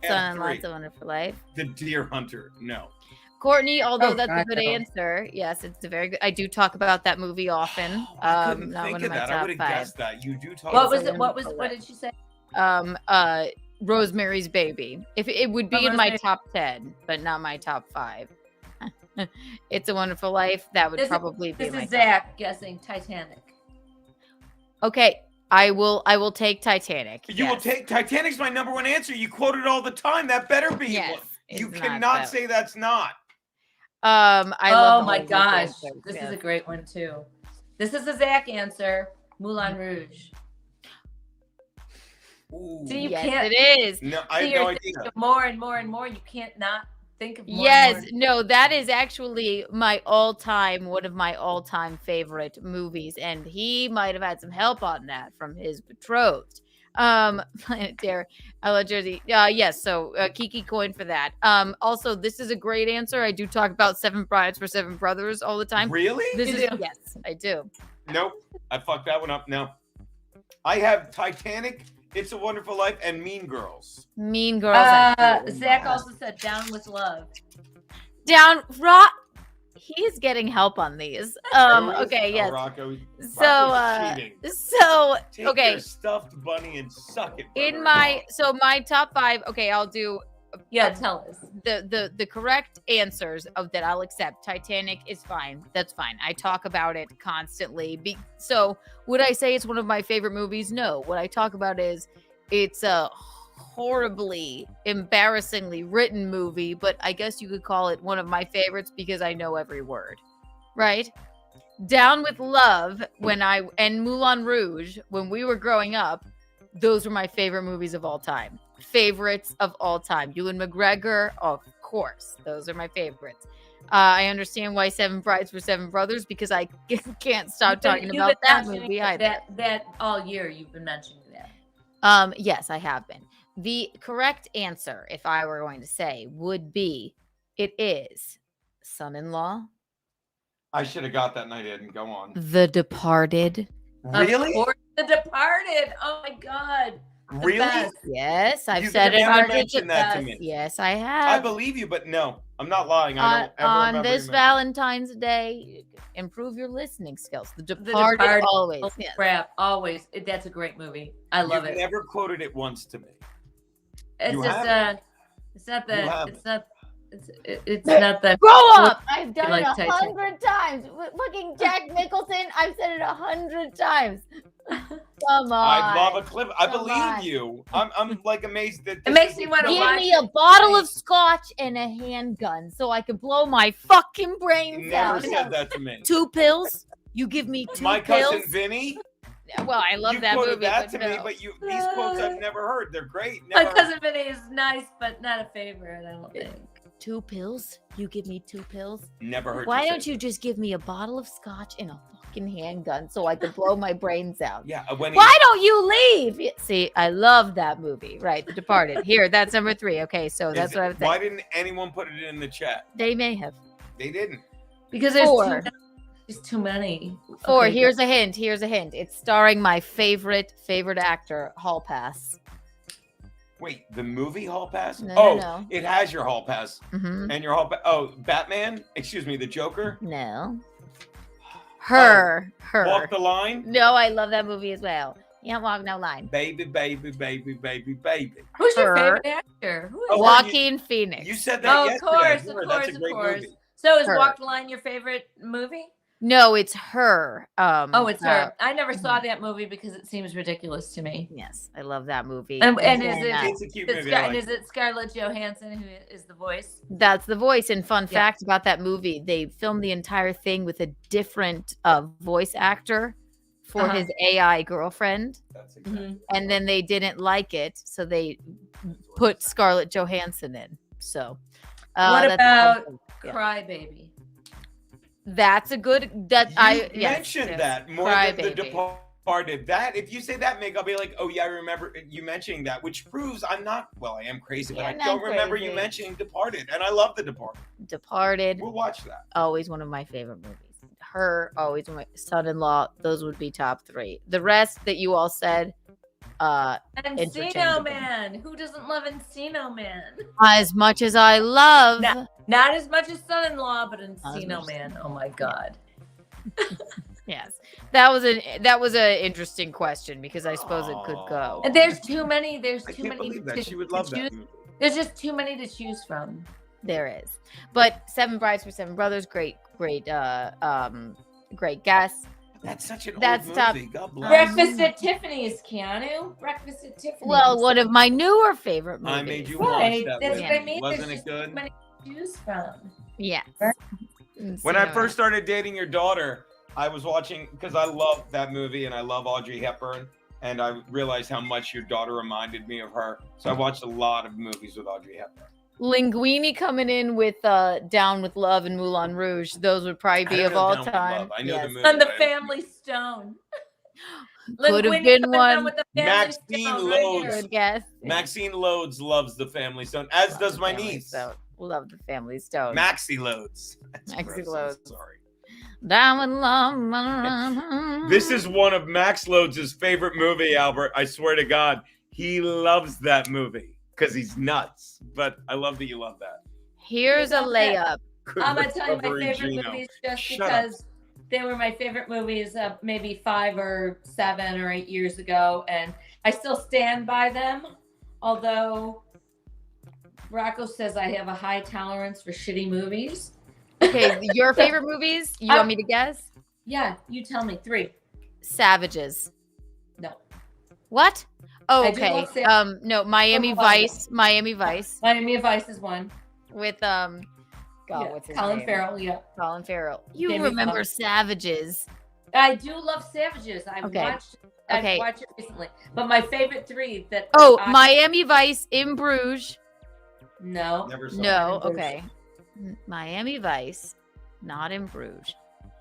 And Son-in-law, 3, It's a Wonderful Life. The Deer Hunter. No. Courtney, although Oh, that's a God, good no. answer. Yes, it's a very good. I do talk about that movie often. I couldn't Not think one of of my that. I top would have 5. guessed that. You do talk. What about was It's a it? Wonderful What Life. did she say? Rosemary's Baby. If it would be Oh, in my Rosemary- top 10, but not my top 5. It's a Wonderful Life. That would probably be This my is top. Zach guessing Titanic. Okay, I will take Titanic. You will take Titanic's my number 1 answer. You quote it all the time. That better be Yes, one. You it's not cannot that. say that's not. I Oh love my all of these gosh, answers, this yes. is a great one too. This is a Zach answer. Moulin Rouge. Ooh. See, you Yes, can't. it is. No, I See, have no you're idea. thinking of more and more and more. You can't not think of more. Yes, and more. no, that is actually one of my all-time favorite movies, and he might have had some help on that from his betrothed. Planet Terror, I love Jersey. Yes, so Kiki coin for that. Also, this is a great answer. I do talk about 7 Brides for 7 Brothers all the time. Really? Yes, I do. Nope. I fucked that one up. No. I have Titanic, It's a Wonderful Life, and Mean Girls. Mean Girls. are Zach also said Down with Love. down. He's getting help on these. Okay, yes. Rocco, So, cheating. Take okay. your stuffed bunny and suck it. In brother-in-law. my top 5, okay, I'll do Yeah, tell us. the correct answers of that I'll accept. Titanic is fine. That's fine. I talk about it constantly. So would I say it's one of my favorite movies? No. What I talk about is it's a horribly, embarrassingly written movie, but I guess you could call it one of my favorites because I know every word. Right? Down with Love and Moulin Rouge, when we were growing up, those were my favorite movies of all time. Favorites of all time. Ewan McGregor, of course. Those are my favorites. I understand why 7 Brides for 7 Brothers, because I can't stop talking You've about been that mentioning movie either. That all year you've been mentioning that. Yes, I have been. The correct answer, if I were going to say, would be it is Son-in-Law, I should have got that and I didn't. Go on. The Departed, Really? Of course The Departed. Oh my god. The Really? best. Yes, I've You've said it never hundreds mentioned of that to times. me. Yes, I I have. believe you, but no, I'm not lying. I don't ever On remember this you mentioning- Valentine's Day, improve your listening skills. The The Departed, Departed. always. Oh, Yes. crap. Always. That's a great movie. I love You've it. never quoted it once to me. It's You just haven't. it's not You the haven't. it's not the Grow up! I've done like it Titanic. 100 times. Fucking Jack Nicholson, I've said it 100 times. Come on. I love a clip. I Come believe on. you. I'm like amazed that It this makes is me the wanna truth. Give watch me a it. bottle of scotch and a handgun so I can blow my fucking You brains never out. said that to me. 2 pills? You give me 2 My pills? cousin Vinny. Well, I love You that quoted movie, that but to me, no. but these quotes I've never heard. They're great. My Never. cousin Vinny is nice, but not a favorite, I don't think. 2 pills? You give me 2 pills? Never heard. Why say don't you that. just give me a bottle of scotch and a fucking handgun so I can blow my brains out? Yeah. When he, Why don't you leave? See, I love that movie. Right, The Departed. Here, that's number 3. Okay, so that's what I was saying. Why didn't anyone put it in the chat? They may have. They didn't. Because there's 4. there's too many. 4. Okay, Here's a hint. Here's a hint. It's starring my favorite actor, Hall Pass. Wait, the movie Hall Pass? No, no. It has your Hall Pass. Mm-hmm. And your Hall Pass. Oh, Batman? Excuse me, the Joker? No. Her. Walk the Line? No, I love that movie as well. You don't walk no line. Baby, baby, baby, baby, baby. Who's your Her. favorite actor? Who is Oh, Joaquin Phoenix. You said that Oh, of yesterday. course, I of heard. course, That's a of great course. movie. So is Her. Walk the Line your favorite movie? No, it's her. Oh, it's her. I never saw that movie because it seems ridiculous to me. Yes, I love that movie. And is It's a cute it movie. I like is it Scarlett Johansson who is the voice? That's the voice. And fun Yeah. fact about that movie, they filmed the entire thing with a different voice actor for his AI girlfriend. That's exactly. And then they didn't like it, so they put Scarlett Johansson in. So What that's a fun about thing. Yeah. Cry Baby? That's a good You mentioned that more than The Crybaby. Departed. That if you say that, Meg, I'll be like, oh yeah, I remember you mentioning that, which proves I'm not. Well, I am crazy, but You're I not don't remember you crazy. mentioning Departed, and I love The Departed. Departed, We'll watch that. always one of my favorite movies. Her, always my Son-in-Law. Those would be top 3. The rest that you all said, Encino interchangeable. Man. Who doesn't love Encino Man? as much as I love. Not as much as Son-in-Law, but as Encino much. Man. Oh my God. Yes, that was an interesting question because I suppose it could go. And there's too many. There's I too can't many. believe that to- she would to love that choose- movie. There's just too many to choose from. There is, but 7 Brides for 7 Brothers, great guess. That's such an That's old top- movie. God bless. Breakfast at Tiffany's, Keanu. Breakfast at Tiffany's. Well, one of my newer favorite movies. I made you Right. watch that. That's with what I me. mean. Wasn't There's it just good? too many to choose from. Yes. When I first started dating your daughter, I was watching because I love that movie and I love Audrey Hepburn, and I realized how much your daughter reminded me of her. So I watched a lot of movies with Audrey Hepburn. Linguini coming in with Down with Love and Moulin Rouge. Those would probably I be don't of know all Down with time. Love. I know the movie. On the but I- Family Stone. Could have Linguini been coming one. on with the Family Maxine Stone right Lodes. here. Good guess. Maxine Lodes loves the Family Stone, as Love does the my Family niece. Stone. Love the Family Stone. Maxie Lodes. That's Maxie gross, I'm Lodes. Sorry. Down with Love. This is one of Max Lodes' favorite movie, Albert. I swear to God, he loves that movie because he's nuts. But I love that you love that. Here's a layup. Good I'm gonna tell you my recovery, favorite Geno. movies just Shut because they were my favorite movies maybe 5 or 7 or 8 years ago, and I still stand by them. Although Rocco says I have a high tolerance for shitty movies. Okay, your favorite movies? You want me to guess? Yeah, you tell me 3. Savages. No. What? Oh, I do okay. love Savages. No, Miami Purple Vice. Miami Vice Miami Vice is one. with God, Yeah, what's his Colin name? Farrell. Yeah, Colin Farrell. You Jamie remember Foxx. Savages? I do love Savages. Okay. I've Okay. watched it recently, but my favorite 3 that Oh, I- Miami Vice in Bruges. no. Never saw No, in Bruges. okay. Miami Vice, not in Bruges.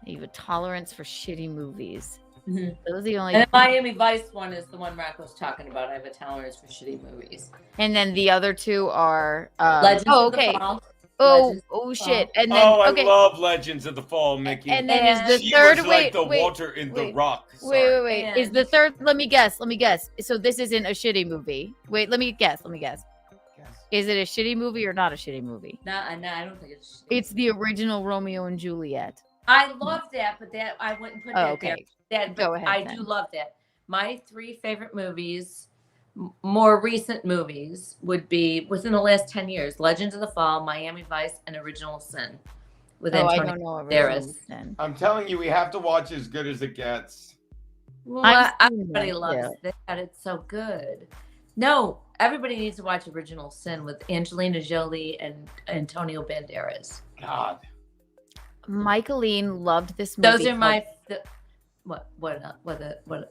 You have a tolerance for shitty movies. Mhm. Those are the only. And the Miami Vice one is the one Rocco's talking about. I have a tolerance for shitty movies. And then the other 2 are. Legends oh, of okay. the Fall. Oh shit! And then I okay, love Legends of the Fall, Mickey. and then is the She third? was Wait, like the wait, water in the wait, rock. Wait. Is And- the third? Let me guess. So this isn't a shitty movie. Wait, let me guess. Is it a shitty movie or not a shitty movie? No, I don't think it's. It's the original Romeo and Juliet. I love that, but that I wouldn't put that there. Okay. That, Go but ahead, I then. do love that. My 3 favorite movies, more recent movies, would be within the last 10 years: Legends of the Fall, Miami Vice, and Original Sin. With I Antonio don't know. Banderas. I'm telling you, we have to watch As Good as It Gets. Well, I've seen everybody that, loves that. It's so good. No, everybody needs to watch Original Sin with Angelina Jolie and Antonio Banderas. God. Michaeline loved this movie. Those are my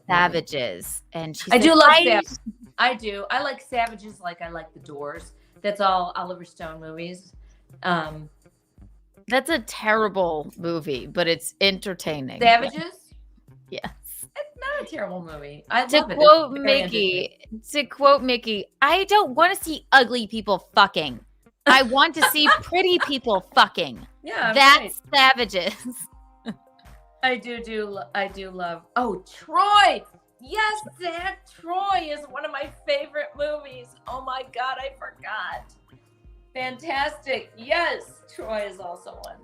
Savages, and she. I do said, love Savages. I do. I like Savages like I like The Doors. That's all Oliver Stone movies. That's a terrible movie, but it's entertaining. Savages? Yes. It's not a terrible movie. I To love it. quote It's very Mickey, I don't want to see ugly people fucking. I want to see pretty people fucking. Yeah, That's right. Savages. I do love. Oh, Troy. Yes, that Troy is one of my favorite movies. Oh my God, I forgot. Fantastic. Yes, Troy is also one.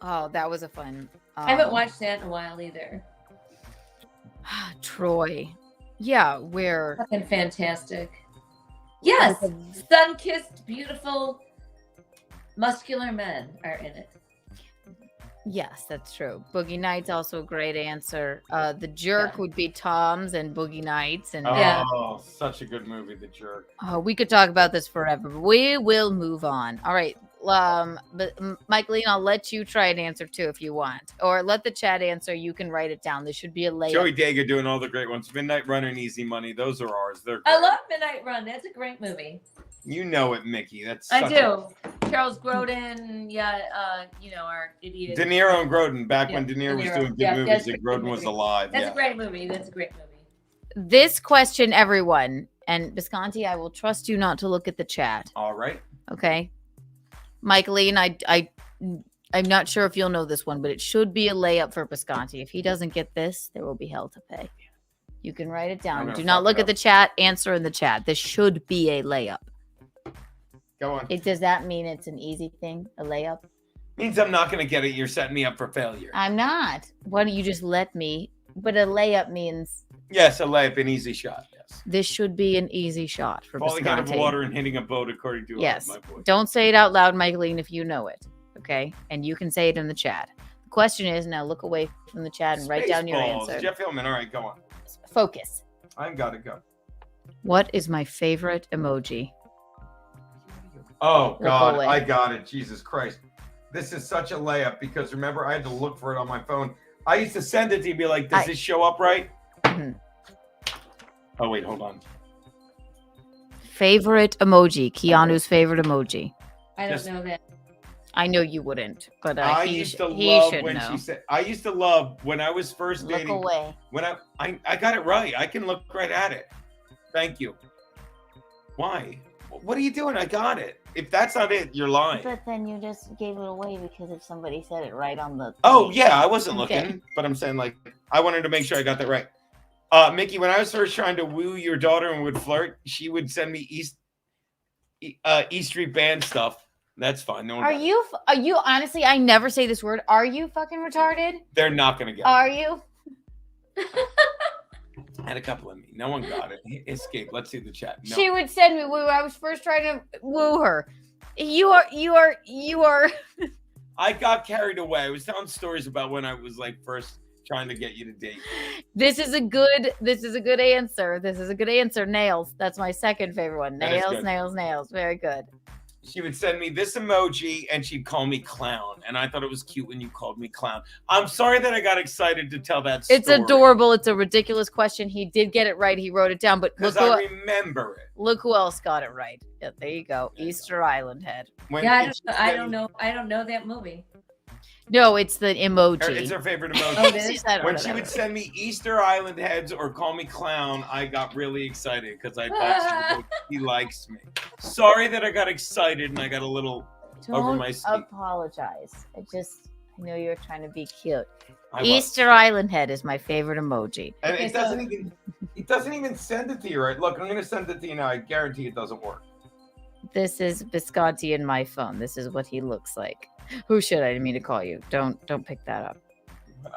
Oh, that was a fun. I haven't watched that in a while either. Troy. Yeah, where Fucking fantastic. Yes, sun-kissed, beautiful, muscular men are in it. yes, that's true. Boogie Nights also a great answer. The Jerk would be Tom's and Boogie Nights, and Oh, such a good movie, The Jerk. we could talk about this forever, but we will move on. All right. But Michaeline, I'll let you try and answer too if you want, or let the chat answer. You can write it down. This should be a layup. Joey Daga doing all the great ones. Midnight Runner and Easy Money. Those are ours. They're I great. love Midnight Run. That's a great movie. You know it, Mickey. That's I such do. Charles Grodin, our idiot. De Niro and Grodin. Back when De Niro was doing good movies that's and a Grodin great was movie. alive. That's yeah. a great movie. That's a great movie. This question, everyone, and Bisconte, I will trust you not to look at the chat. All right. Okay. Michaeline, I'm not sure if you'll know this one, but it should be a layup for Bisconte. If he doesn't get this, there will be hell to pay. You can write it down. Do not look at the chat. Answer in the chat. This should be a layup. Go on. Does that mean it's an easy thing? A layup? Means I'm not going to get it. You're setting me up for failure. I'm not. Why don't you just let me? But a layup means Yes, a layup, an easy shot. Yes. this should be an easy shot for Falling out of Bisconte. water and hitting a boat, according to Yes. my boy. Don't say it out loud, Michaeline, if you know it. Okay. And you can say it in the chat. The question is now look away from the chat and write down your Spaceballs. answer. Jeff Hillman. All right, go on. Focus. I've got to go. What is my favorite emoji? Oh, Look God. away. I got it. Jesus Christ. This is such a layup because remember, I had to look for it on my phone. I used to send it to you and be like, does this show up right? Mhm. Oh, wait, hold on. Favorite emoji. Keanu's favorite emoji. I don't Just- know that. I know you wouldn't, but I he used to he love should when know. she said, I used to love when I was first Look dating. away. When I got it right. I can look right at it. Thank you. Why? What are you doing? I got it. If that's not it, you're lying. But then you just gave it away because if somebody said it right on the. Oh, yeah, I wasn't Okay. looking, but I'm saying, like, I wanted to make sure I got that right. Mickey, when I was first trying to woo your daughter and would flirt, she would send me E Street Band stuff. That's fine. No one Are got it. you honestly? I never say this word. Are you fucking retarded? They're not going to get it. Are you? I had a couple of me. No one got it. Escape. Let's see the chat. No. She would send me when I was first trying to woo her. You are. I got carried away. I was telling stories about when I was like first trying to get you to date. This is a good answer. This is a good answer. Nails. That's my second favorite one. That is Nails, good. nails, nails. Very good. She would send me this emoji and she'd call me clown. And I thought it was cute when you called me clown. I'm sorry that I got excited to tell that story. It's adorable. It's a ridiculous question. He did get it right. He wrote it down. But Because look I who, remember it. look who else got it right. Yeah, there you go. Easter Island head. When Yeah, she I said- don't know. I don't know that movie. No, it's the emoji. It's her favorite Oh, emoji. it is? I don't When know she that would one. send me Easter Island heads or call me clown, I got really excited because I thought she likes me. Sorry that I got excited and I got a little over Don't my seat. apologize. I know you're trying to be cute. I was. Easter Island head is my favorite emoji. And Okay, it doesn't even send it to you, right? Look, I'm gonna send it to you now. I guarantee it doesn't work. This is Bisconte in my phone. This is what he looks like. Who should I didn't mean to call you? Don't pick that up.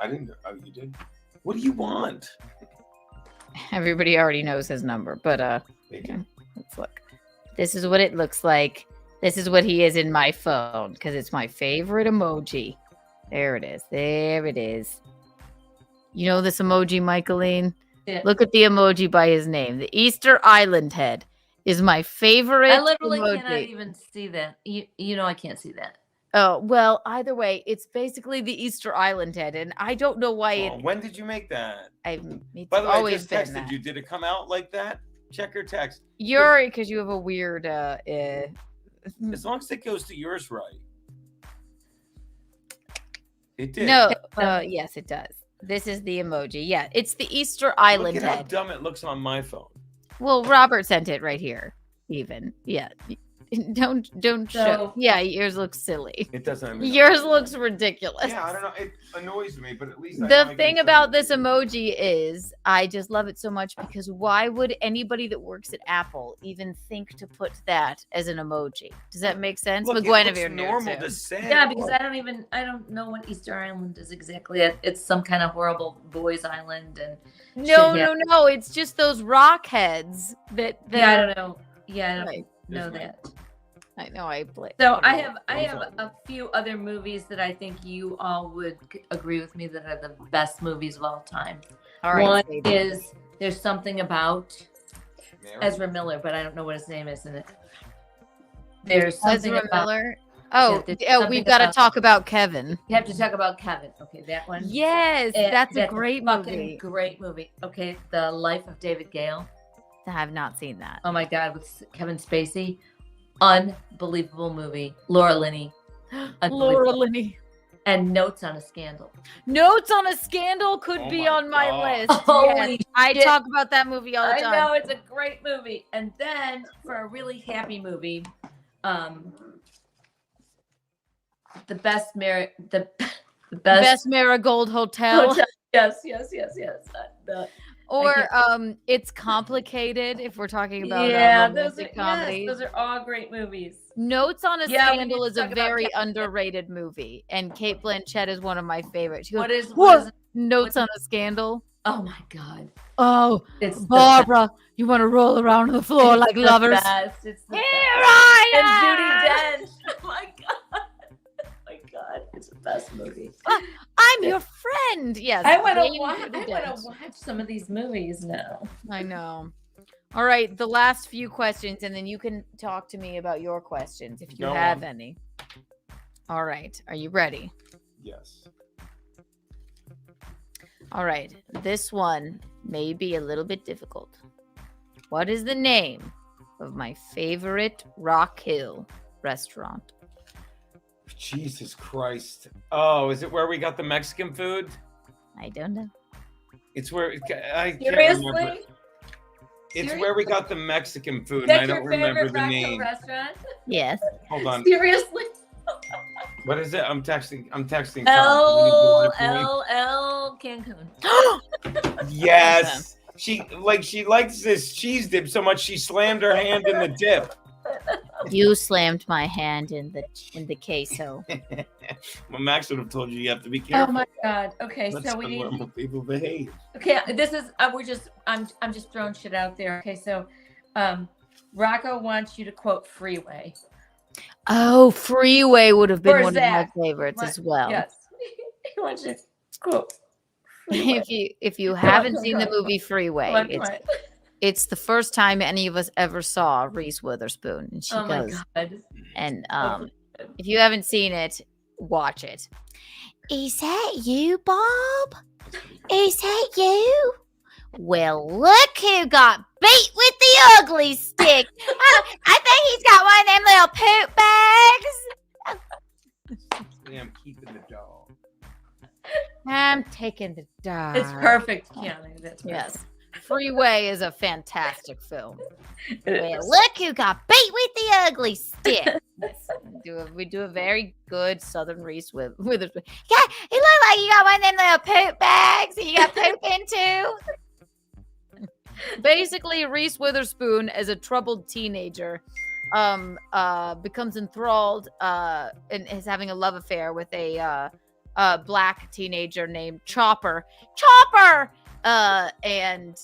I didn't. Oh, you did. What do you want? Everybody already knows his number, but They do. let's look. This is what it looks like. This is what he is in my phone because it's my favorite emoji. There it is. There it is. You know this emoji, Michaeline? Yeah. Look at the emoji by his name. The Easter Island head is my favorite I literally emoji. cannot even see that. You know I can't see that. Oh, well, either way, it's basically the Easter Island head, and I don't know why Oh, when did you make that? it's By the way, I always just been texted that. you. Did it come out like that? Check your text. You're because you have a weird As long as it goes to yours right. It did. No, yes, it does. This is the emoji. Yeah, it's the Easter Island Look at how head. dumb it looks on my phone. Well, Robert sent it right here. Even yeah, don't show. So- Yeah, yours looks silly. It doesn't. Even Yours looks ridiculous. Yeah, I don't know. It annoys me, but at least I know The I can thing send about it. this emoji is I just love it so much because why would anybody that works at Apple even think to put that as an emoji? Does that make sense? Look, it McGuinness looks knew normal too. to send. Yeah, because I don't know what Easter Island is exactly. It's some kind of horrible boys' island, and No. It's just those rock heads that. yeah, I don't know. Yeah, I don't Right. know This that. I know. I play. So I have What's a few other movies that I think you all would agree with me that are the best movies of all time. All right. One Sadie. is There's Something About Mary? Ezra Miller, but I don't know what his name is in it. There's something Ezra about. Miller. Oh, there's we've something got to about- talk about Kevin. You have to talk about Kevin. Okay, that one. Yes, that's a great fucking movie. great movie. Okay, The Life of David Gale. I have not seen that. Oh my God, with Kevin Spacey. Unbelievable movie. Laura Linney. Laura Linney. And Notes on a Scandal. Notes on a Scandal could Oh be my on my God. list. Holy Yes. I shit. talk about that movie all the I time. know, it's a great movie. And then for a really happy movie, the best Best Marigold Hotel. Hotel. Yes. Or It's Complicated if we're talking about yeah, those romantic are comedies. yes, those are all great movies. Notes on a Yeah, we Scandal need is to a talk about very Kevin. underrated movie, and Kate Blanchett is one of my favorites. She goes, What is "What? Notes on a Scandal? Oh my God. Oh, It's the Barbara, you want to roll around on the floor like the lovers? best. It's the Here best. I And am. Judi Dench. Oh my God. Oh my God. It's the best movie. I'm your friend. Yes, I want Dame to watch. Judi I Dench. want to watch some of these movies now. I know. All right, the last few questions, and then you can talk to me about your questions if you Go have on. any. All right, are you ready? Yes. All right, this one may be a little bit difficult. What is the name of my favorite Rock Hill restaurant? Jesus Christ. Oh, is it where we got the Mexican food? I don't know. It's where I can't Seriously? remember. It's where we got the Mexican food, and That's I don't your remember favorite the Rock Hill name. restaurant? Yes. Hold on. Seriously? What is it? I'm texting. Tom. Cancun. Yes. She likes this cheese dip so much she slammed her hand in the dip. You slammed my hand in the queso. Well, Max would have told you have to be careful. Oh my God. Okay, That's so we how need. normal people behave. Okay, this is I'm just throwing shit out there. Okay, so Rocco wants you to quote Freeway. Oh, Freeway would have been Or one Zach. of my favorites as well. Yes. He wants you to quote. If you Come on, haven't come seen on. the movie Freeway, Come on, come on. it's the first time any of us ever saw Reese Witherspoon, and she Oh my goes. God. And Oh, if you haven't seen it, watch it. Is that you, Bob? Is that you? Well, look who got beat with the ugly stick. I think he's got one of them little poop bags. Yeah, I'm keeping the dog. I'm taking the dog. It's perfect, Keanu. That's perfect. Yes. Freeway is a fantastic film. It Well, is. look who got beat with the ugly stick. We do a very good Southern Reese Witherspoon. Yeah, it looked like you got one of them little poop bags that you got poop into. Basically, Reese Witherspoon, as a troubled teenager, becomes enthralled and is having a love affair with a black teenager named Chopper. And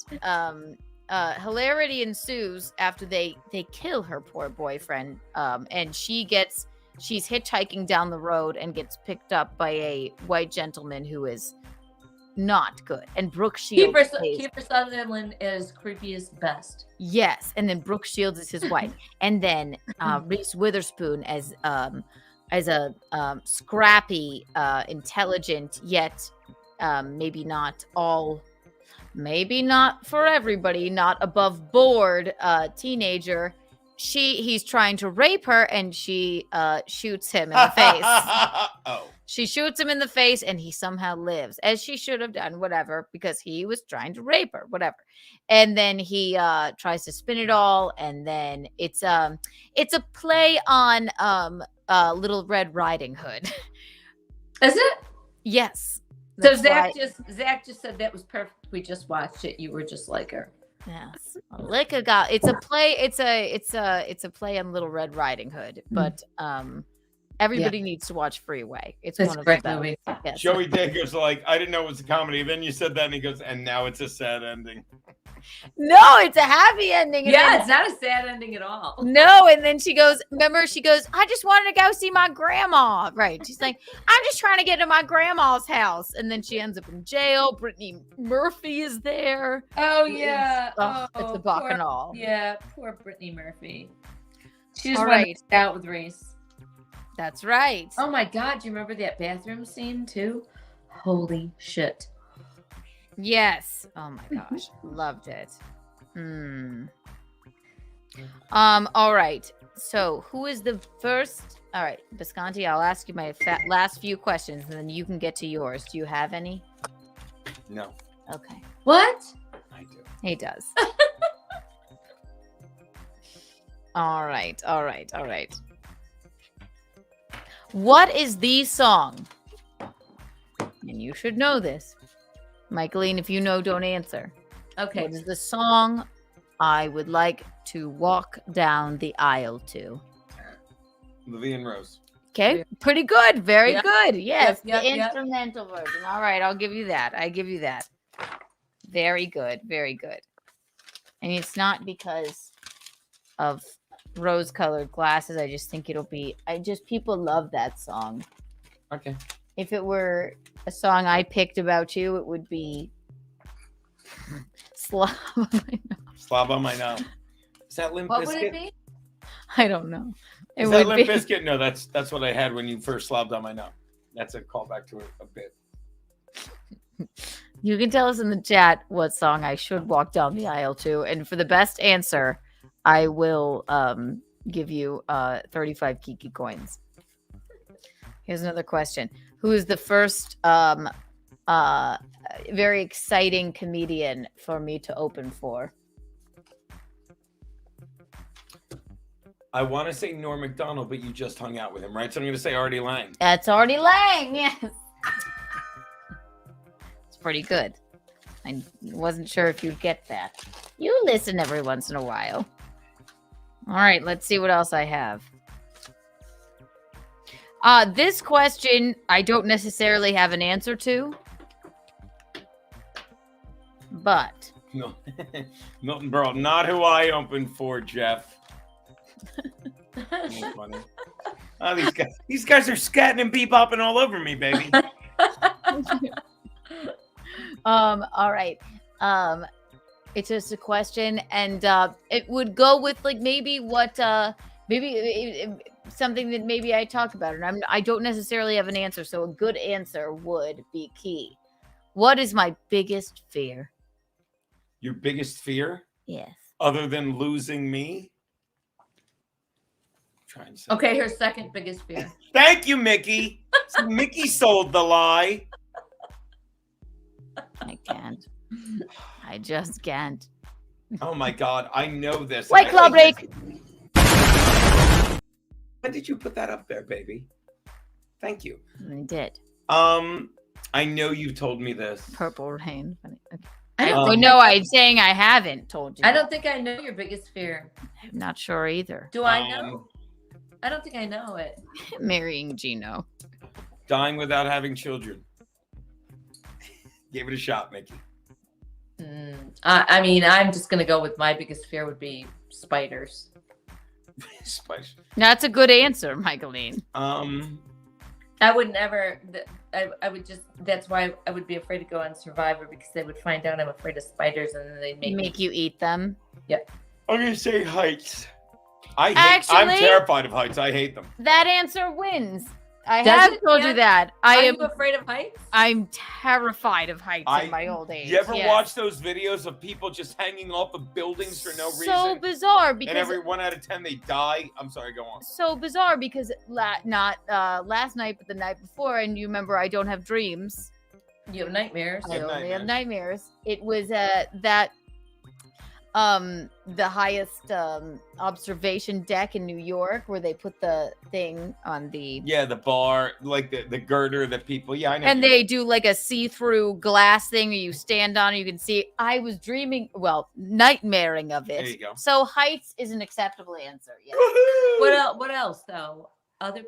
hilarity ensues after they kill her poor boyfriend. And she's hitchhiking down the road and gets picked up by a white gentleman who is not good. And Brooke Shields Kiefer Sutherland is creepiest best. Yes, and then Brooke Shields is his wife, and then Reese Witherspoon as a scrappy, intelligent, yet maybe not for everybody, not above board teenager. He's trying to rape her, and she shoots him in the face. Oh. She shoots him in the face, and he somehow lives, as she should have done, whatever, because he was trying to rape her, whatever. And then he tries to spin it all, and then it's a play on Little Red Riding Hood. Is it? Yes. So Zach just said that was perfect. We just watched it. You were just like her. Yes. It's a play. It's a play on Little Red Riding Hood, but everybody needs to watch Freeway. It's one of the best. Movie. Yes. Joey Dacre's like, I didn't know it was a comedy. Then you said that, and he goes, and now it's a sad ending. No, it's a happy ending. Yeah, it's not a sad ending at all. No, and then she goes, I just wanted to go see my grandma. Right. She's like, I'm just trying to get to my grandma's house. And then she ends up in jail. Brittany Murphy is there. Oh, yeah. It's a bacchanal. Yeah, poor Brittany Murphy. She just All wanted right. to out with Reese. That's right. Oh, my God. Do you remember that bathroom scene, too? Holy shit. Yes. Oh my gosh. Loved it. All right. So who is the first? All right, Bisconte, I'll ask you my last few questions and then you can get to yours. Do you have any? No. Okay. What? I do. He does. All right. What is the song? And you should know this. Michaeline, if you know, don't answer. Okay. What is the song I would like to walk down the aisle to? Vivian Rose. Okay, pretty good. Very Yep. good. Yes, Yep, the yep. instrumental version. All right, I'll give you that. Very good. And it's not because of rose-colored glasses. I just think people love that song. Okay. If it were a song I picked about you, it would be Slob on My Nose. Slob on My Nose. Is that Limp Bizkit? What would it be? I don't know. Is that Limp Bizkit? No, that's what I had when you first slobbed on my nose. That's a callback to a bit. You can tell us in the chat what song I should walk down the aisle to. And for the best answer, I will give you 35 Kiki coins. Here's another question. Who is the first very exciting comedian for me to open for? I want to say Norm Macdonald, but you just hung out with him, right? So I'm going to say Artie Lang. That's Artie Lang, yes. It's pretty good. I wasn't sure if you'd get that. You listen every once in a while. All right, let's see what else I have. This question I don't necessarily have an answer to, but No, Milton Berle, not who I opened for, Jeff. That's funny. Oh, these guys are scatting and bebopping all over me, baby. all right. It's just a question, and it would go with like maybe what something that maybe I talk about, and I don't necessarily have an answer, so a good answer would be key. What is my biggest fear? Your biggest fear? Yes. Other than losing me? Trying to say. Okay, her second biggest fear. Thank you, Mickey. Mickey sold the lie. I can't. I just can't. Oh my God, I know this. White Claw break. Why did you put that up there, baby? Thank you. I did. I know you've told me this. Purple rain. Funny. Okay. I don't think No, I'm saying I haven't told you. I don't think I know your biggest fear. I'm not sure either. Do I know? I don't think I know it. Marrying Geno. Dying without having children. Give it a shot, Mickey. I mean, I'm just gonna go with my biggest fear would be spiders. Spiders. That's a good answer, Michaeline. I would never. I would just. That's why I would be afraid to go on Survivor because they would find out I'm afraid of spiders and then they'd make you eat them. Yep. I'm gonna say heights. I'm Actually- terrified of heights. I hate them. That answer wins. I Does have it? told Yeah. you that. Are I you am. afraid of heights? I'm terrified of heights in my old age. You ever yes. watch those videos of people just hanging off of buildings for no reason? So bizarre because and every 1 out of 10 they die. I'm sorry, go on. so bizarre because not last night but the night before, and you remember I don't have dreams. You have nightmares. I only have nightmares. It was that the highest observation deck in New York where they put the thing on the The bar, like the girder that people. Yeah, I know. and they do like a see-through glass thing where you stand on and you can see. I was dreaming, nightmaring of it. There you go. So heights is an acceptable answer. Yes. What else though? Other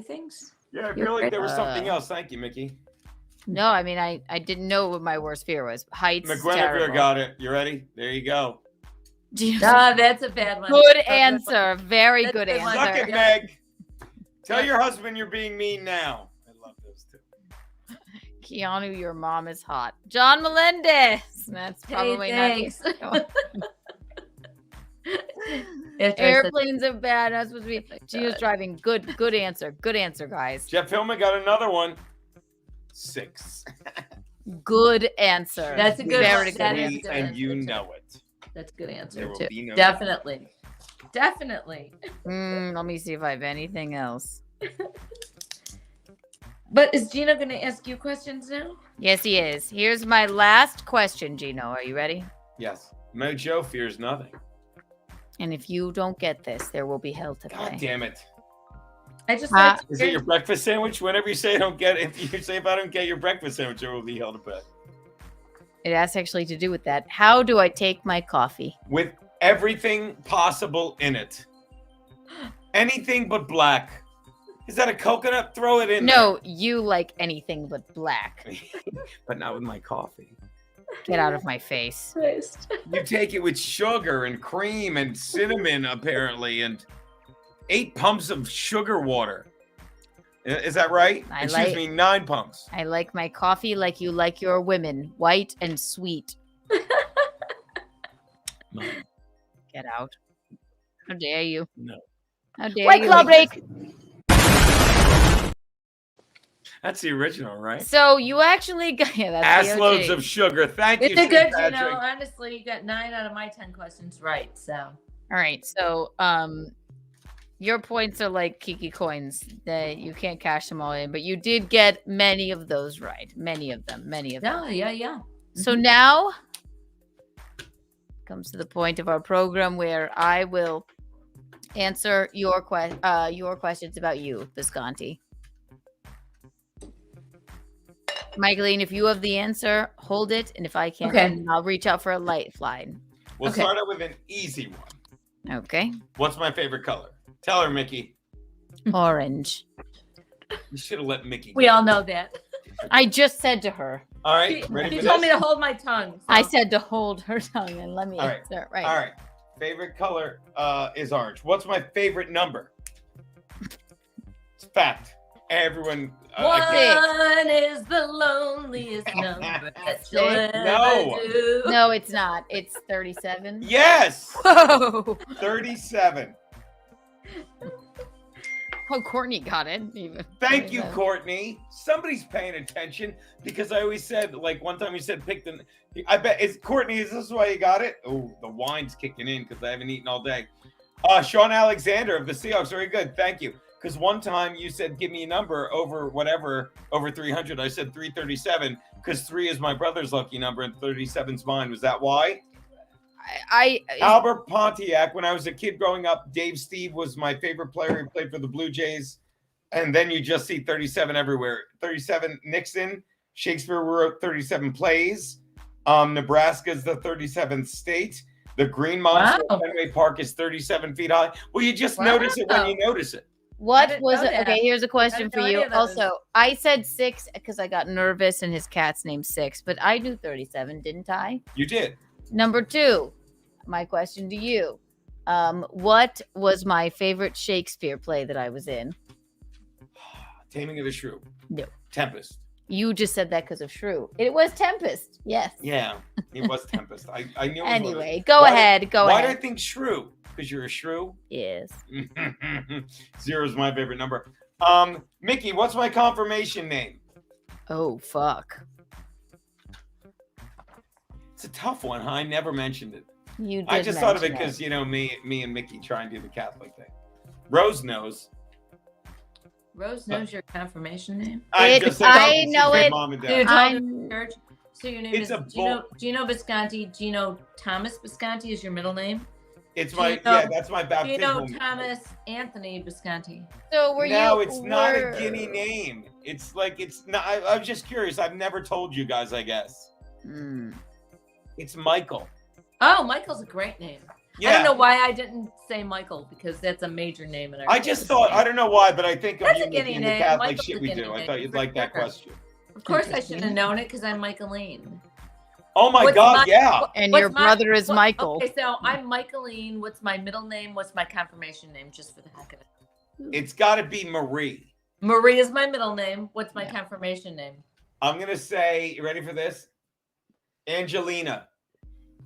things? Yeah, I You're feel like there was right. something else. Thank you, Mickey. No, I mean I didn't know what my worst fear was. Heights. McGuinevere got it. You ready? There you go. That's a bad one. Good That's a answer. Very That's good a good one. Suck answer. it, Meg. Tell your husband you're being mean now. I love those two. Keanu, your mom is hot. John Melendez. That's probably thanks. not. After I said- Airplanes are bad. That's supposed to be. Gino's driving. Good answer. Good answer, guys. Jeff Hillman got another one. 6. Good answer. That's a good Very one. good That is answer. a good And answer, you too. know it. That's a good answer There will too. be no Definitely. Definitely. Let me see if I have anything else. But is Gino going to ask you questions now? Yes, he is. Here's my last question, Gino. Are you ready? Yes. Mojo fears nothing. And if you don't get this, there will be hell to God pay. damn it. I just like to Is it your breakfast sandwich? Whenever you say I don't get if you say if I don't get your breakfast sandwich, there will be hell to pay. It has actually to do with that. How do I take my coffee? With everything possible in it. Anything but black. Is that a coconut? Throw it in No, you like anything but black. there. But not with my coffee. Get out of my face. You take it with sugar and cream and cinnamon, apparently, and 8 pumps of sugar water. Is that right? I Excuse like- me, 9 pumps. I like my coffee like you like your women, white and sweet. Get out. How dare you? No. How dare White you? Claw break. That's the original, right? So you actually got that's Ass the OG. loads of sugar. Thank It's you, a St. good, Patrick. honestly, you got 9 out of my 10 questions right. So All right, so your points are like Kiki coins that you can't cash them all in, but you did get many of those right. Many of them. yeah. So now comes to the point of our program where I will answer your questions about you, Bisconte. Michaeline, if you have the answer, hold it, and if I can't, Okay. then I'll reach out for a lifeline. We'll Okay. start out with an easy one. Okay, What's my favorite color? Tell her, Mickey. orange. You should have let Mickey. We all know that. I just said to her. All right, ready He for told me this? to hold my tongue. so- I said to hold her tongue and let me All right. answer. Right. All right. Favorite color is orange. What's my favorite number? It's fact. Everyone. One is the loneliest number that you'll No. ever do. No, it's not. It's 37. Yes. Whoa. 37. Oh, Courtney got it. Even. Thank you, 37. Courtney. Somebody's paying attention because I always said, like one time you said, pick the. I bet it's Courtney. Is this why you got it? Oh, the wine's kicking in because I haven't eaten all day. Sean Alexander of the Seahawks. Very good. Thank you. Because one time you said, give me a number over whatever, over 300. I said 337 because 3 is my brother's lucky number and 37's mine. Was that why? Albert Pontiac. When I was a kid growing up, Dave Steve was my favorite player. He played for the Blue Jays. And then you just see 37 everywhere. 37 Nixon. Shakespeare wrote 37 plays. Nebraska's the 37th state. The Green Monster at Fenway Park is 37 feet high. Well, you just notice it when you notice it. What was it? Okay, here's a question for you. Also, I said 6 because I got nervous and his cat's named 6, but I knew 37, didn't I? You did. Number 2, my question to you. What was my favorite Shakespeare play that I was in? Taming of the Shrew. No. Tempest. You just said that because of Shrew. It was Tempest. Yes. Yeah, it was Tempest. I knew. Anyway, go ahead. Why did I think Shrew? Because you're a shrew? Yes. 0 is my favorite number. Mickey, what's my confirmation name? Oh, fuck. It's a tough one, huh? I never mentioned it. You did. I just thought of it because, me and Mickey try and do the Catholic thing. Rose knows. Rose knows your confirmation name? I know it. Mom and Dad. Church. So your name is Geno Bisconte. Geno Thomas Bisconte is your middle name? It's my that's my baptismal. Geno Thomas Anthony Bisconte. So were you? No, it's not a Guinea name. It's like it's not. I was just curious. I've never told you guys. I guess. It's Michael. Oh, Michael's a great name. Yeah. I don't know why I didn't say Michael because that's a major name in our. I just thought I don't know why, but I think of That's you a Guinea in the name. Catholic Michael's shit a we Guinea do. I name. thought you'd like that question. Of course, I should have known it because I'm Michaeline. Oh my God! Yeah. And your brother is Michael. Okay, so I'm Michaeline. What's my middle name? What's my confirmation name? Just for the heck of it. It's got to be Marie. Marie is my middle name. What's my confirmation name? I'm gonna say. You ready for this? Angelina.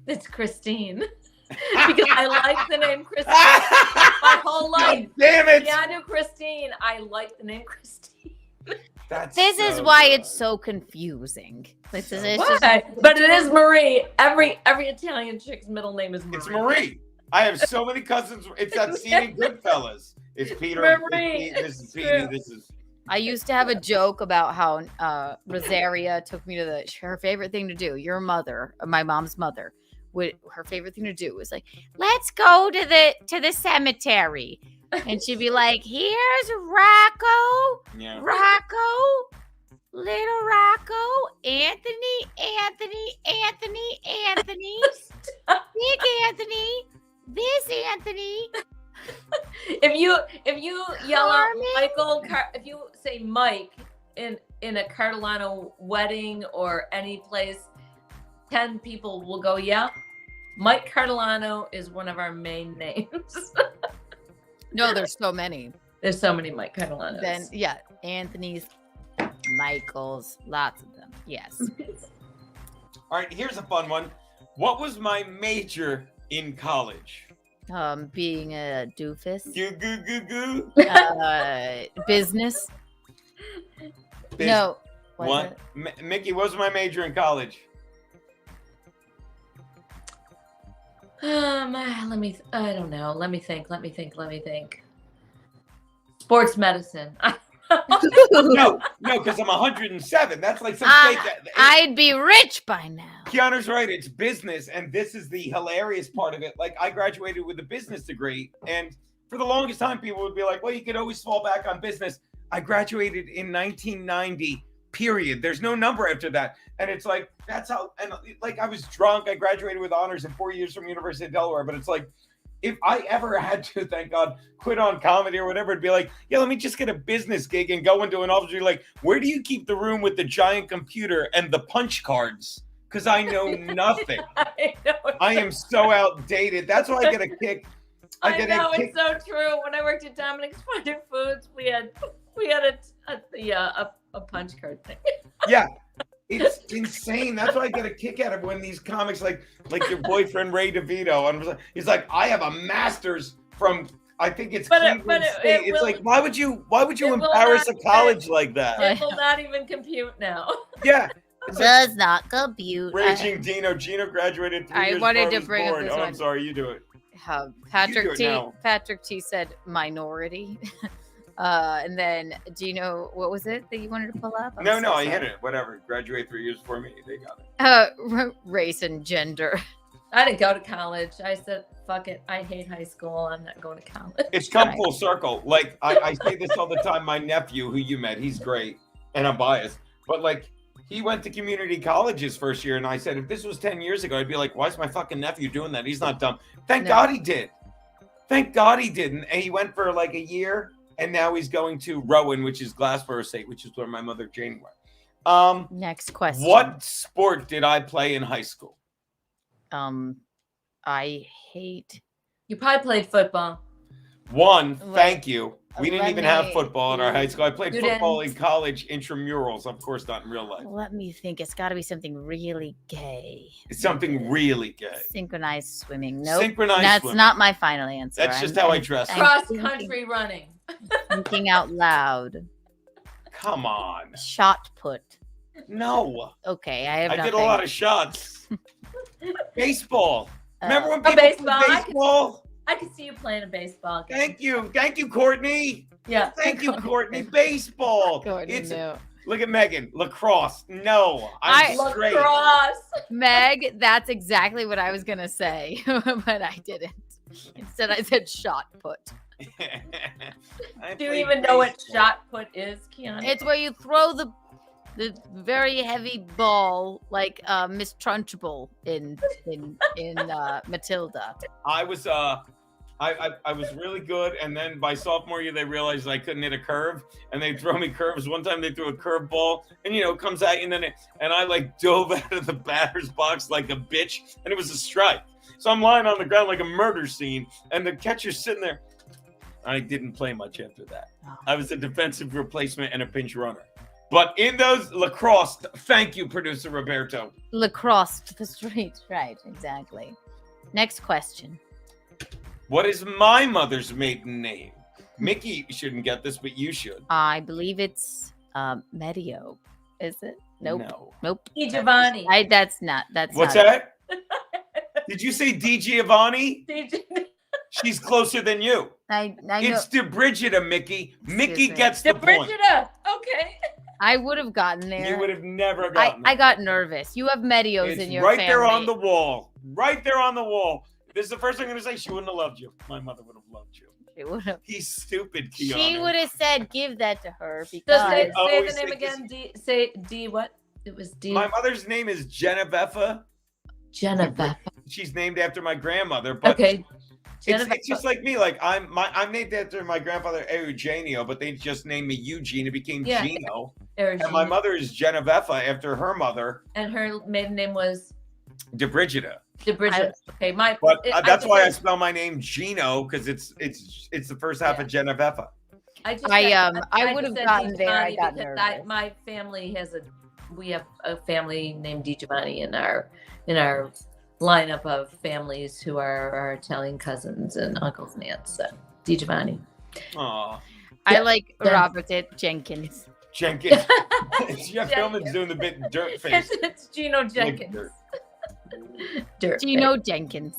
It's Christine. Because I like the name Christine my whole life. Damn it! Keanu Christine. I like the name Christine. This is why it's so confusing. But it is Marie. Every Italian chick's middle name is Marie. It's Marie. I have so many cousins. It's that scene in Goodfellas. It's Peter. Marie. This is Petey. This is. I used to have a joke about how Rosaria took me to her favorite thing to do. Your mother, my mom's mother, her favorite thing to do was like, let's go to the cemetery. And she'd be like, here's Rocco, little Rocco, Anthony, big Anthony, this Anthony. If you yell out Michael, if you say Mike in a Cardellano wedding or any place, 10 people will go, yeah. Mike Cardellano is one of our main names. No, there's so many. There's so many Mike Cardelanos. Then Anthony's, Michael's, lots of them. Yes. All right, here's a fun one. What was my major in college? Being a doofus. Goo. Business. No. What? Mickey, what was my major in college? I don't know. Let me think. Sports medicine. No, because I'm 107. That's like some fake. I'd be rich by now. Keanu's right. It's business, and this is the hilarious part of it. Like, I graduated with a business degree, and for the longest time, people would be like, well, you could always fall back on business. I graduated in 1990, period. There's no number after that. And it's like, that's how, and like, I was drunk. I graduated with honors in 4 years from University of Delaware, but it's like, if I ever had to, thank God, quit on comedy or whatever, it'd be like, yeah, let me just get a business gig and go into an office. You're like, where do you keep the room with the giant computer and the punch cards? Because I know nothing. I am so outdated. That's why I get a kick. It's so true. When I worked at Dominic's Fine Foods, we had a punch card thing. Yeah. It's insane. That's why I get a kick out of when these comics like your boyfriend Ray DeVito, and he's like, I have a master's from, I think it's Cleveland State. It's like, why would you embarrass a college like that? It will not even compute now. Yeah. Does not compute. Raging Dino. Gino graduated 3 years before I was born. I'm sorry, you do it. Patrick T said minority. And then, Gino, what was it that you wanted to pull up? I hit it. Whatever. Graduate 3 years before me. They got it. Race and gender. I didn't go to college. I said, fuck it. I hate high school. I'm not going to college. It's come full circle. Like I say this all the time. My nephew, who you met, he's great, and I'm biased, but like he went to community college his first year, and I said, if this was 10 years ago, I'd be like, why is my fucking nephew doing that? He's not dumb. Thank God he did. Thank God he didn't. And he went for like a year, and now he's going to Rowan, which is Glassboro State, which is where my mother Jane went. Next question. What sport did I play in high school? I hate. You probably played football. Thank you. We didn't let even have me- football in our high school. I played You football didn't? in college, intramurals, of course, not in real life. Let me think. It's got to be something really gay. It's something really gay. Synchronized swimming. Nope. Synchronized That's swimming. not my final answer. That's just how I dress. Cross country running. Thinking out loud. Come on. Shot put. No. Okay, I have I nothing. did a lot of shots. Baseball. Remember when Oh, people baseball. played baseball? I could see you playing a baseball game. Thank you. Thank you, Courtney. Yeah. Thank you, Courtney. Baseball. Courtney knew. Look at Megan. Lacrosse. No. I'm straight. Lacrosse. Meg, that's exactly what I was going to say, but I didn't. Instead, I said shot put. Do you even know what shot put is, Keanu? It's where you throw the very heavy ball like Miss Trunchbull in Matilda. I was I was really good, and then by sophomore year they realized I couldn't hit a curve, and they throw me curves. One time they threw a curve ball, and it comes at you, and I like dove out of the batter's box like a bitch, and it was a strike. So I'm lying on the ground like a murder scene, and the catcher's sitting there. I didn't play much after that. I was a defensive replacement and a pinch runner. But in those lacrosse, thank you, producer Roberto. Lacrosse to the street, right? Exactly. Next question. What is my mother's maiden name? Mickey shouldn't get this, but you should. I believe it's Medio. Is it? Nope. No. Nope. Di Giovanni. That's not. That's What's not that? Did you say Di Giovanni? She's closer than you. I know. It's DeBrigida, Mickey. Mickey me. gets the point. DeBrigida. Okay. I would have gotten there. You would have never gotten I it. got nervous. You have Medios It's in your right family. there on the wall. Right there on the wall. This is the first thing I'm going to say. She wouldn't have loved you. My mother would have loved you. She would have. He's stupid, Keanu. She would have said, "Give that to her." So Because say Oh, the we name think again. Say D what? It was D. My mother's name is Genevieve. Genevieve. She's named after my grandmother, but Okay. it's just like me. Like I'm named after my grandfather Eugenio, but they just named me Eugene. It became Yeah. Geno. Eugene. And my mother is Genevieve after her mother, And her maiden name was DeBrigida. DeBrigida. Okay, But that's why I just- spell my name Geno, because it's the first half of Genevieve. I just I said- would have just said gotten Di there. I Giovanni got because nervous. my family we have a family named Di Giovanni in our lineup of families who are our Italian cousins and uncles and aunts. So Di Giovanni. Aw, I like Yeah. Robert Jenkins. Jenkins. Jeff Hillman's doing the bit dirt face. It's Geno Like Jenkins. dirt. Dirt. Geno Jenkins.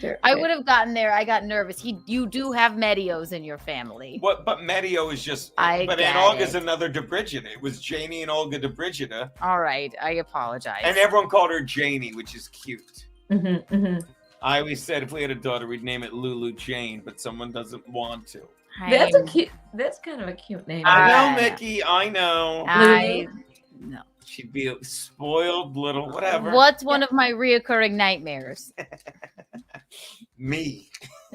Dirt. I would have gotten there. I got nervous. You do have Medios in your family. What? But Medio is just. I but get Aunt Olga's it. another DeBrigida. It was Janie and Olga DeBrigida, All right. I apologize. and everyone called her Janie, which is cute. Mm-hmm, mm-hmm. I always said if we had a daughter, we'd name it Lulu Jane, but someone doesn't want to. That's a cute. That's kind of a cute name. I know, I- Mickey. I know. No. She'd be a spoiled little whatever. What's one of my reoccurring nightmares? Me.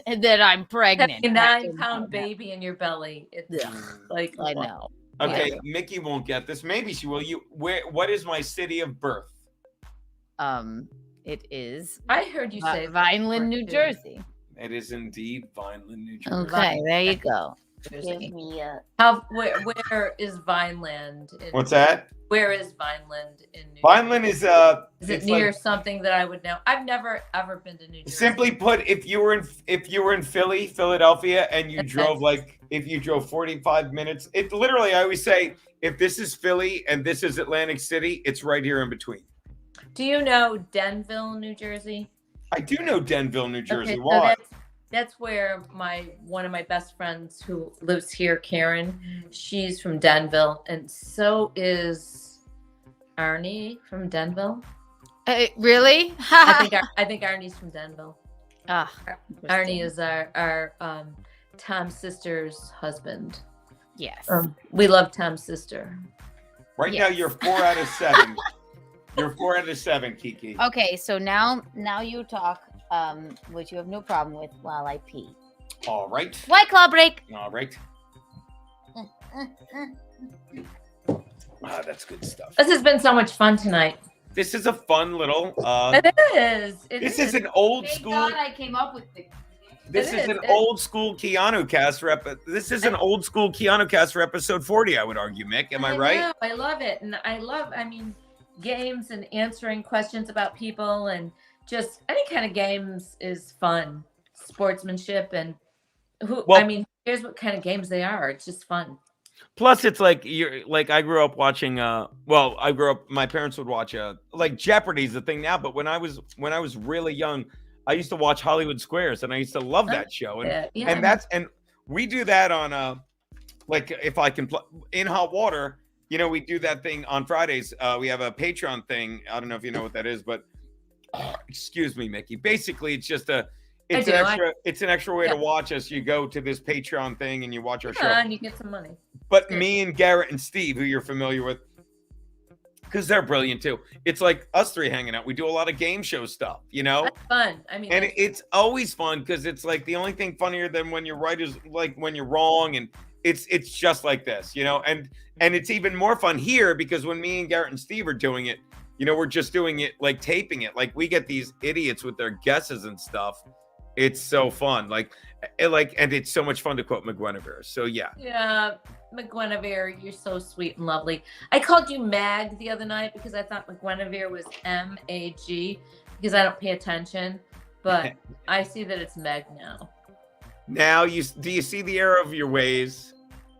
That I'm pregnant. A 9-pound baby in your belly. It's Ugh. like I know. Okay, Yeah. Mickey won't get this. Maybe she will. What is my city of birth? It is I heard you say Vineland, New Jersey. It is indeed Vineland, New Jersey. Okay, there you go. Jersey. Give me a Where is Vineland? What's that? Where is Vineland in New Vineland Jersey? is Is it it's near like- something that I would know? I've never ever been to New Jersey. Simply put, if you were in Philadelphia, and you drove if you drove 45 minutes, it literally, I always say, if this is Philly and this is Atlantic City, it's right here in between. Do you know Denville, New Jersey? I do know Denville, New Jersey. Okay, so Why? that's where one of my best friends who lives here, Karen, she's from Denville, and so is Arnie from Denville. Really? I think Arnie's from Denville. Ah, Arnie is our Tom's sister's husband. yes. We love Tom's sister. Right now, you're 4 out of 7. You're 4 out of 7, Kiki. Okay, so now you talk, which you have no problem with, while I pee. All right. White Claw break. All right. That's good stuff. This has been so much fun tonight. This is a fun little. It is. This is an old Thank school. God I came up with this. This is an old school Keanu cast for This is an old school Keanu cast for episode 40. I would argue, Mick. Am I right? know, I love it, and I mean, games and answering questions about people, and just any kind of games is fun. Sportsmanship and here's what kind of games they are. It's just fun. Plus, it's like I grew up watching. My parents would watch like Jeopardy's the thing now, but when I was really young, I used to watch Hollywood Squares, and I used to love that show. And we do that on like if I can in hot water. We do that thing on Fridays. We have a Patreon thing. I don't know if you know what that is, but excuse me, Mickey. Basically, it's just it's an extra way to watch us. You go to this Patreon thing and you watch our show, and you get some money. But me and Garrett and Steve, who you're familiar with, because they're brilliant too. It's like us three hanging out. We do a lot of game show stuff, That's fun. I mean, and it's always fun because it's like the only thing funnier than when you're right is like when you're wrong, and it's just like this, and it's even more fun here because when me and Garrett and Steve are doing it, we're just doing it like taping it. Like we get these idiots with their guesses and stuff. It's so fun, and it's so much fun to quote McGuinevere. So yeah. Yeah, McGuinevere, you're so sweet and lovely. I called you Mag the other night because I thought McGuinevere was M-A-G because I don't pay attention, but I see that it's Meg now. Now do you see the error of your ways?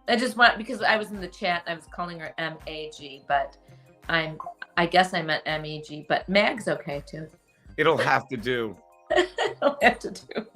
I just want because I was in the chat. I was calling her M-A-G, but I guess I meant M-E-G, but Mag's okay too. It'll have to do. I'll have to do.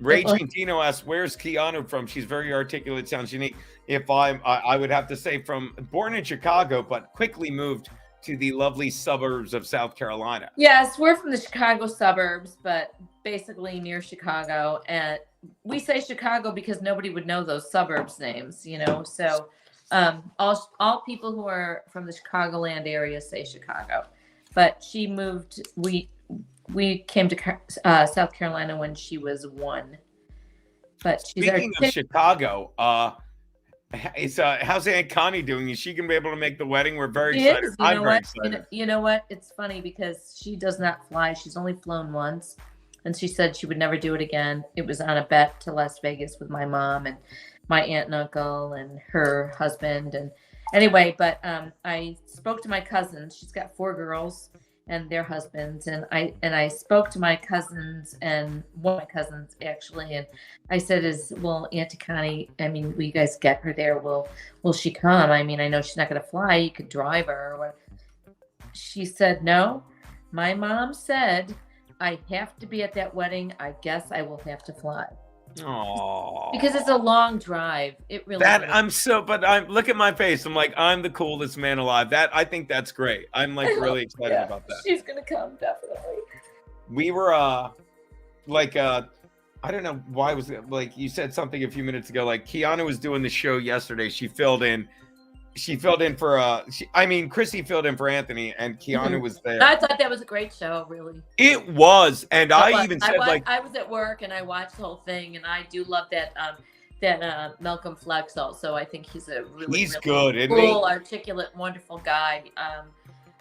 Raging Tino asks, "Where's Keanu from?" She's very articulate, sounds unique. If I would have to say born in Chicago, but quickly moved to the lovely suburbs of South Carolina. Yes, we're from the Chicago suburbs, but basically near Chicago. And we say Chicago because nobody would know those suburbs names, So all people who are from the Chicagoland area say Chicago. But she moved. We came to South Carolina when she was 1. But speaking of Chicago, how's Aunt Connie doing? Is she gonna be able to make the wedding? We're very excited. I'm very excited. You know what? It's funny because she does not fly. She's only flown once, and she said she would never do it again. It was on a bet to Las Vegas with my mom and my aunt and uncle and her husband. And anyway, but I spoke to my cousins. She's got 4 girls and their husbands, and I spoke to my cousins, and one of my cousins actually, and I said, Auntie Connie, I mean, will you guys get her there? Will she come? I mean, I know she's not going to fly. You could drive her or what. She said, no, my mom said I have to be at that wedding. I guess I will have to fly. Aww. Because it's a long drive. It really is. Look at my face. I'm like, I'm the coolest man alive. I think that's great. I'm like really excited about that. She's gonna come, definitely. We were I don't know why was it like you said something a few minutes ago, like Keanu was doing the show yesterday. She filled in for Chrissy filled in for Anthony, and Keanu was there. I thought that was a great show, really. It was, and I even said I was at work and I watched the whole thing, and I do love that Malcolm Flex also. I think he's a really good, isn't cool, articulate, wonderful guy.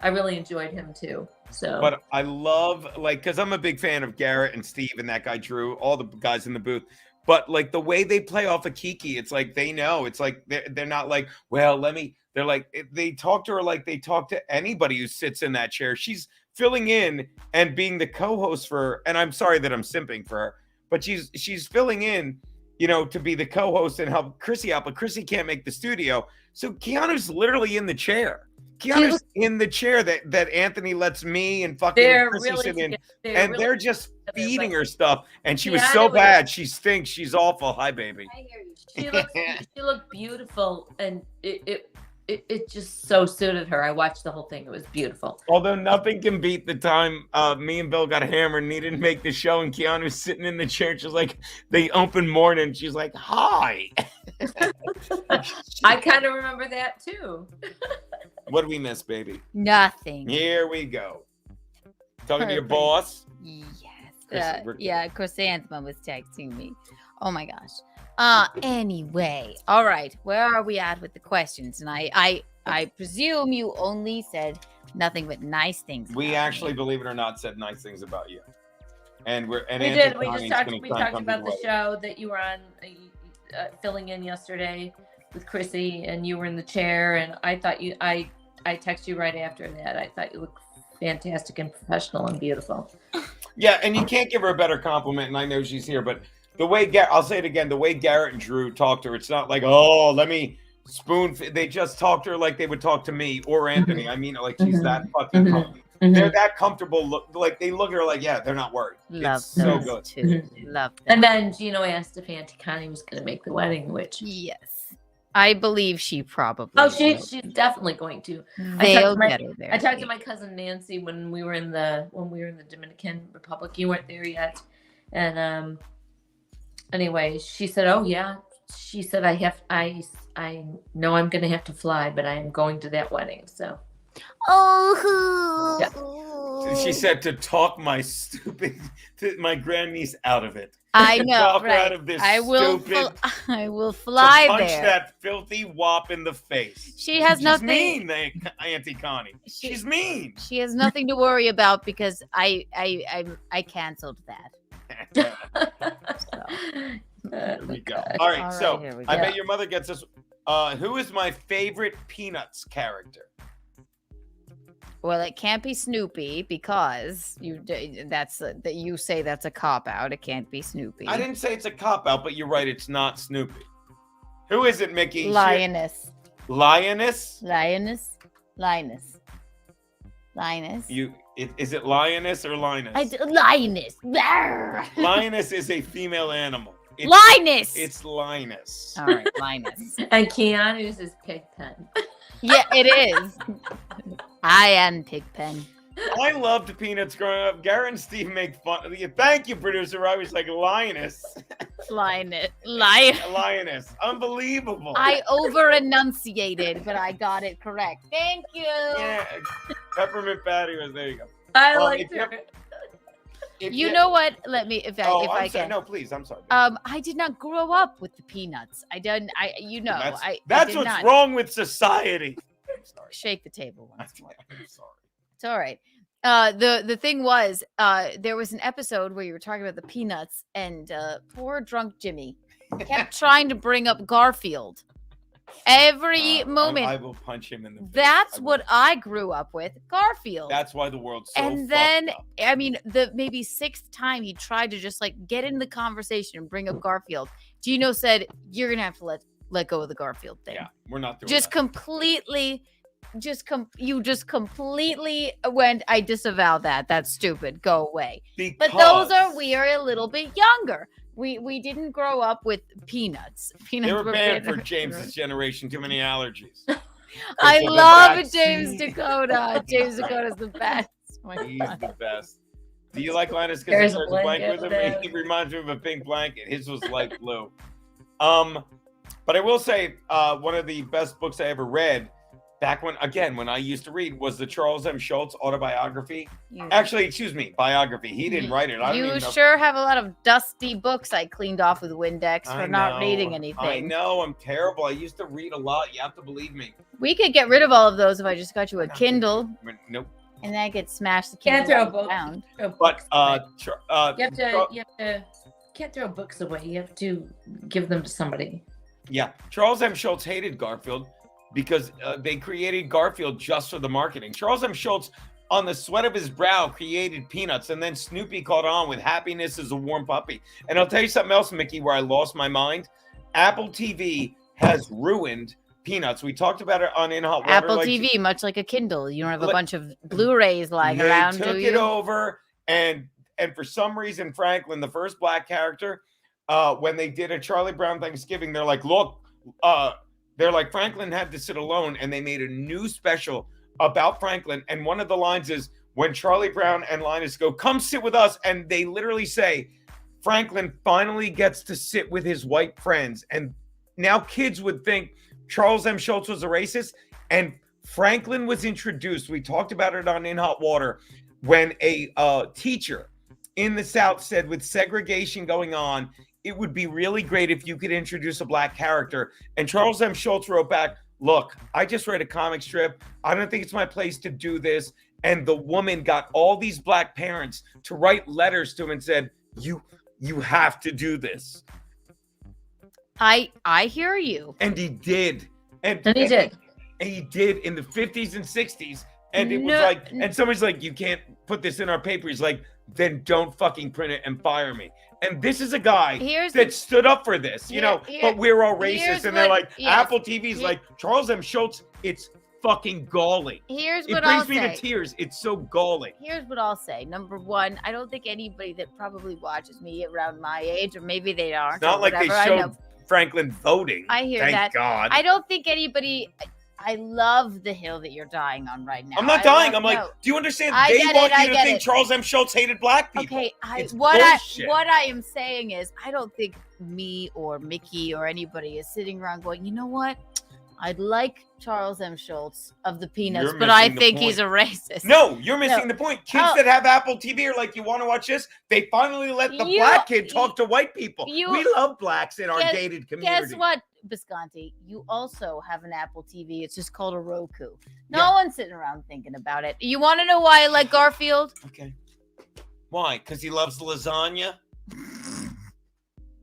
I really enjoyed him too. So, but I love because I'm a big fan of Garrett and Steve and that guy Drew, all the guys in the booth. But like the way they play off of Kiki, it's like they know. It's like they're not like, well, they're like they talk to her like they talk to anybody who sits in that chair. She's filling in and being the co-host for her. And I'm sorry that I'm simping for her, but she's filling in, to be the co-host and help Chrissy out. But Chrissy can't make the studio, so Keanu's literally in the chair. Keanu's in the chair that Anthony lets me and fucking Chrissy sit in, and they're just feeding her stuff. And she was so bad. She stinks. She's awful. Hi, baby. I hear you. She looked beautiful, and it just so suited her. I watched the whole thing. It was beautiful. Although nothing can beat the time me and Bill got hammered and needed to make the show, and Keanu's sitting in the chair. She's like, the open morning. She's like, hi. I kind of remember that too. What do we miss, baby? Nothing. Here we go. Talking to your Perfect. boss. Yes. Yeah, Chrysanthemum was texting me. Oh my gosh. Anyway. All right. Where are we at with the questions? And I presume you only said nothing but nice things. We about actually, me. believe it or not, said nice things about you. And We Anthony did. We Connie's just talked. gonna We try and talked come about to the life. show that you were on, filling in yesterday with Chrissy, and you were in the chair. And I thought you. I texted you right after that. I thought you looked fantastic and professional and beautiful. Yeah, and you can't give her a better compliment, and I know she's here, but the way I'll say it again, the way Garrett and Drew talked to her, it's not like, oh, let me spoon. They just talk to her like they would talk to me or Anthony. I mean, like she's that fucking comfy. They're that comfortable. Like they look at her like, yeah, they're not worried. Love it's so good. too. Love them. And then Geno asked if Auntie Connie was going to make the wedding, which Yes. I believe she probably oh, will. she's definitely going to. They'll get her there. I talked to my cousin Nancy when we were in the Dominican Republic. You weren't there yet, and anyway, she said, "Oh yeah," she said, I know I'm going to have to fly, but I am going to that wedding." So, oh, yeah. She said to talk my grandniece out of it. I know, Talk her right? out of this I will to fly punch there. that filthy wop in the face. She has She's nothing. mean, Auntie Connie. She's mean. She has nothing to worry about because I canceled that. There we go. All right, so here we I go. bet your mother gets this. Who is my favorite Peanuts character? Well, it can't be Snoopy because you say that's a cop out. It can't be Snoopy. I didn't say it's a cop out, but you're right. It's not Snoopy. Who is it, Mickey? Lioness. Lioness. Lioness. Is it lioness or lioness? Lioness. Brr. Lioness is a female animal. Linus. It's Linus. All right, Linus. And Keanu's is Pigpen. Yeah, it is. I am Pigpen. I loved Peanuts growing up. Garrett and Steve make fun of you. Thank you, producer. I was like, Lioness. Lioness. Lioness. Unbelievable. I over enunciated, but I got it correct. Thank you. Yeah. Peppermint Patty was there. You go. I liked her. You know what? Let me if I'm I sorry. can. No, please. I'm sorry. I did not grow up with the Peanuts. I didn't. That's what's not. wrong with society. I'm sorry. Shake the table once more. I'm sorry. It's all right. The thing was, there was an episode where you were talking about the Peanuts, and poor drunk Jimmy kept trying to bring up Garfield every moment. I will punch him in the face. That's what I grew up with, Garfield. That's why the world's so and then, fucked up. I mean, the maybe sixth time he tried to just like get in the conversation and bring up Garfield, Geno said, "You're gonna have to let go of the Garfield thing." Yeah, we're not doing Just that. completely. You just completely went. I disavow that. That's stupid. Go away. But those are we are a little bit younger. We didn't grow up with Peanuts. Peanuts They were banned for better. James's generation. Too many allergies. I So the love vaccine- James Dakota. James Dakota's the best. Oh my He's God. the best. Do you like Linus because he There's a shares a blanket with blanket him? He reminds me of a pink blanket. His was light blue. But I will say one of the best books I ever read back when I used to read was the Charles M. Schultz autobiography. Biography. He didn't write it. I don't You even know. sure have a lot of dusty books I cleaned off with Windex for not reading anything. I know. I'm terrible. I used to read a lot. You have to believe me. We could get rid of all of those if I just got you a Kindle Nope. and then I could smash the Can't Kindle throw a book. down. But You can't throw books away. You have to give them to somebody. yeah, Charles M. Schultz hated Garfield because they created Garfield just for the marketing. Charles M. Schultz, on the sweat of his brow, created Peanuts, and then Snoopy caught on with Happiness is a Warm Puppy. And I'll tell you something else, Mickey, where I lost my mind. Apple TV has ruined Peanuts. We talked about it on In Hot Water. Apple TV, much like a Kindle. You don't have a bunch of Blu-rays lying They around, took do it you? over, and for some reason, Franklin, the first black character, when they did a Charlie Brown Thanksgiving, they're like, look, They're like, Franklin had to sit alone, and they made a new special about Franklin. And one of the lines is when Charlie Brown and Linus go, come sit with us. And they literally say, Franklin finally gets to sit with his white friends. And now kids would think Charles M. Schultz was a racist. And Franklin was introduced. We talked about it on In Hot Water when a teacher in the South said, with segregation going on, it would be really great if you could introduce a black character. And Charles M. Schultz wrote back, look, I just read a comic strip. I don't think it's my place to do this. And the woman got all these black parents to write letters to him and said, you have to do this. I hear you. And he did. And he did. And he did in the 50s and 60s. And it was like, and somebody's like, you can't put this in our paper. He's like, then don't fucking print it and fire me. And this is a guy that stood up for this, you know, but we're all racist. And they're like, Apple TV's like, Charles M. Schultz, it's fucking galling. Here's what I'll say. It brings me to tears. It's so galling. Here's what I'll say. Number one, I don't think anybody that probably watches me around my age, or maybe they aren't. It's not like they showed Franklin voting. I hear Thank that. God. I don't think anybody... I love the hill that you're dying on right now. I'm not dying. I'm like, do you understand? They want you to think Charles M. Schultz hated black people. Okay, what I am saying is, I don't think me or Mickey or anybody is sitting around going, you know what? I'd like Charles M. Schultz of the Peanuts, but I think he's a racist. No, you're missing the point. Kids that have Apple TV are like, you want to watch this? They finally let the black kid talk to white people. We love blacks in our gated community. Guess what, Bisconte? You also have an Apple TV. It's just called a Roku. No one's sitting around thinking about it. You want to know why I like Garfield? Okay. Why? Because he loves lasagna?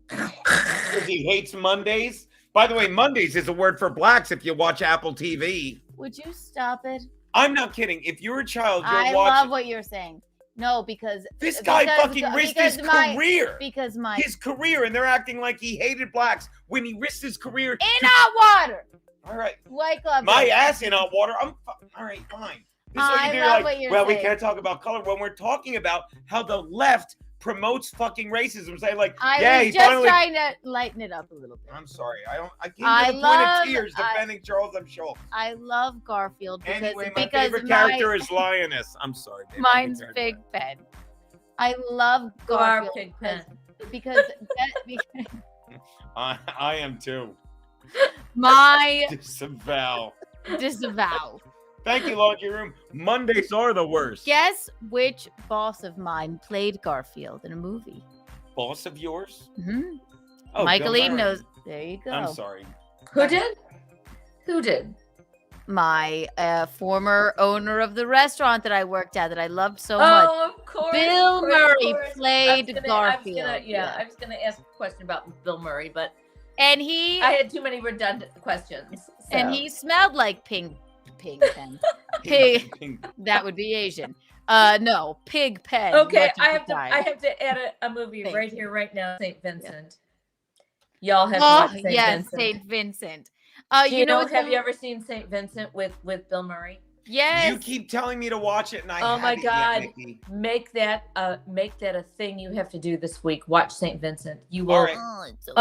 Because he hates Mondays? By the way, Mondays is a word for blacks if you watch Apple TV. Would you stop it? I'm not kidding. If you're a child, you're watching. I love what you're saying. No, because this guy fucking risked his career. Because his career, and they're acting like he hated blacks when he risked his career. In hot water. All right. White Club. My ass in hot water. All right, fine. This is what you're like, well, we can't talk about color when we're talking about how the left promotes fucking racism. Say like, I was just trying to lighten it up a little bit. I'm sorry. I came to the point of tears defending Charles M. Schultz. I love Garfield because, anyway, my favorite character is Lioness. I'm sorry. Babe. Mine's Big Ben. I love Garfield Big Ben because I am too. My disavow. Thank you, Laundry Room. Mondays are the worst. Guess which boss of mine played Garfield in a movie? Boss of yours? Mm-hmm. Oh, Michael Eden knows. There you go. I'm sorry. Who did? Who did? My former owner of the restaurant that I worked at that I loved so much. Oh, of course. Bill Murray played Garfield. I was going to ask a question about Bill Murray, but I had too many redundant questions. So. And he smelled like pig pen. Pig. That would be Asian. No, pig pen. Okay, I have to add a movie right here, right now. St. Vincent. Y'all have to watch St. Vincent. St. Vincent. You know, have you ever seen St. Vincent with Bill Murray? Yes. You keep telling me to watch it, and oh my God, make that a thing you have to do this week. Watch St. Vincent. You will. All right. Oh, it's so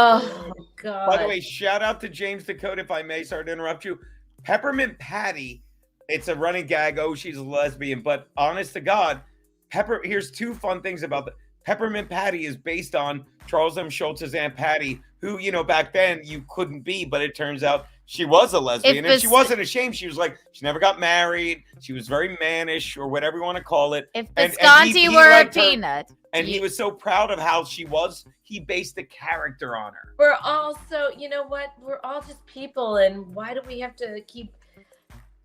good. God. By the way, shout out to James Dakota, if I may. Sorry to interrupt you. Peppermint Patty, it's a running gag. Oh, she's a lesbian. But honest to God, here's two fun things about that. Peppermint Patty is based on Charles M. Schultz's Aunt Patty, who, you know, back then you couldn't be, but it turns out she was a lesbian. And she wasn't ashamed. She was like, she never got married. She was very mannish, or whatever you want to call it. If Bisconte were a peanut. And he was so proud of how she was, he based the character on her. We're also, you know what? We're all just people, and why do we have to keep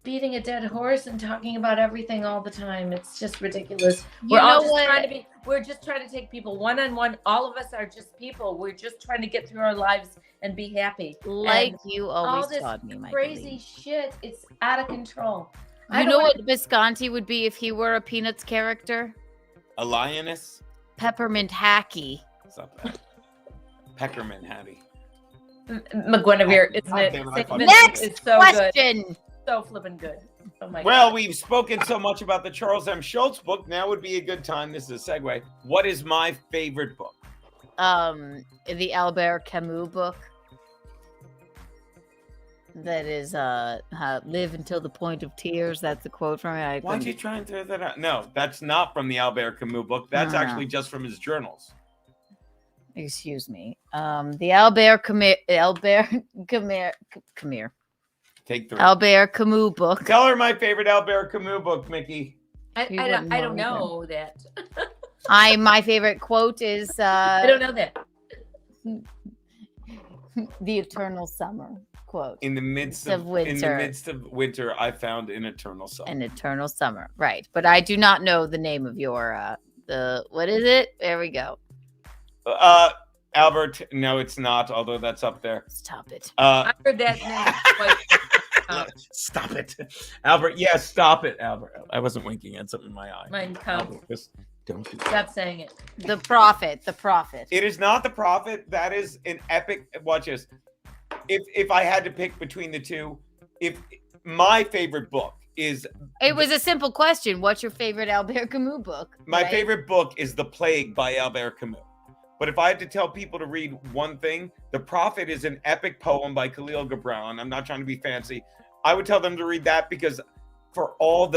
beating a dead horse and talking about everything all the time? It's just ridiculous. We're just trying to take people one-on-one. All of us are just people. We're just trying to get through our lives and be happy. Like you always taught me, my crazy shit. It's out of control. You know what Bisconte would be if he were a Peanuts character? A lioness? Peppermint Hacky. What's up, that? Peppermint Hattie. McGuinevere, isn't it? Next question. Good. So flipping good. Oh my well, God. We've spoken so much about the Charles M. Schultz book. Now would be a good time. This is a segue. What is my favorite book? The Albert Camus book. That is live until the point of tears. That's a quote from it. Why'd you try and throw that out? No, that's not from the Albert Camus book. That's actually just from his journals. Excuse me. The Albert Camus. Take 3. Albert Camus book. Tell her my favorite Albert Camus book, Mickey. I don't know that. My favorite quote is I don't know that. The eternal summer quote. In the midst of winter, I found an eternal summer. An eternal summer, right? But I do not know the name of your what is it? There we go. Albert. No, it's not. Although that's up there. Stop it. I heard that name. Stop it, Albert. Yeah, stop it, Albert. I wasn't winking at something in my eye. Mein Kampf. Albert, just don't do that. Stop saying it. The Prophet. The Prophet. It is not the Prophet. That is an epic. Watch this. If I had to pick between the two, if my favorite book is, it was a simple question. What's your favorite Albert Camus book? My favorite book is The Plague by Albert Camus. But if I had to tell people to read one thing, The Prophet is an epic poem by Khalil Gibran. I'm not trying to be fancy. I would tell them to read that because for all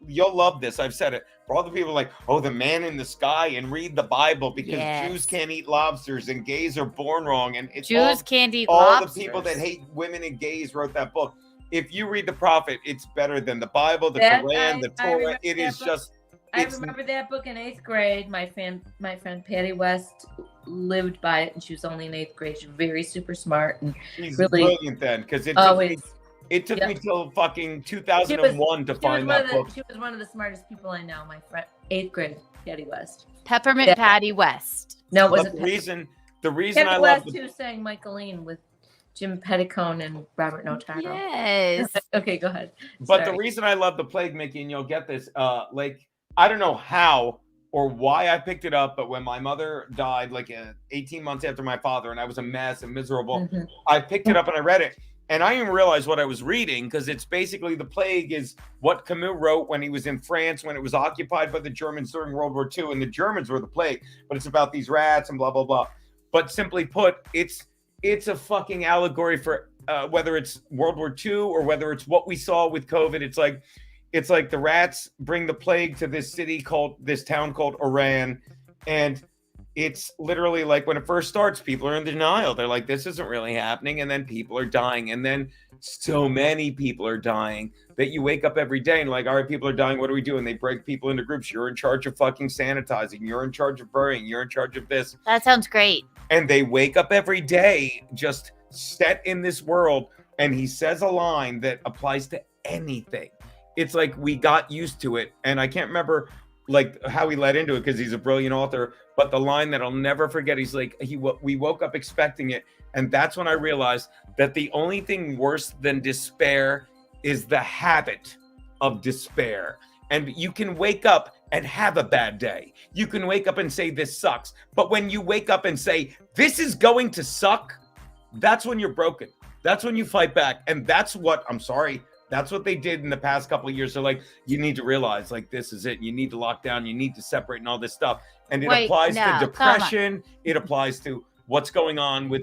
you'll love this. I've said it. For all the people like, oh, the man in the sky, and read the Bible because Jews can't eat lobsters and gays are born wrong. And it's Jews can't eat all lobsters. The people that hate women and gays wrote that book. If you read The Prophet, it's better than the Bible, the Quran, the Torah. It is just. I remember that book in 8th grade. My friend Patty West lived by it, and she was only in 8th grade. She's very super smart and She's really brilliant then, because it took me till fucking 2001 to find that book. She was one of the smartest people I know. My friend, 8th grade, Patty West. Peppermint Patty West. No, it wasn't. The reason Patty I West love who sang Michaeline with Jim Petticone and Robert Notaro. Yes. Okay, go ahead. But the reason I love The Plague, Mickey, and you'll get this, I don't know how or why I picked it up, but when my mother died, 18 months after my father, and I was a mess and miserable, I picked it up and I read it. And I didn't realize what I was reading, because it's basically The Plague is what Camus wrote when he was in France, when it was occupied by the Germans during World War II, and the Germans were the plague. But it's about these rats and blah, blah, blah. But simply put, it's a fucking allegory for whether it's World War II or whether it's what we saw with COVID. It's like the rats bring the plague to this town called Wherein, and it's literally like when it first starts, people are in denial. They're like, this isn't really happening. And then people are dying. And then so many people are dying that you wake up every day and like, all right, people are dying. What do we do? And they break people into groups. You're in charge of fucking sanitizing. You're in charge of burying. You're in charge of this. That sounds great. And they wake up every day just set in this world. And he says a line that applies to anything. It's like we got used to it. And I can't remember how he led into it because he's a brilliant author. But the line that I'll never forget, he's like, we woke up expecting it. And that's when I realized that the only thing worse than despair is the habit of despair. And you can wake up and have a bad day. You can wake up and say, this sucks. But when you wake up and say, this is going to suck, that's when you're broken. That's when you fight back. And that's what they did in the past couple of years. They're like, you need to realize, this is it. You need to lock down. You need to separate and all this stuff. And it applies to depression. It applies to what's going on with,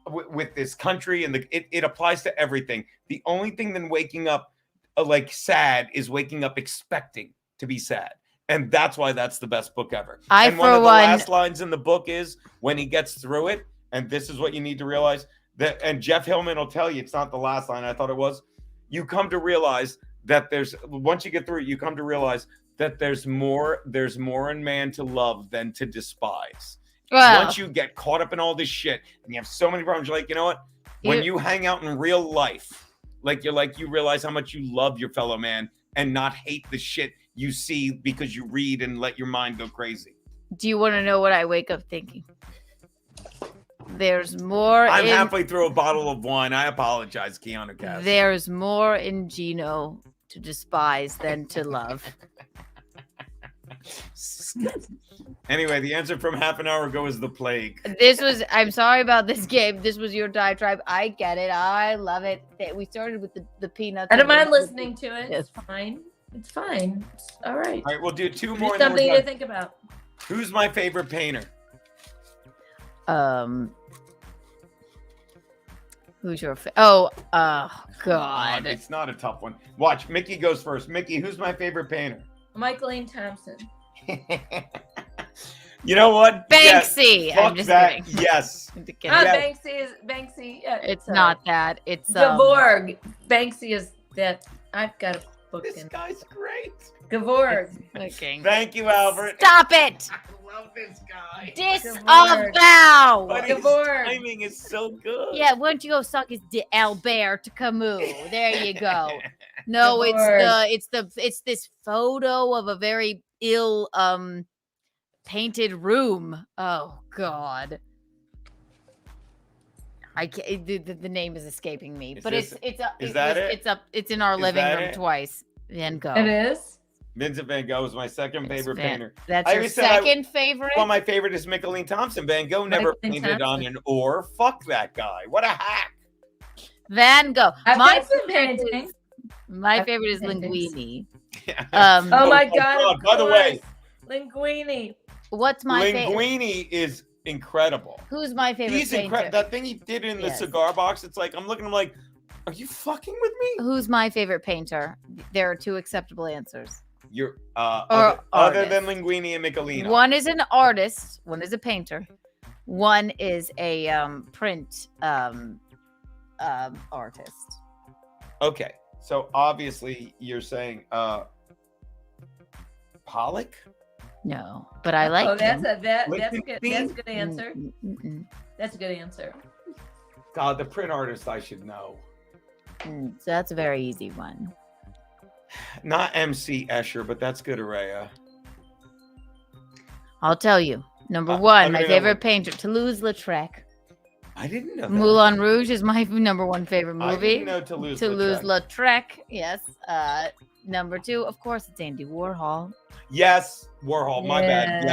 with this country. And it applies to everything. The only thing than waking up sad is waking up expecting to be sad. And that's why that's the best book ever. And one of the last lines in the book is when he gets through it. And this is what you need to realize and Jeff Hillman will tell you, it's not the last line. I thought it was. You come to realize that once you get through it, you come to realize that there's more in man to love than to despise. Wow. Once you get caught up in all this shit and you have so many problems, you're like, you know what? When you hang out in real life, you realize how much you love your fellow man and not hate the shit you see because you read and let your mind go crazy. Do you want to know what I wake up thinking? There's more. I'm halfway through a bottle of wine. I apologize, Keanu Cass. There's more in Geno to despise than to love. Anyway, the answer from half an hour ago is The Plague. I'm sorry about this game. This was your diatribe. I get it. I love it. We started with the peanuts. I don't mind listening to it. It's fine. It's fine. It's all right. All right, we'll do two more. Something to think about. Who's my favorite painter? Who's your oh Come on, God. it's not a tough one. Watch, Mickey goes first. Mickey, who's my favorite painter? Michaeline Thompson. You know what? Banksy. Yes, I'm fuck just that. kidding. Yes. I'm just kidding. Yes. Banksy. It's sorry. not that. It's Gavorg. Banksy is that. I've got a book This in. guy's great. Gavorg. looking. Thank you, Albert. Stop it! I love this guy. Disavow! But his Gavorg. timing is so good. Yeah, why don't you go suck his Albert Camus? There you go. No, Gavorg. it's this photo of a very ill painted room. Oh God. I can't, the name is escaping me, Is but this- it's in our Is living that room it? twice. Van Gogh. It is. Vincent Van Gogh is my second favorite painter. That's I your always said I- second favorite. Well, my favorite is Micheline Thompson. Van Gogh never Micheline painted on Thompson. an oar. Fuck that guy. What a hack. Van Gogh. I've My done some favorite painting. is, my I've favorite is done paintings. Linguini. Oh my oh God! God, of by the way- course. Linguini. What's my favorite? Linguini is incredible. Who's my favorite He's painter? incredible. That thing he did in the Yes. cigar box, it's like, I'm looking, I'm like, are you fucking with me? Who's my favorite painter? There are two acceptable answers. You're Or other than artist. Linguini and Michelino. One is an artist, one is a painter, one is a print artist. Okay, so obviously you're saying Pollock? No, but I like Oh, that's him. a that's Lincoln good. Bean? That's a good answer. That's a good answer. God, the print artist I should know. So that's a very easy one. Not MC Escher, but that's good, Araya. I'll tell you. Number I'm one, my gonna go favorite with- painter, Toulouse-Lautrec. I didn't know that. Moulin Rouge is my number one favorite I movie. didn't know Toulouse-Lautrec. Toulouse-Lautrec, yes. Number two, of course, it's Andy Warhol. Yes, Warhol. My bad.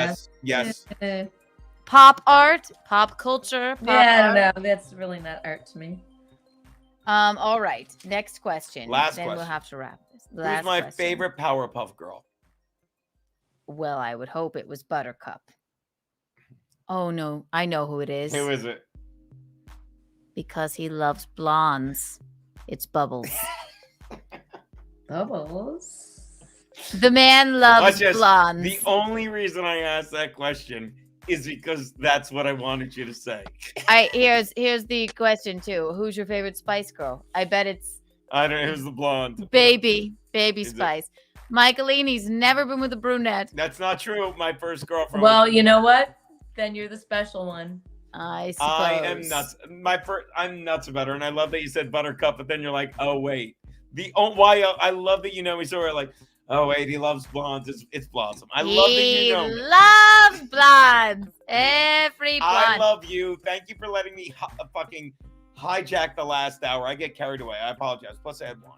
Yeah. Yes. Pop art, pop culture. Pop Yeah, I art. don't know. That's really not art to me. All right. Next question. Last then we'll question. have to wrap this. Who's Last my question. favorite Powerpuff Girl? Well, I would hope it was Buttercup. Oh no, I know who it is. Who is it? Because he loves blondes. It's Bubbles. Bubbles. The man loves Watch this. blondes. The only reason I asked that question is because that's what I wanted you to say. Here's the question too. Who's your favorite Spice Girl? I bet it's I don't know who's the blonde. Baby Is it? Spice. Michaelini's never been with a brunette. That's not true. My first girlfriend. Well, you know what? Then you're the special one. I suppose. I am nuts. I'm nuts about her, and I love that you said Buttercup, but then you're like, oh wait, why? I love that you know me. So we're like, oh wait, he loves blondes. It's Blossom. I love that you know me. loves blondes. Every blonde. I love you. Thank you for letting me fucking hijack the last hour. I get carried away. I apologize. Plus, I had wine.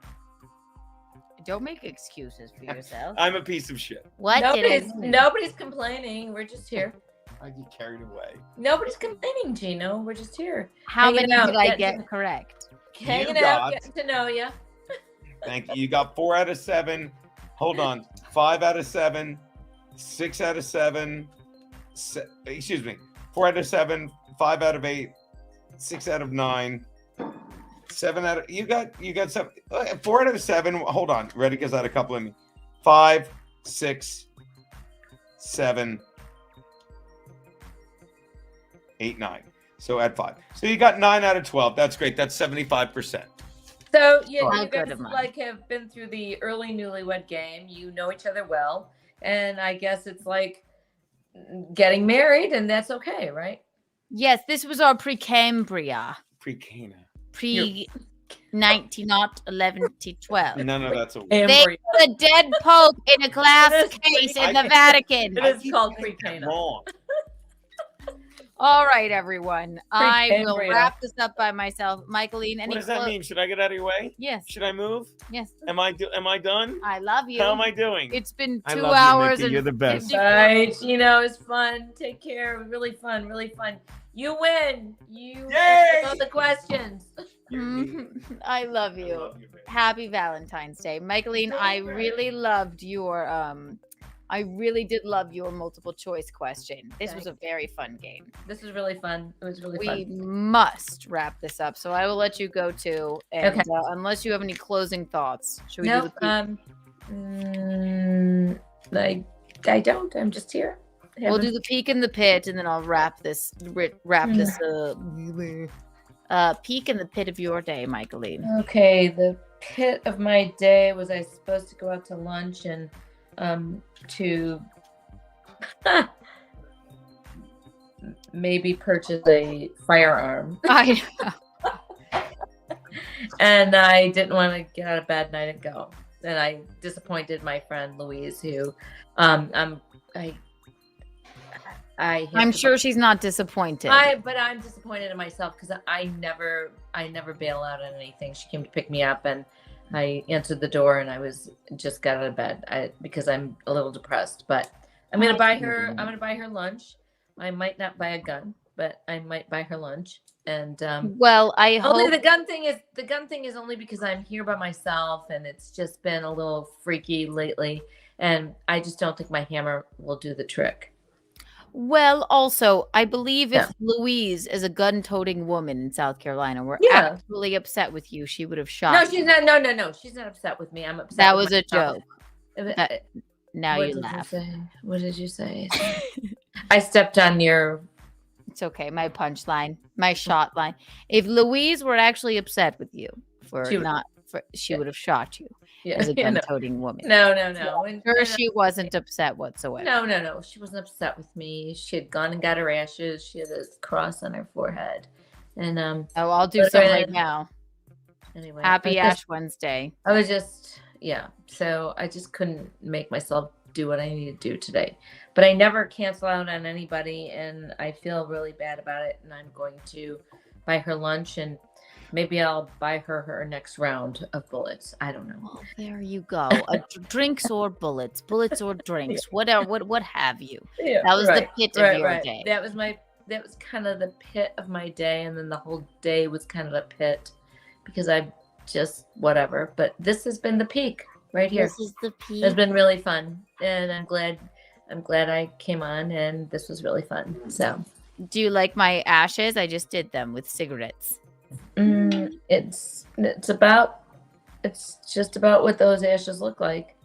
Don't make excuses for yourself. I'm a piece of shit. What did I do? Nobody's complaining. We're just here. I get carried away. Nobody's complaining, Gino. We're just here. How Hanging many out, did I getting get correct? Hanging You out, got- getting to know you. Thank you. You got 4 out of 7. Hold on. 5 out of 7. 6 out of 7. Excuse me. 4 out of 7. 5 out of 8. 6 out of 9. 7 out of you got 7. 4 out of 7. Hold on. Ready? Because I had a couple in me. 5, 6, 7, 8, 9. So add 5. So you got 9 out of 12. That's great. That's 75%. So you How good guys am I? like have been through the early newlywed game. You know each other well, and I guess it's like getting married, and that's okay, right? Yes, this was our Precambria. Pre-Cana. Pre 1911 to 12. None of that's a They Embryo. put a dead pope in a glass It is case in I- the Vatican. It is called pre-Cana. wrong. All right, everyone. I will Precambria. wrap this up by myself. Michaeline, any What does that clo- mean? Should I get out of your way? Yes, Should I move? yes. Am I done? I love you. How am I doing? It's been I 2 love you, hours Mickey. and You're the best. 54 Right, it's fun. Take care. Really fun. Really fun. You win. You Yay! know the questions. You're Mhm. neat. I love I you. love you, baby. Happy Valentine's Day. Michaeline, I really loved your I really did love your multiple choice question. This was a very fun game. This was really fun. It was really We fun. must wrap this up, so I will let you go too. And Okay. unless you have any closing thoughts, should we No, do the I don't. I'm just here. We'll do the peek in the pit, and then I'll wrap this. Peek in the pit of your day, Michaeline. Okay, the pit of my day was I supposed to go out to lunch and to maybe purchase a firearm. I And I didn't want to get out of bed and I didn't go. And I disappointed my friend Louise, who I'm sure she's not disappointed. But I'm disappointed in myself because I never bail out on anything. She came to pick me up and I answered the door and I just got out of bed because I'm a little depressed. But I'm gonna buy her lunch. I might not buy a gun, but I might buy her lunch. And well, I only hope the gun thing is only because I'm here by myself and it's just been a little freaky lately. And I just don't think my hammer will do the trick. Well, also, I believe if Louise, as a gun-toting woman in South Carolina, were actually upset with you, she would have shot. No, she's not. No, she's not upset with me. I'm upset. That with was a myself. joke. Now What you did laugh. What did you say? I stepped on your. It's okay. My punchline, my shot line. If Louise were actually upset with you she would have shot you as a gun-toting woman. No. She wasn't upset whatsoever. No. She wasn't upset with me. She had gone and got her ashes. She had a cross on her forehead. And I'll do some right now. Anyway, Happy Ash Wednesday. I was just so I just couldn't make myself do what I needed to do today. But I never cancel out on anybody and I feel really bad about it. And I'm going to buy her lunch and maybe I'll buy her next round of bullets. I don't know. Well, there you go. Drinks or bullets or drinks. What have you? Yeah, that was the pit of your day. That was kind of the pit of my day, and then the whole day was kind of a pit because I just whatever. But this has been the peak right here. This is the peak. It's been really fun, and I'm glad I came on, and this was really fun. So, do you like my ashes? I just did them with cigarettes. It's just about what those ashes look like.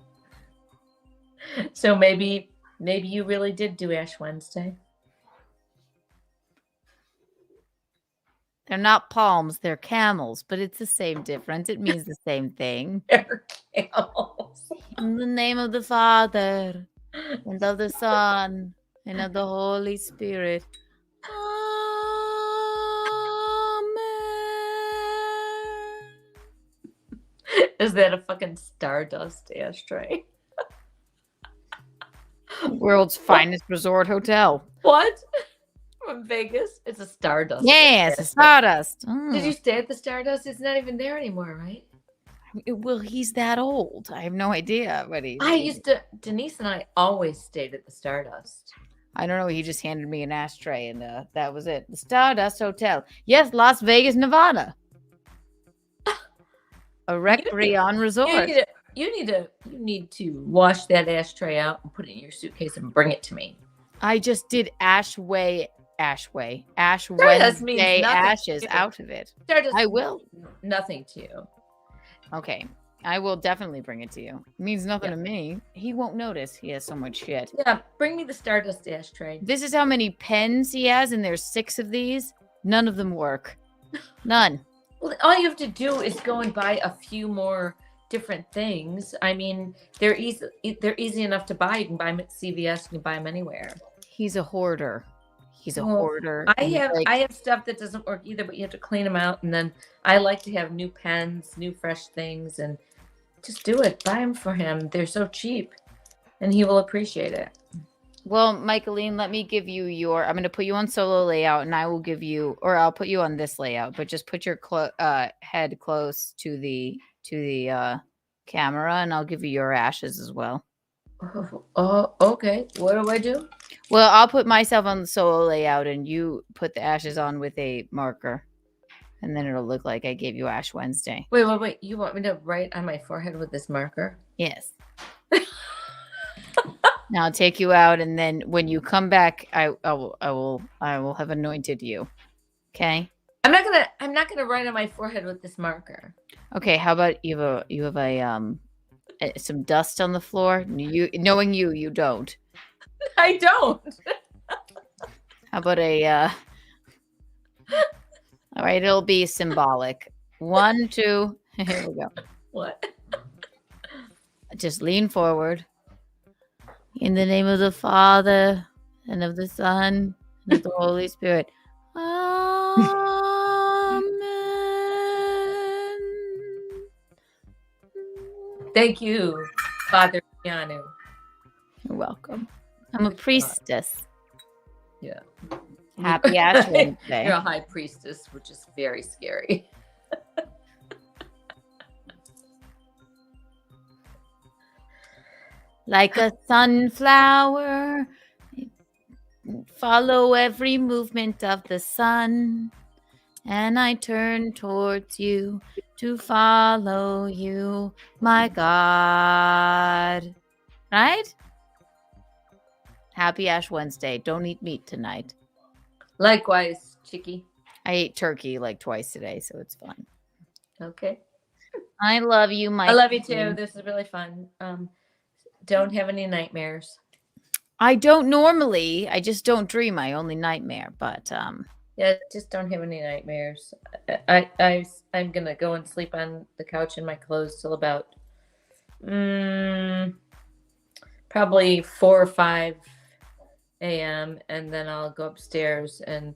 So maybe you really did do Ash Wednesday. They're not palms, they're camels, but it's the same difference. It means the same thing. They're camels. In the name of the Father, and of the Son, and of the Holy Spirit. Is that a fucking Stardust ashtray? World's finest resort hotel. What? From Vegas? It's a Stardust. Yes, a Stardust. Did you stay at the Stardust? It's not even there anymore, right? Well, he's that old. I have no idea what he's. Denise and I always stayed at the Stardust. I don't know. He just handed me an ashtray and that was it. The Stardust Hotel. Yes, Las Vegas, Nevada. A recreation resort. You need to wash that ashtray out and put it in your suitcase and bring it to me. I just did Ash Wednesday ashes out of it. I will. Nothing to you. Okay. I will definitely bring it to you. It means nothing to me. He won't notice. He has so much shit. Yeah, bring me the Stardust ashtray. This is how many pens he has, and there's 6 of these. None of them work. None. Well, all you have to do is go and buy a few more different things. I mean, they're easy enough to buy. You can buy them at CVS. You can buy them anywhere. He's a hoarder. He's a hoarder. I have stuff that doesn't work either, but you have to clean them out. And then I like to have new pens, new fresh things, and just do it. Buy them for him. They're so cheap, and he will appreciate it. Well, Michaeline, let me give you I'm going to put you on solo layout, and I will give you, or I'll put you on this layout, but just put your head close to the camera, and I'll give you your ashes as well. Oh, okay. What do I do? Well, I'll put myself on the solo layout, and you put the ashes on with a marker, and then it'll look like I gave you Ash Wednesday. Wait. You want me to write on my forehead with this marker? Yes. Now I'll take you out, and then when you come back, I will have anointed you. Okay. I'm not gonna write on my forehead with this marker. Okay. How about you have some dust on the floor? Knowing you don't. I don't. How about a all right, it'll be symbolic. 1, 2, here we go. What? Just lean forward. In the name of the Father, and of the Son, and of the Holy Spirit. Amen. Thank you, Father Keanu. You're welcome. I'm a priestess. Yeah. Happy Ash Wednesday. You're a high priestess, which is very scary. Like a sunflower, follow every movement of the sun, and I turn towards you to follow you, my God. Right? Happy Ash Wednesday. Don't eat meat tonight. Likewise, Chicky. I ate turkey like twice today, so it's fun. Okay. I love you, Mike. I love you too. This is really fun. Don't have any nightmares. I don't normally. I just don't dream. I only nightmare. But yeah, just don't have any nightmares. I'm gonna go and sleep on the couch in my clothes till about probably 4 or 5 a.m. and then I'll go upstairs and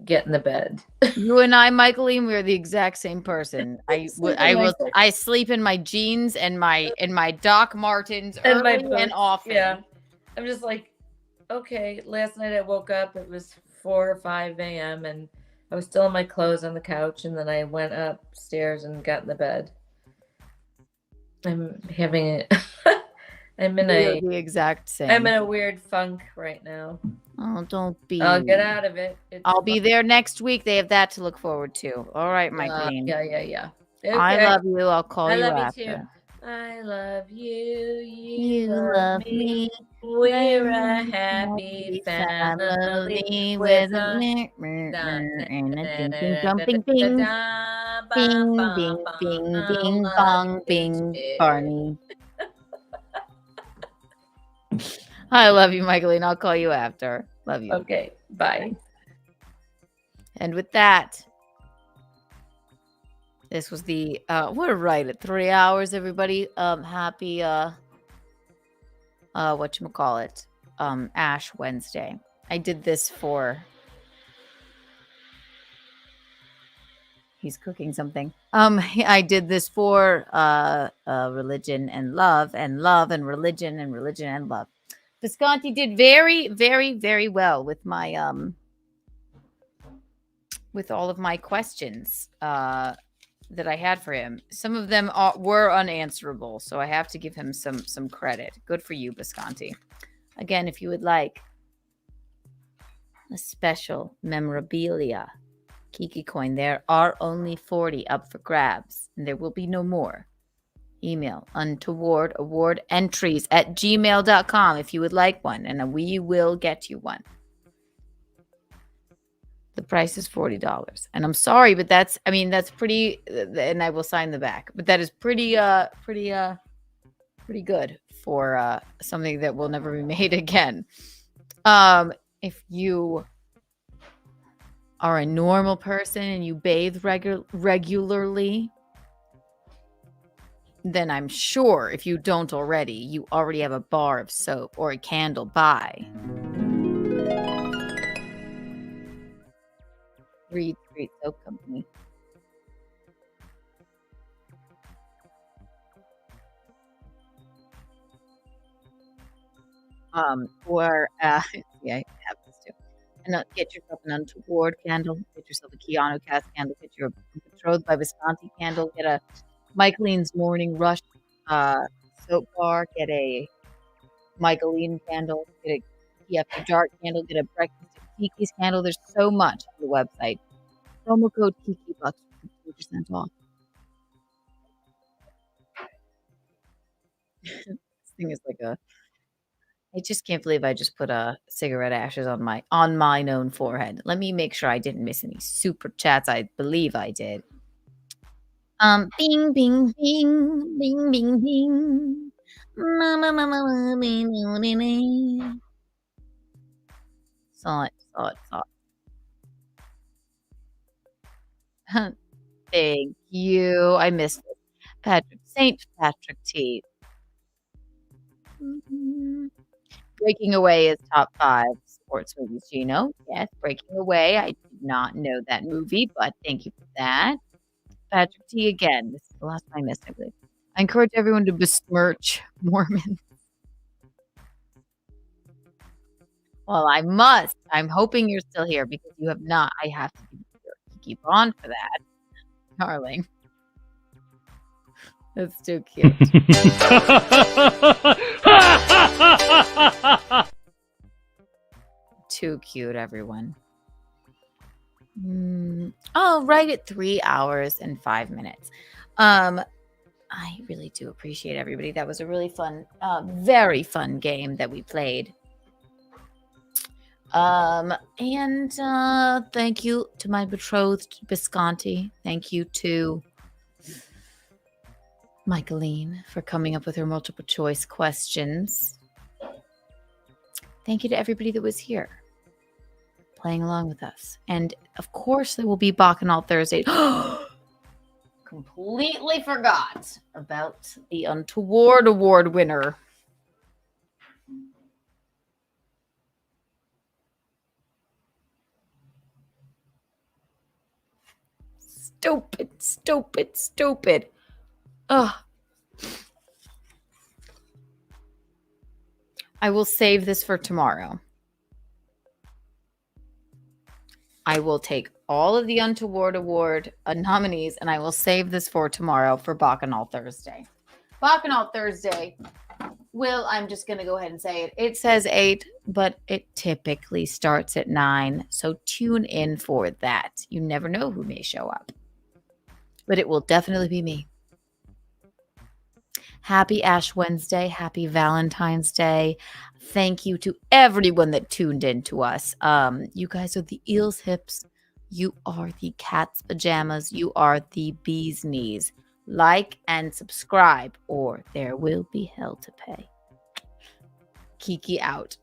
get in the bed. You and I, Michaeline, we're the exact same person. I sleep in my jeans and my Doc Martens And early my and boots. often. Yeah, I'm just like, okay. Last night I woke up. It was 4 or 5 a.m. and I was still in my clothes on the couch, and then I went upstairs and got in the bed. I'm having it. We're the exact same. I'm in a weird funk right now. Oh, don't be. I'll get out of it. I'll be there next week. They have that to look forward to. All right, Michaeline. Yeah. Okay. I love you. I'll call you love after. You too. I love you. You love me. We're a happy family with a and a ding ding jumping bing. Bing bing bing bing bong bing Barney. I love you, Michaeline. I'll call you after. Love you. Okay. Bye. And with that, this was the we're right at 3 hours, everybody. Happy whatchamacallit? Ash Wednesday. I did this for he's cooking something. I did this for religion and love and religion and religion and love. Bisconte did very, very, very well with my with all of my questions that I had for him. Some of them were unanswerable, so I have to give him some credit. Good for you, Bisconte. Again, if you would like a special memorabilia Kiki coin, there are only 40 up for grabs, and there will be no more. Email untoward award entries at gmail.com if you would like one, and we will get you one. The price is $40, and I'm sorry, but that's pretty, and I will sign the back, but that is pretty good for something that will never be made again. If you are a normal person and you bathe regularly, then I'm sure if you don't already, you already have a bar of soap or a candle by. Reed Street Soap Company. Yeah, it happens too. And get yourself an Untoward candle. Get yourself a Keanu cast candle. Get your Betrothed by Visconti candle. Get a Michaeline's Morning Rush soap bar. Get a Michaeline candle. Get a Kiki After Dark candle. Get a Breakfast at Kiki's candle. There's so much on the website. Promo code Kiki Bucks for 50% off. This thing is like a I just can't believe I just put cigarette ashes on my own forehead. Let me make sure I didn't miss any super chats. I believe I did. Bing, bing, bing, bing, bing, bing. Saw it. Thank you. I missed it. St. Patrick T. Breaking Away is top 5 sports movies, Geno. Yes, Breaking Away. I did not know that movie, but thank you for that. Patrick T again. This is the last one I missed, I believe. I encourage everyone to besmirch Mormons. Well, I must. I'm hoping you're still here because you have not. I have to keep on for that, darling. That's too cute. Too cute, everyone. Oh, right at 3 hours and 5 minutes. I really do appreciate everybody. That was a really fun, very fun game that we played. And thank you to my betrothed Bisconte. Thank you to Michaeline for coming up with her multiple choice questions. Thank you to everybody that was here playing along with us. And of course, there will be Bacchanal Thursday. Completely forgot about the Untoward Award winner. Stupid. Ugh. I will save this for tomorrow. I will take all of the Untoward Award nominees and I will save this for tomorrow for Bacchanal Thursday. Bacchanal Thursday I'm just going to go ahead and say it. It says 8, but it typically starts at 9. So tune in for that. You never know who may show up. But it will definitely be me. Happy Ash Wednesday. Happy Valentine's Day. Thank you to everyone that tuned in to us. You guys are the eel's hips. You are the cat's pajamas. You are the bee's knees. Like and subscribe or there will be hell to pay. Kiki out.